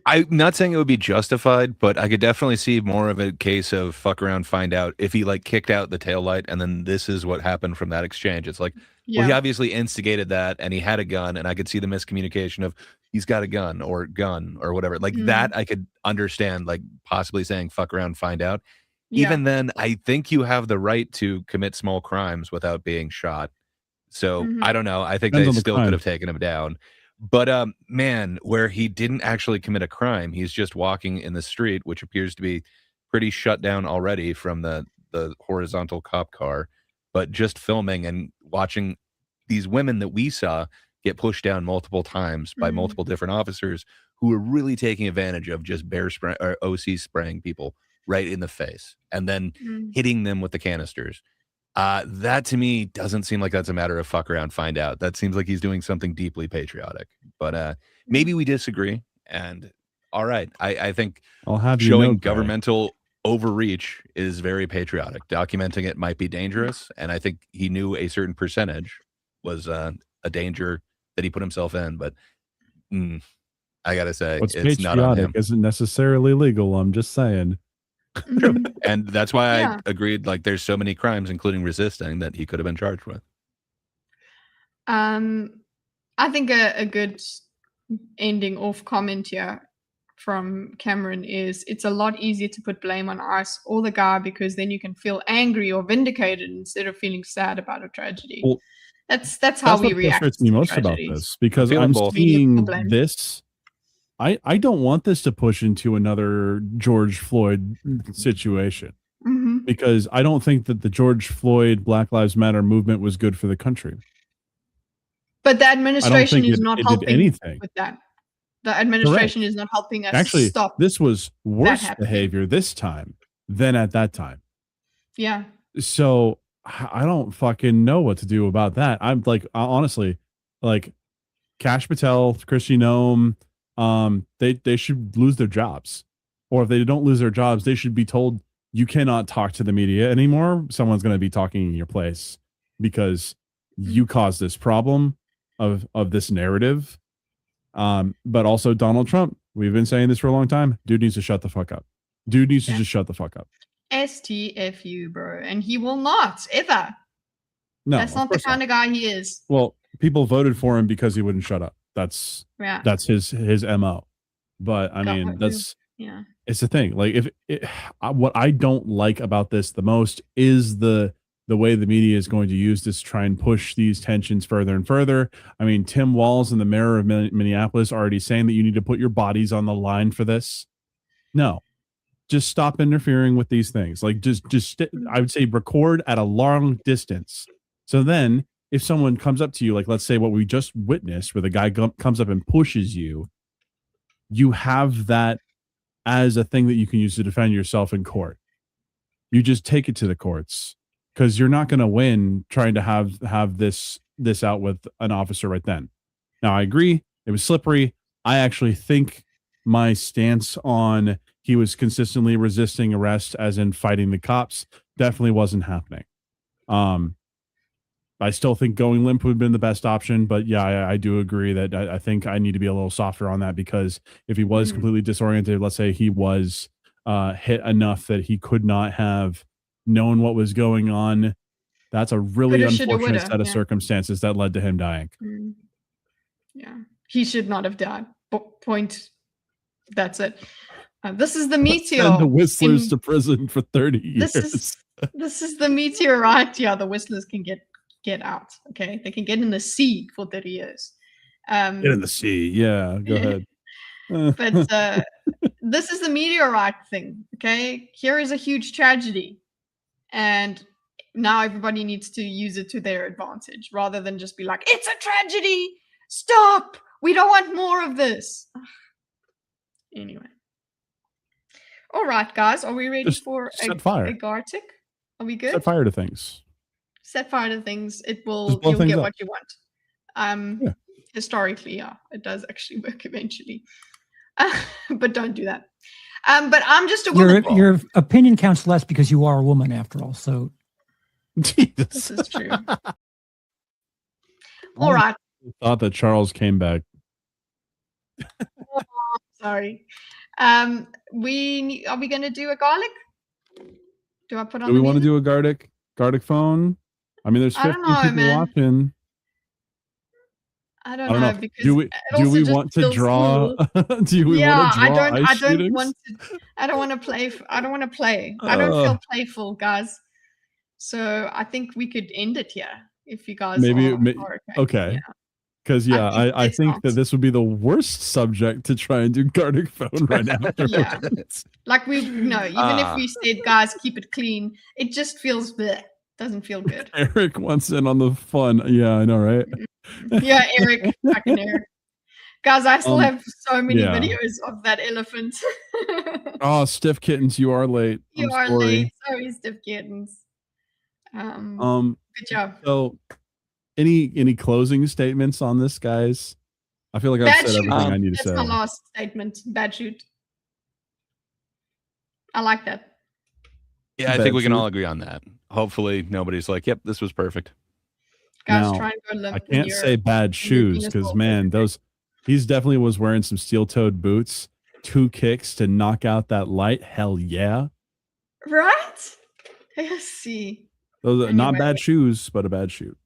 I'm not saying it would be justified, but I could definitely see more of a case of fuck around, find out if he like kicked out the taillight and then this is what happened from that exchange. It's like, well, he obviously instigated that and he had a gun, and I could see the miscommunication of he's got a gun or whatever. Like that I could understand, like possibly saying fuck around, find out. Yeah. Even then, I think you have the right to commit small crimes without being shot. So I don't know. I think Depends they on the still could crime. have taken him down. But man, where he didn't actually commit a crime, he's just walking in the street, which appears to be pretty shut down already from the horizontal cop car, but just filming and watching these women that we saw get pushed down multiple times by multiple different officers who are really taking advantage of just bear spray or OC spraying people right in the face and then hitting them with the canisters. That to me doesn't seem like that's a matter of fuck around, find out. That seems like he's doing something deeply patriotic. But maybe we disagree. And all right, I think I'll have you showing know, governmental overreach is very patriotic. Documenting it might be dangerous, and I think he knew a certain percentage was a danger that he put himself in. But I gotta say, what's it's not on him. patriotic isn't necessarily legal. I'm just saying. True. And that's why I agreed. Like, there's so many crimes, including resisting, that he could have been charged with. I think a good ending off comment here from Cameron is it's a lot easier to put blame on us or the guy because then you can feel angry or vindicated instead of feeling sad about a tragedy. Well, that's how we what react frustrates to me most tragedies. about this, because Feeling I'm both. seeing Blame. this. I don't want this to push into another George Floyd situation, because I don't think that the George Floyd Black Lives Matter movement was good for the country. But the administration think is not it did helping anything. with that. The administration is not helping us Actually, stop. this was worse happening. behavior this time than at that time. Yeah. So I don't fucking know what to do about that. I'm like, honestly, like Kash Patel, Kristi Noem, they should lose their jobs, or if they don't lose their jobs, they should be told you cannot talk to the media anymore. Someone's going to be talking in your place because you caused this problem of this narrative. But also Donald Trump, we've been saying this for a long time. Dude needs to shut the fuck up. Dude needs to just shut the fuck up. STFU, bro. And he will not, ever. No, That's not the kind of guy he is. Well, people voted for him because he wouldn't shut up. That's his MO. But I mean, it's the thing. Like, what I don't like about this the most is the way the media is going to use this to try and push these tensions further and further. I mean, Tim Walz and the mayor of Minneapolis are already saying that you need to put your bodies on the line for this. No, just stop interfering with these things. Like, I would say record at a long distance. So then if someone comes up to you, like, let's say what we just witnessed, where the guy comes up and pushes you, you have that as a thing that you can use to defend yourself in court. You just take it to the courts, because you're not going to win trying to have this out with an officer right then. Now, I agree, it was slippery. I actually think my stance on he was consistently resisting arrest, as in fighting the cops, definitely wasn't happening. I still think going limp would have been the best option, but yeah, I do agree that I think I need to be a little softer on that, because if he was completely disoriented, let's say he was hit enough that he could not have known what was going on, that's a really unfortunate set of circumstances that led to him dying. Yeah, he should not have died. Point. That's it. This is the meteor. Send the Whistlers to prison for 30 years. This is the meteorite. Yeah, the Whistlers can get out. Okay, they can get in the sea for 30 years. Get in the sea. Yeah, go ahead. But this is the meteorite thing. Okay, here is a huge tragedy, and now everybody needs to use it to their advantage rather than just be like, "It's a tragedy. Stop. We don't want more of this." Anyway. All right, guys. Are we ready for a Gartic? Are we good? Set fire to things. Set fire to things. You'll get what you want. Historically, yeah, it does actually work eventually. But don't do that. But I'm just a woman. Your opinion counts less because you are a woman, after all. So this is true. All right. I thought that Charles came back. Oh, sorry. Are we going to do a garlic? Do I put on? Do we want to do a Gardic phone? I mean, there's 50 people watching. I don't know. Because do we want to draw? Do we want to draw? I don't want to. I don't want to play. I don't want to play. I don't feel playful, guys. So I think we could end it here if you guys are okay. Because I think that this would be the worst subject to try and do Gardic phone right now. Yeah. Like even if we said, guys, keep it clean, it just feels bleh. Doesn't feel good. Eric wants in on the fun. Yeah, I know, right? Yeah, Eric. Fucking Eric. Guys, I still Um, have so many yeah. videos of that elephant. Oh, Stiff Kittens, you are late. You I'm are sorry. late. Sorry, Stiff Kittens. Good job. So any closing statements on this, guys? I feel like I've Bad said shoot. everything I need to That's say. my last statement. Bad shoot. I like that. Yeah, I Bad think we can shoot. all agree on that. Hopefully, nobody's like, "Yep, this was perfect." Guys, Now, try and go limp. I when can't you're- say bad when your shoes penis because rolls man, over. he's definitely was wearing some steel-toed boots, 2 kicks to knock out that light. Hell yeah. Right? Let's see. Those are not Anyway. bad shoes, but a bad shoot.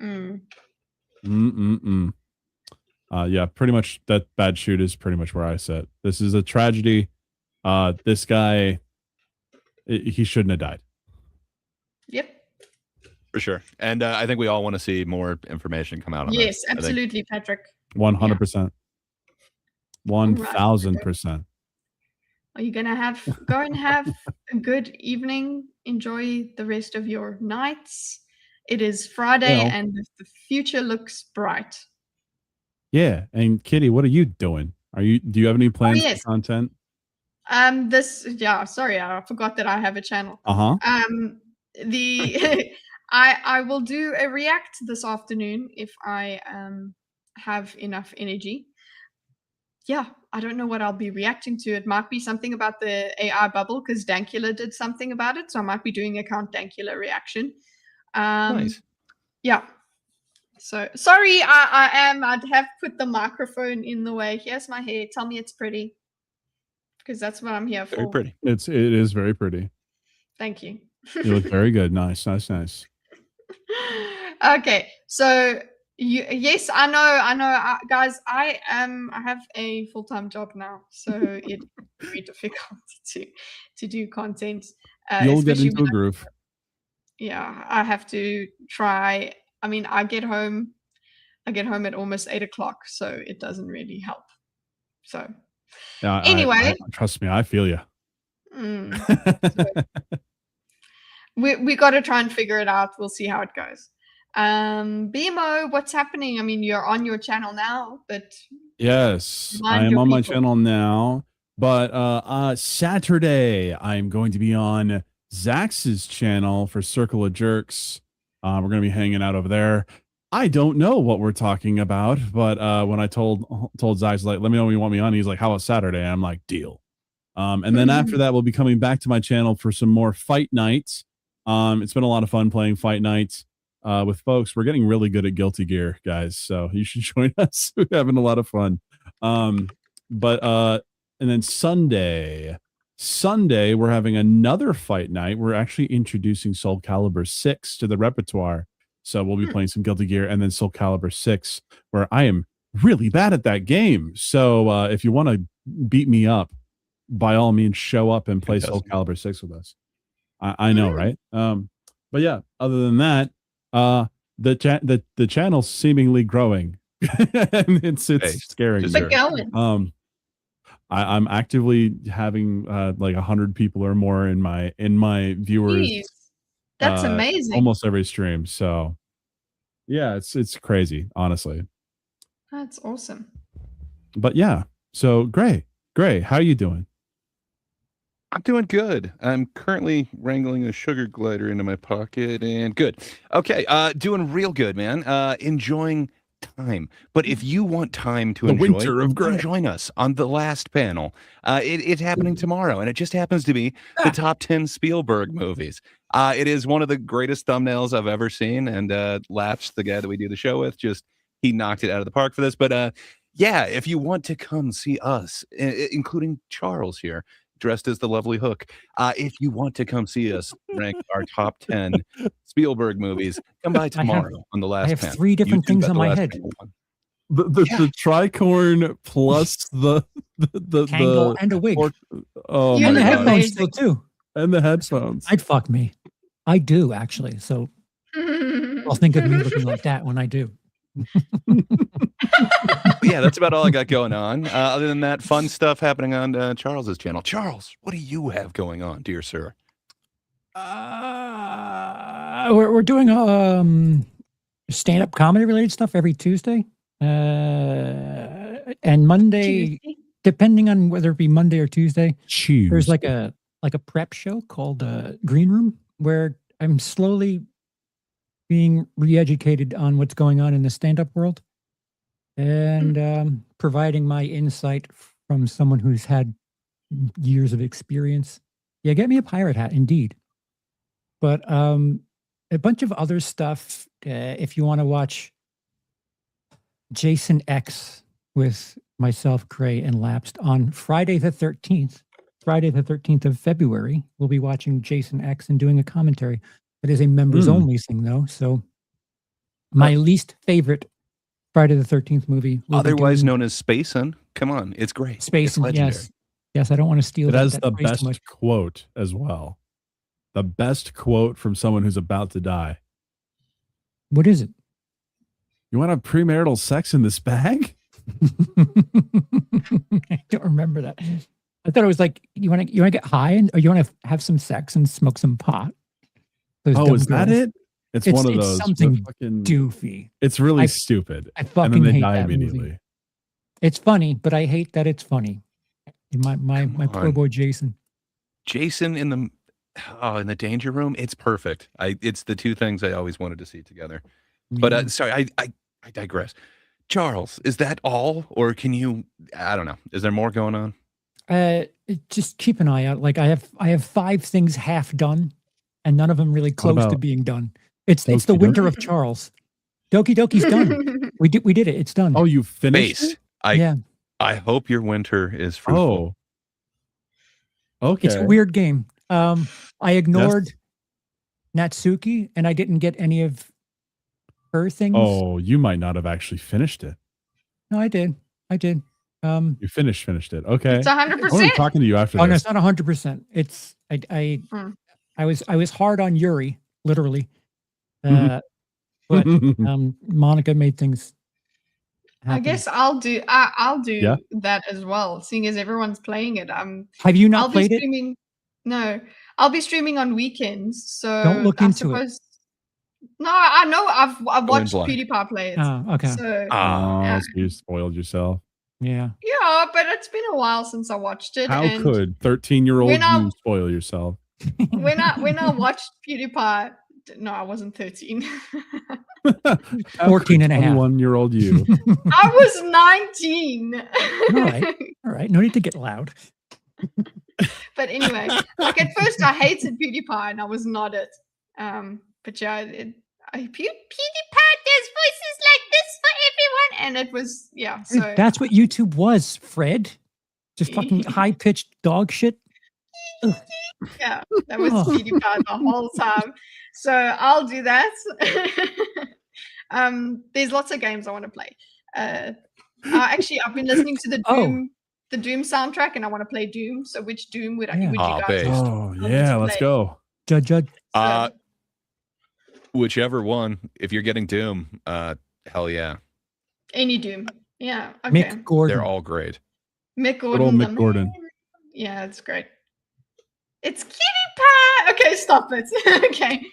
Mm. Yeah, pretty much that bad shoot is pretty much where I sit. This is a tragedy. This guy, he shouldn't have died. Yep. For sure. And I think we all want to see more information come out on Yes, this. I think- absolutely, Patrick. 100%. 1000%. Are you gonna go and have a good evening? Enjoy the rest of your nights. It is Friday Well- and the future looks bright. Yeah, and Kitty, what are you doing? Do you have any plans yes. for content? Sorry, I forgot that I have a channel. Uh-huh. I will do a react this afternoon if I have enough energy. Yeah, I don't know what I'll be reacting to. It might be something about the AI bubble because Dankula did something about it, so I might be doing a Count Dankula reaction. Nice. Yeah. So sorry, I'd have put the microphone in the way. Here's my hair. Tell me it's pretty. Because that's what I'm here for. Very pretty. It is very pretty. Thank you. You look very good. Nice. Okay, so yes, I know, guys. I have a full-time job now, so it's very difficult to do content. You'll get especially into a when groove. yeah, I have to try. I mean, I get home at almost 8 o'clock, so it doesn't really help. So anyway, trust me, I feel you. we got to try and figure it out. We'll see how it goes. BMO, what's happening? I mean, you're on your channel now, but Yes, I Remind am your on my people. channel now. But Saturday, I'm going to be on Zax's channel for Circle of Jerks. We're going to be hanging out over there. I don't know what we're talking about, but when I told Zax, like, let me know when you want me on, he's like, how about Saturday? I'm like, deal. And then after that, we'll be coming back to my channel for some more fight nights. It's been a lot of fun playing fight nights with folks. We're getting really good at Guilty Gear, guys. So you should join us. We're having a lot of fun. And then Sunday, we're having another fight night. We're actually introducing Soul Calibur 6 to the repertoire. So we'll be playing some Guilty Gear and then Soul Calibur 6, where I am really bad at that game. So if you want to beat me up, by all means, show up and play Soul Calibur 6 with us. I know, right? But yeah, other than that, the channel's seemingly growing. And it's scary. But going. I'm actively having like 100 people or more in my viewers. Jeez, that's amazing. Almost every stream. So yeah, it's crazy, honestly. That's awesome. But yeah, so Gray, how you doing? I'm doing good. I'm currently wrangling a sugar glider into my pocket and good. Okay, doing real good, man. Enjoying time. But if you want time to The enjoy, winter of come Gray. join us on the last panel. It's happening tomorrow, and it just happens to be the top 10 Spielberg movies. It is one of the greatest thumbnails I've ever seen, and Laps, the guy that we do the show with, he knocked it out of the park for this. But yeah, if you want to come see us, including Charles here, dressed as the lovely Hook. If you want to come see us rank our top 10 Spielberg movies, come by tomorrow on the last I have panel. 3 different YouTube things at on the my last head. panel one. The tricorn plus the Tangle and a wig. Oh You my And the look God. headphones amazing. still too. And the headphones. I'd fuck me. I do actually. So I'll think of me looking like that when I do. But yeah, that's about all I got going on. Other than that, fun stuff happening on Charles's channel. Charles, what do you have going on, dear sir? We're doing stand-up comedy related stuff every Tuesday. And Monday, Tuesday. depending on whether it be Monday or Tuesday, Choose. there's like a prep show called Green Room, where I'm slowly being re-educated on what's going on in the stand-up world, and providing my insight from someone who's had years of experience. Yeah, get me a pirate hat, indeed. But a bunch of other stuff. If you want to watch Jason X with myself, Cray, and Lapsed on Friday the 13th. Friday the 13th of February, we'll be watching Jason X and doing a commentary. It is a members only thing, though. So my least favorite Friday the 13th movie. Otherwise known as Spacin'. Come on, it's great. It's Spacin', legendary. yes. Yes, I don't want to steal It that. has that the phrase too best much. quote as well. The best quote from someone who's about to die. What is it? You want to have premarital sex in this bag? I don't remember that. I thought it was like you want to get high or you want to have some sex and smoke some pot. Those Oh, dumb is that girls. it? It's one of those. Something fucking, doofy. it's really I- stupid. I And fucking then they hate die that movie. immediately. It's funny, but I hate that it's funny. My poor on. boy Jason. Jason in the Danger Room. It's perfect. It's the two things I always wanted to see together. But Yeah. sorry, I digress. Charles, is that all, or can you? I don't know. Is there more going on? Just keep an eye out. Like I have 5 things half done, and none of them really close to about being done. It's the Doki winter Doki? of Charles. Doki Doki's done. We did it. It's done. Oh, you finished Base. it? yeah. I hope your winter is fruitful. Oh. Okay. It's a weird game. I ignored Natsuki, and I didn't get any of her things. Oh, you might not have actually finished it. No, I did. You finished it. Okay. It's I'm gonna be 100%. talking to you after Oh no, this. it's not 100%. It's I was hard on Yuri, literally. But Monica made things I happen. guess I'll do Yeah. that as well, seeing as everyone's playing it. Have you I'll not be played it? streaming. No, I'll be streaming on weekends. So Don't look I'm into it. supposed. No, I know. I've watched blind. PewDiePie play it. Oh, okay. So Oh, so you spoiled yourself. Yeah. yeah, but it's been a while since I watched it. How and could 13-year-old when I- you spoil yourself? when I watched PewDiePie? No, I wasn't 13. 14 and a half. 21-year-old you. I was 19. All right. All right. No need to get loud. But anyway, like at first I hated PewDiePie and I was not it. But yeah, PewDiePie does voices like this for everyone, and it was Dude, So that's what YouTube was, Fred. Just fucking high pitched dog shit. Ugh. yeah, that was Oh. PewDiePie the whole time. So I'll do that. There's lots of games I want to play. Actually, I've been listening to the Oh. Doom soundtrack, and I want to play Doom. So which Doom would Yeah. you Ah, guys? based. Oh, to yeah, let's play. go. Judge. Whichever one. If you're getting Doom, hell yeah, Any Doom? Yeah. Okay. Mick Gordon. they're all great. Mick Good Gordon. old the Mick Gordon. man. Yeah, it's great. It's Kitty Pie. Okay, stop it. Okay.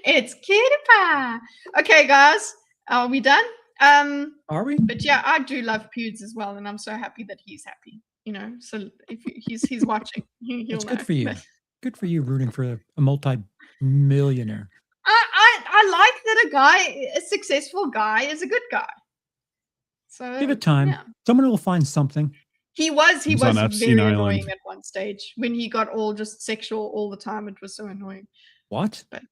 It's Kitty Pie. Okay, guys. Are we done? Are we? But yeah, I do love Pewds as well, and I'm so happy that he's happy. You know, so if he's watching, he'll That's know. good for you. But Good for you rooting for a multi-millionaire. I like that a successful guy, is a good guy. So Give it time. yeah. Someone will find something. He was He's on very Epstein annoying Island. at one stage when he got all just sexual all the time. It was so annoying. What? But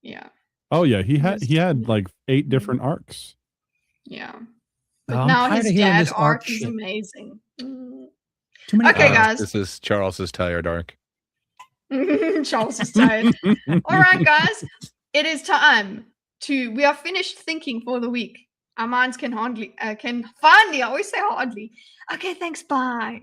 yeah, Oh yeah, he had Yes. like 8 different arcs. yeah. Oh, But I'm now tired his of hearing dad this arc arc is shit. amazing. Mm. Too many. Okay, arcs. guys. This is Charles's tired arc. Charles is tired. All right, guys. It is time we are finished thinking for the week. Our minds can finally, I always say hardly. Okay, thanks, bye.